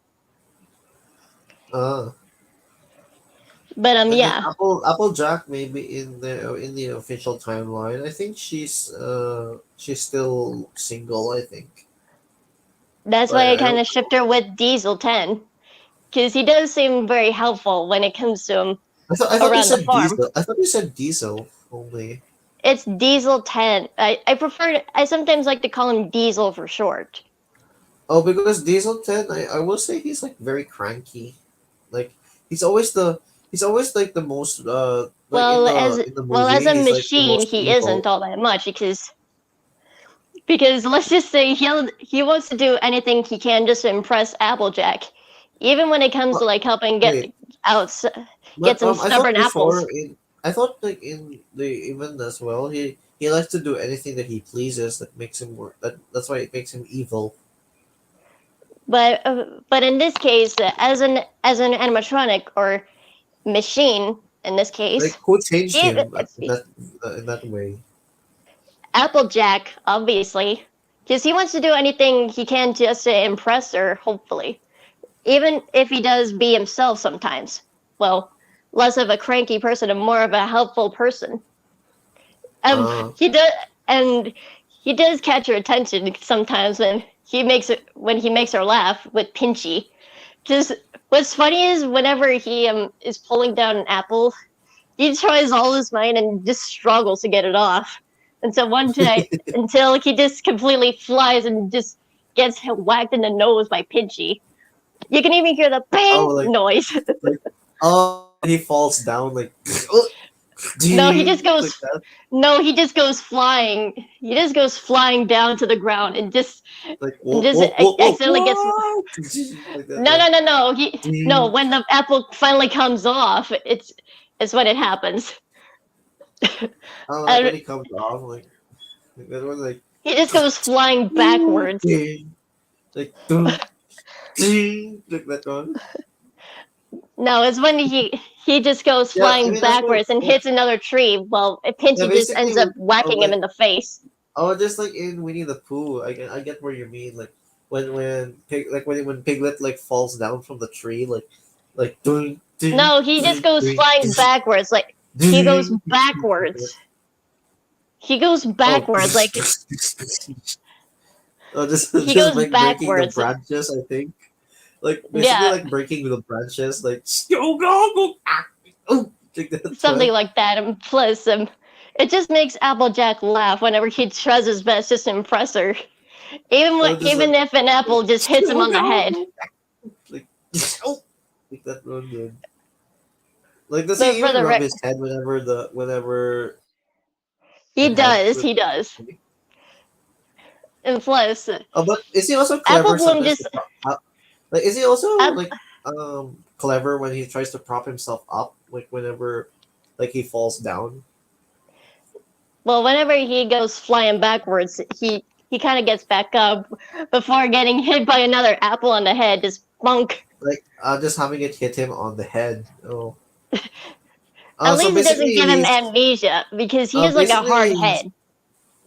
Uh, But and then yeah, Applejack maybe in the official timeline. I think she's still single. I think. that's But why I I kind don't of shipped her with Diesel 10 because he does seem very helpful when it comes to him I thought you around the said farm. Diesel. I thought you said Diesel only. It's Diesel 10. I sometimes like to call him Diesel for short. Oh, because Diesel 10, I will say he's like very cranky. Like he's always like the most like Well, in the as movie a he's like the machine, most he evil. isn't all that much because let's just say he wants to do anything he can just to impress Applejack, even when it comes to like helping get Wait, out but some I thought stubborn before apples. I thought like in the even as well he likes to do anything that he pleases that makes him that's why it makes him evil. But in this case, as an animatronic or machine, in this case, Like who changed he, him in that way? Applejack, obviously, because he wants to do anything he can just to impress her, hopefully. Even if he does be himself sometimes. Well, less of a cranky person and more of a helpful person. Uh, He does, and he does catch her attention sometimes when he makes her laugh with Pinchy. Just what's funny is whenever he is pulling down an apple, he tries all his might and just struggles to get it off. And so one day, until he just completely flies and just gets whacked in the nose by Pinchy. You can even hear the bang like noise. like he falls down like No, he just goes. like that. No, he just goes flying. He just goes flying down to the ground and just Like accidentally gets. like that, No, like, no, no, no. No. When the apple finally comes off, it's when it happens. like when he comes off like that one like He just goes flying backwards. like like that one. No, it's when he just goes Yeah, I flying mean, that's what- backwards and hits another tree. Well, Pinchy Yeah, just ends up basically, whacking him like- in the face. Oh, just like in Winnie the Pooh, I get where you mean. Like when Piglet like falls down from the tree, like No, he just goes flying backwards. Like he goes backwards. He goes backwards. Like oh, just He just goes like breaking backwards. the branches. I think, like basically Yeah. like breaking the branches. Like go oh, like that, something like that. And plus, it just makes Applejack laugh whenever he tries his best just to impress her. Even if an apple just hits him on the head. Like oh, like that one good. Like does But he for even the rub rec- his head whenever He the does. head- He does. And plus, Oh, but is he also clever? Apple Bloom sometimes just to like is he also App- like clever when he tries to prop himself up? Like whenever like he falls down. well, whenever he goes flying backwards, he kind of gets back up before getting hit by another apple on the head. Just bunk. Like just having it hit him on the head. Oh. At So least it doesn't basically give him he's- amnesia because he has like a basically hard he's- head.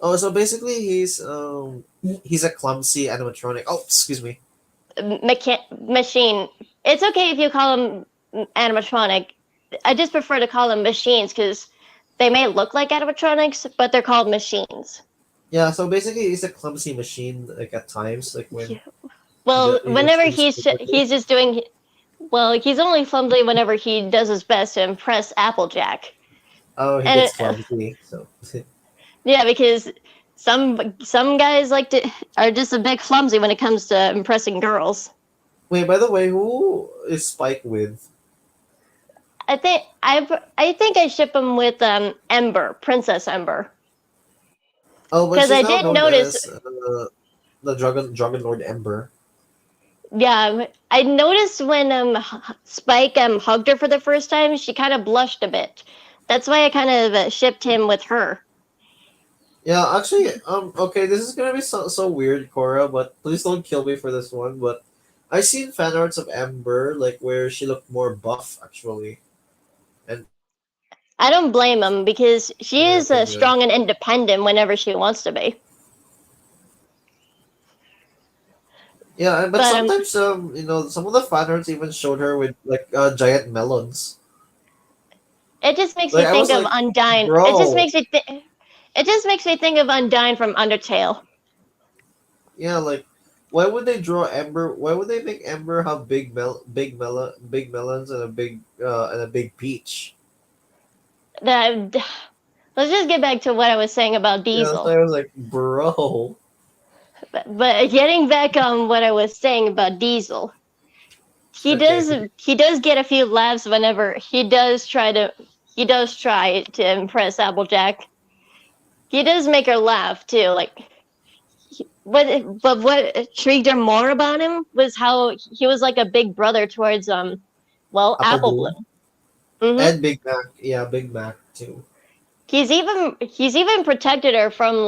Oh, so basically he's a clumsy animatronic. Oh, excuse me. Machine. It's okay if you call them animatronic. I just prefer to call them machines because they may look like animatronics, but they're called machines. Yeah, so basically he's a clumsy machine like at times, like when Well, he whenever does things he's stupidly. he's just doing Well, he's only clumsy whenever he does his best to impress Applejack. Oh, he And gets clumsy. So yeah, because some guys are just a bit clumsy when it comes to impressing girls. wait. By the way, who is Spike with? I think I ship him with Ember, Princess Ember, Oh, but because she's I now did known notice. as the Dragon Lord Ember. Yeah, I noticed when Spike hugged her for the first time, she kind of blushed a bit. That's why I kind of shipped him with her. Yeah, actually, okay, this is gonna be so weird, Cora, but please don't kill me for this one. But I seen fan arts of Ember, like where she looked more buff, actually, and I don't blame him because in she my is opinion. strong and independent whenever she wants to be. Yeah, but But sometimes some of the fan arts even showed her with like giant melons. it just makes Like me I think was of like, Undyne. bro, It just makes me think of Undyne from Undertale. yeah, like why would they draw Ember? Why would they make Ember have big melons and a big peach? That Let's just get back to what I was saying about Yeah, so Diesel. I was like, bro. But getting back on what I was saying about Diesel, Okay. he does get a few laughs whenever he does try to impress Applejack. He does make her laugh too. But what intrigued her more about him was how he was like a big brother towards Apple Apple Bloom Bloom. Hmm. and Big Mac. Yeah, Big Mac too. He's even protected her from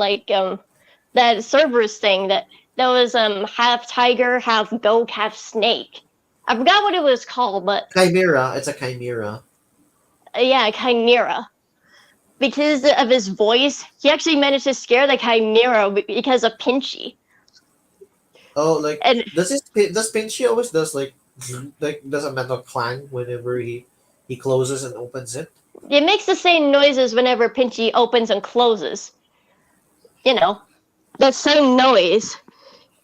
that Cerberus thing that was half tiger, half goat, half snake. I forgot what it was called, but Chimera. It's a chimera. yeah, Chimera. Because of his voice, he actually managed to scare the Chimera because of Pinchy. Oh, like And does Pinchy always does like does a metal clang whenever he closes and opens it? it makes the same noises whenever Pinchy opens and closes. You know, that same noise.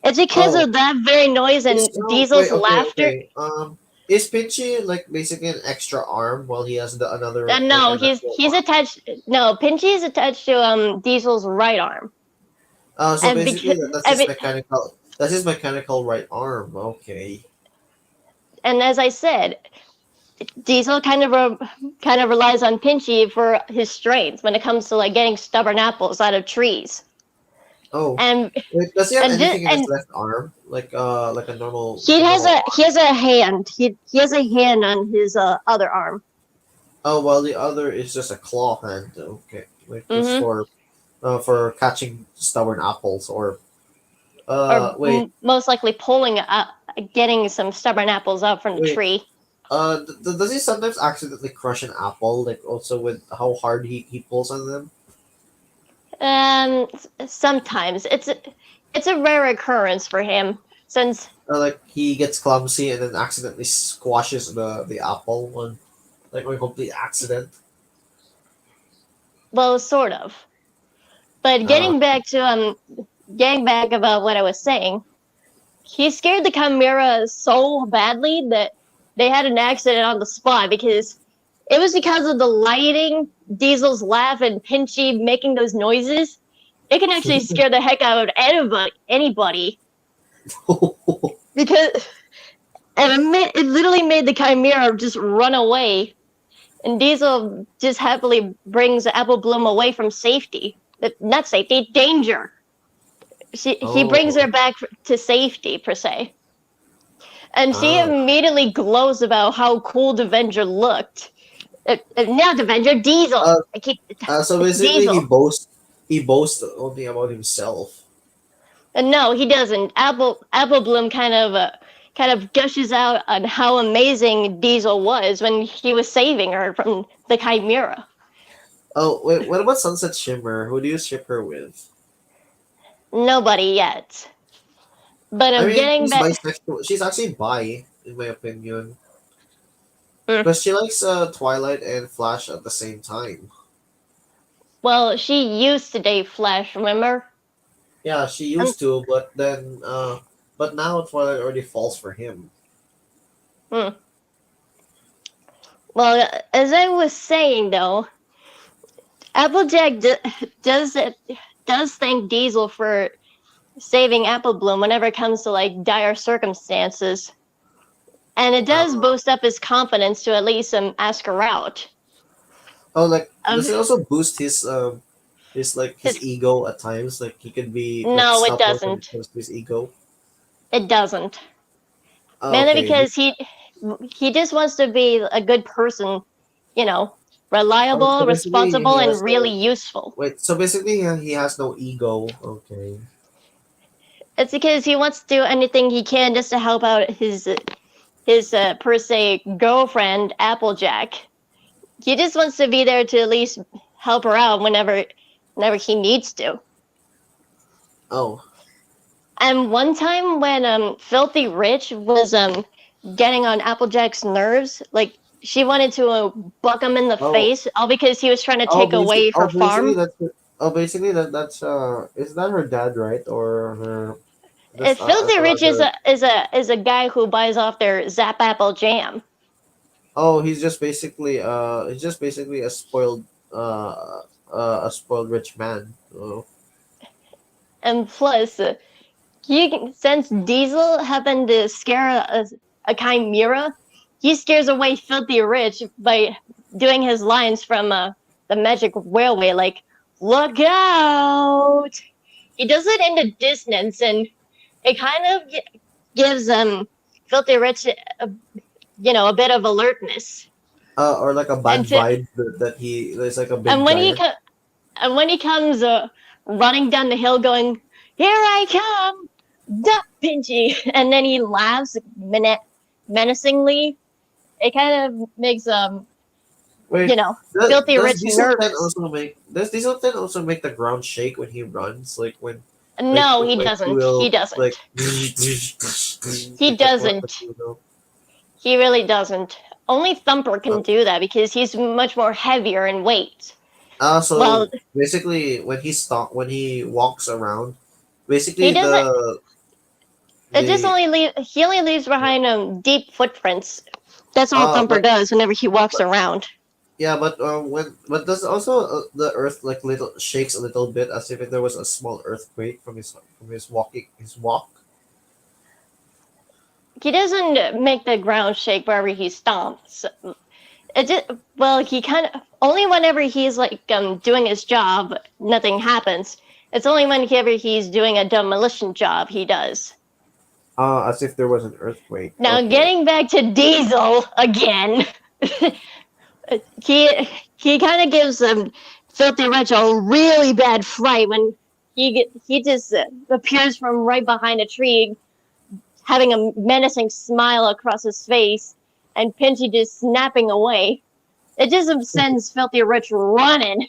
It's because Oh, of that very noise is and oh Diesel's wait okay laughter. okay is Pinchy like basically an extra arm while he has the another like No, an actual he's arm? attached. No, Pinchy is attached to Diesel's right arm, So and basically because that's his mechanical right arm. Okay. and as I said, Diesel kind of relies on Pinchy for his strength when it comes to like getting stubborn apples out of trees. Oh, And wait, does he have and anything in his and left arm like a he normal? has a hand. He has a hand on his other arm. Oh, while the other is just a claw hand. Okay, like just Hmm. for catching stubborn apples or Or wait most likely getting some stubborn apples out from the wait tree. does he sometimes accidentally crush an apple like also with how hard he pulls on them? Sometimes it's a rare occurrence for him since Or like he gets clumsy and then accidentally squashes the apple on complete accident. well, sort of. But Uh, getting back about what I was saying, he scared the Chimera so badly that they had an accident on the spot because it was because of the lighting, Diesel's laugh, and Pinchy making those noises. It can actually scare the heck out of anybody because it literally made the Chimera just run away, and Diesel just happily brings Apple Bloom away from safety. Not safety, danger. He brings her oh, back to safety per se, and she ah. immediately glows about how cool the Avenger looked. Not Avenger, Diesel. Uh, so It's basically Diesel. he boasts only about himself. And no, he doesn't. Apple Bloom kind of gushes out on how amazing Diesel was when he was saving her from the Chimera. Oh wait, what about Sunset Shimmer? Who do you ship her with? Nobody yet. But I I'm mean, getting she's back. bisexual. She's actually bi, in my opinion, Mm. because she likes Twilight and Flash at the same time. Well, she used to date Flash, remember? Yeah, she Um, used to, but now Twilight already falls for him. hmm. Well, as I was saying though, Applejack does thank Diesel for saving Apple Bloom whenever it comes to like dire circumstances, and it does boost up his confidence to at least ask her out. Oh, like Um, does it also boost his like his His- ego at times? Like he can be like No, it stubborn when it doesn't. comes to his ego. It doesn't. Oh, Mainly okay. because he just wants to be a good person, you know, reliable, So basically responsible, he and has really no useful. wait. So basically he has no ego. Okay. It's because he wants to do anything he can just to help out his per se girlfriend Applejack. He just wants to be there to at least help her out whenever he needs to. Oh. And one time when Filthy Rich was getting on Applejack's nerves, like she wanted to buck him in the Oh. face, all because he was trying to Oh, take away her basically farm. that's basically that's is that her dad, right? Or her that's Filthy Rich is another. a guy who buys off their Zap Apple jam. Oh, he's just basically a spoiled rich man. Oh. And plus, since Diesel happened to scare a chimera, he scares away Filthy Rich by doing his lines from the Magic Railway, like "Look out!" He does it in the distance, and it kind of gives Filthy Rich a bit of alertness. Or like a bad And to, vibe that he is like a big and when he giant. and when he comes running down the hill, going, "Here I come, duck Pinchy," and then he laughs menacingly. It kind of makes Wait, Filthy Rich nervous. Does Diesel 10 also make the ground shake when he runs? No, he like doesn't. He doesn't. like He doesn't. He really doesn't. Only Thumper can do that because he's much more heavier in weight. So Well, basically when he walks around, basically he doesn't. the He only leaves behind deep footprints. That's all Thumper but does whenever he walks around. yeah, but does also the earth like little shakes a little bit as if there was a small earthquake from his walk. He doesn't make the ground shake wherever he stomps. He kind of only whenever he's like doing his job, nothing happens. It's only whenever he's doing a demolition job he does. As if there was an earthquake. Now, Okay. getting back to Diesel again, he kind of gives Filthy Rich a really bad fright when he just appears from right behind a tree, having a menacing smile across his face, and Pinchy just snapping away. It just sends Filthy Rich running.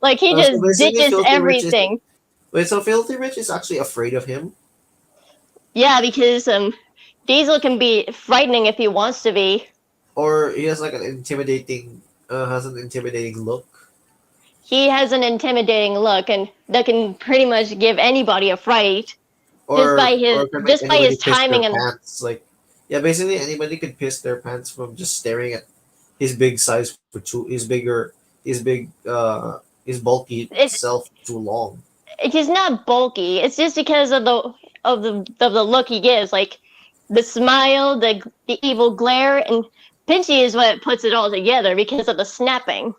Like he just So basically ditches Filthy Rich everything. Wait, so Filthy Rich is actually afraid of him? Yeah, because Diesel can be frightening if he wants to be. Or he has like has an intimidating look? He has an intimidating look, and that can pretty much give anybody a fright. Or by can his anybody piss timing their and- pants? Yeah, basically anybody could piss their pants from just staring at his big size for his bulky It's- self too long. He's not bulky. It's just because of the look he gives, like the smile, the evil glare, and Pinchy is what puts it all together because of the snapping.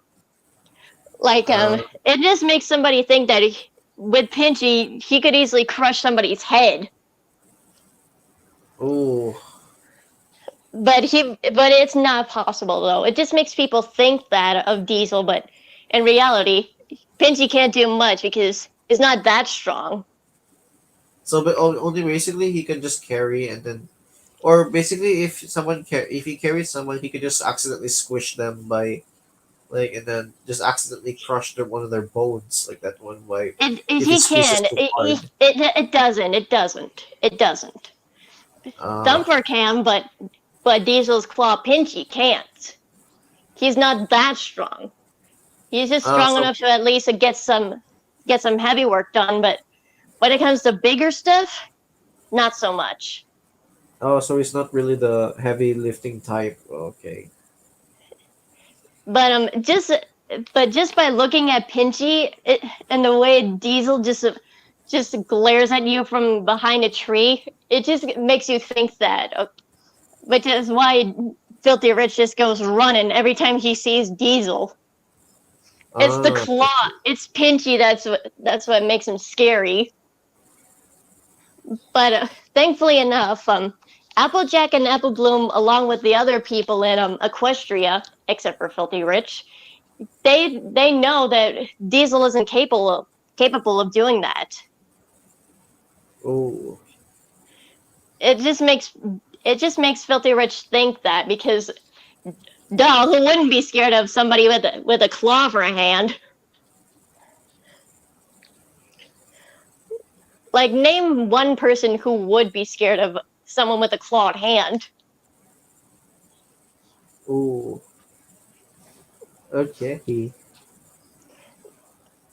Like it just makes somebody think that with Pinchy he could easily crush somebody's head. Oh, But it's not possible though. It just makes people think that of Diesel, but in reality, Pinchy can't do much because he's not that strong. so but only basically he can just carry and then, or basically if he carries someone, he could just accidentally squish them by and then just accidentally crush one of their bones like that one way. He he squeezes can. too hard. It doesn't. Thumper can, but Diesel's Claw Pinchy can't. He's not that strong. He's just strong so- enough to at least get some heavy work done, but when it comes to bigger stuff, not so much. Oh, so he's not really the heavy lifting type. Okay. But just by looking at Pinchy and the way Diesel just glares at you from behind a tree, it just makes you think that. Which is why Filthy Rich just goes running every time he sees Diesel. It's the Ah, claw. It's Pinchy. That's what makes him scary. But thankfully enough, Applejack and Apple Bloom, along with the other people in Equestria, except for Filthy Rich, they know that Diesel isn't capable of doing that. oh, It just makes Filthy Rich think that because duh, who wouldn't be scared of somebody with a claw for a hand? Like, name one person who would be scared of someone with a clawed hand. oh. Okay.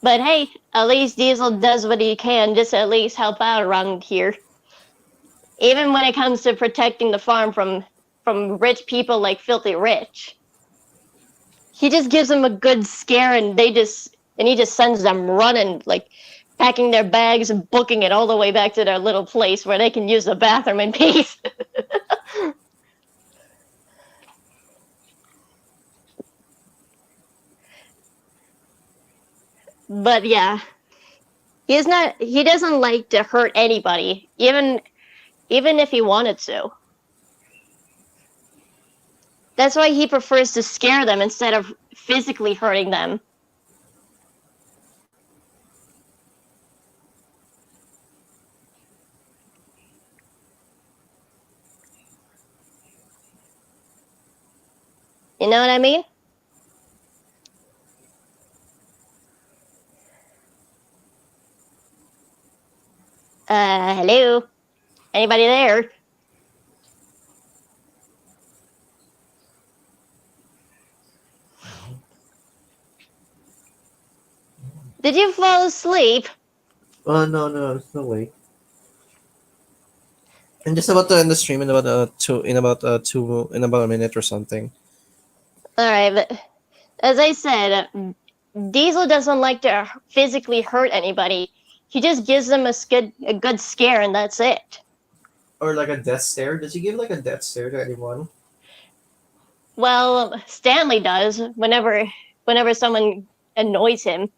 But hey, at least Diesel does what he can just to at least help out around here. Even when it comes to protecting the farm from rich people like Filthy Rich. He just gives them a good scare and he just sends them running, like packing their bags and booking it all the way back to their little place where they can use the bathroom in peace. But yeah, he doesn't like to hurt anybody, even if he wanted to. That's why he prefers to scare them instead of physically hurting them. You know what I mean? Hello? Anybody there? Did you fall asleep? Oh no, no, it's no way. I'm just about to end the stream in about in about a minute or something. Alright, but as I said, Diesel doesn't like to physically hurt anybody. He just gives them a good scare and that's it. Or like a death stare. Does he give like a death stare to anyone? Well, Stanley does whenever someone annoys him.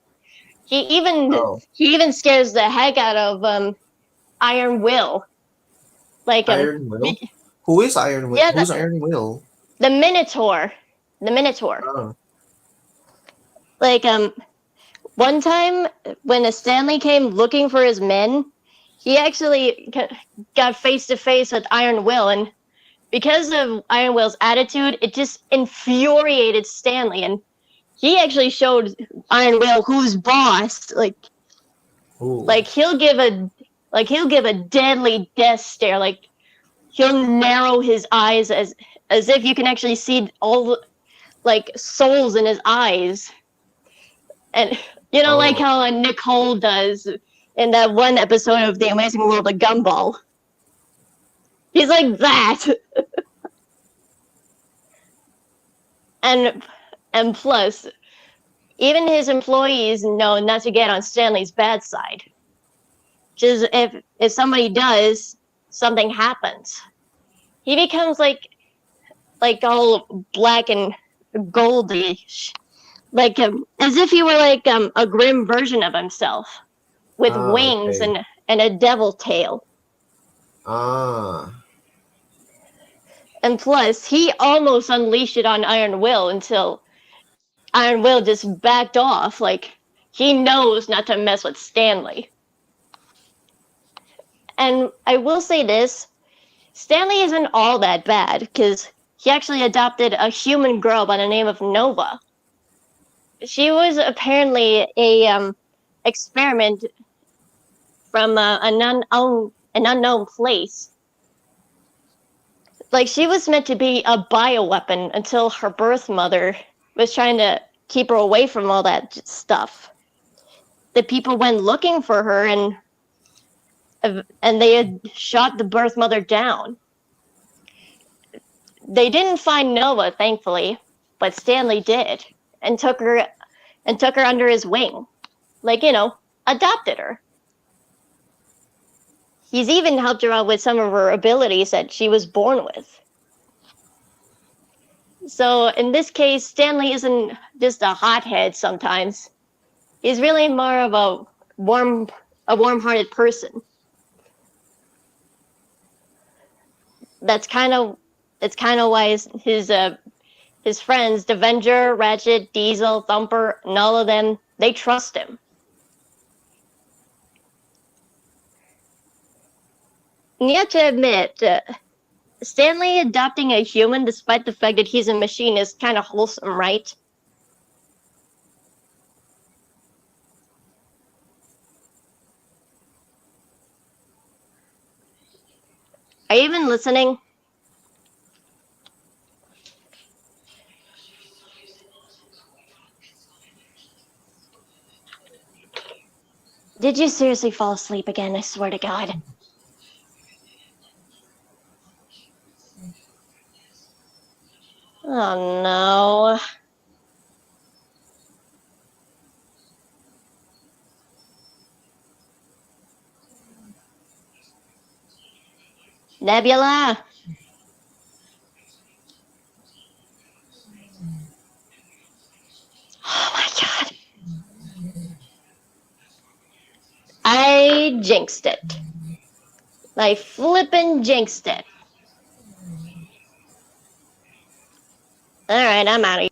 Oh, He even scares the heck out of Iron Will. Like Iron Will. Who is Iron Will? yeah, Who's Iron Will? the Minotaur. The Minotaur. Oh, Like one time when a Stanley came looking for his men, he actually got face to face with Iron Will, and because of Iron Will's attitude, it just infuriated Stanley, and he actually showed Iron Will who's boss. ooh. Like he'll give a deadly death stare. Like he'll narrow his eyes as if you can actually see all the, like souls in his eyes, and you know, like Oh. how Nicole does in that one episode of The Amazing World of Gumball. He's like that. And plus, even his employees know not to get on Stanley's bad side. Just if somebody does, something happens. He becomes like all black and goldish, like as if he were like a grim version of himself with Ah, wings okay. and a devil tail. Ah. And plus, he almost unleashed it on Iron Will until Iron Will just backed off. Like, he knows not to mess with Stanley. And I will say this, Stanley isn't all that bad, because he actually adopted a human girl by the name of Nova. She was apparently a experiment from an unknown place. Like, she was meant to be a bioweapon until her birth mother was trying to keep her away from all that stuff. The people went looking for her, and they had shot the birth mother down. They didn't find Nova, thankfully, but Stanley did, and took her under his wing. Like, adopted her. He's even helped her out with some of her abilities that she was born with. So in this case, Stanley isn't just a hothead sometimes. He's really more of a warm-hearted person. That's kind of why his friends, the Avenger, Ratchet, Diesel, Thumper, and all of them, they trust him. And you have to admit, Stanley adopting a human, despite the fact that he's a machine, is kind of wholesome, right? Are you even listening? Did you seriously fall asleep again? I swear to God. Oh no. Nebula! Oh my God. I jinxed it. I flippin' jinxed it. Alright, I'm out of here.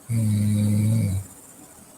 mm, mm, mm, mm, mm, mm, mm, mm, mm,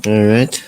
All right.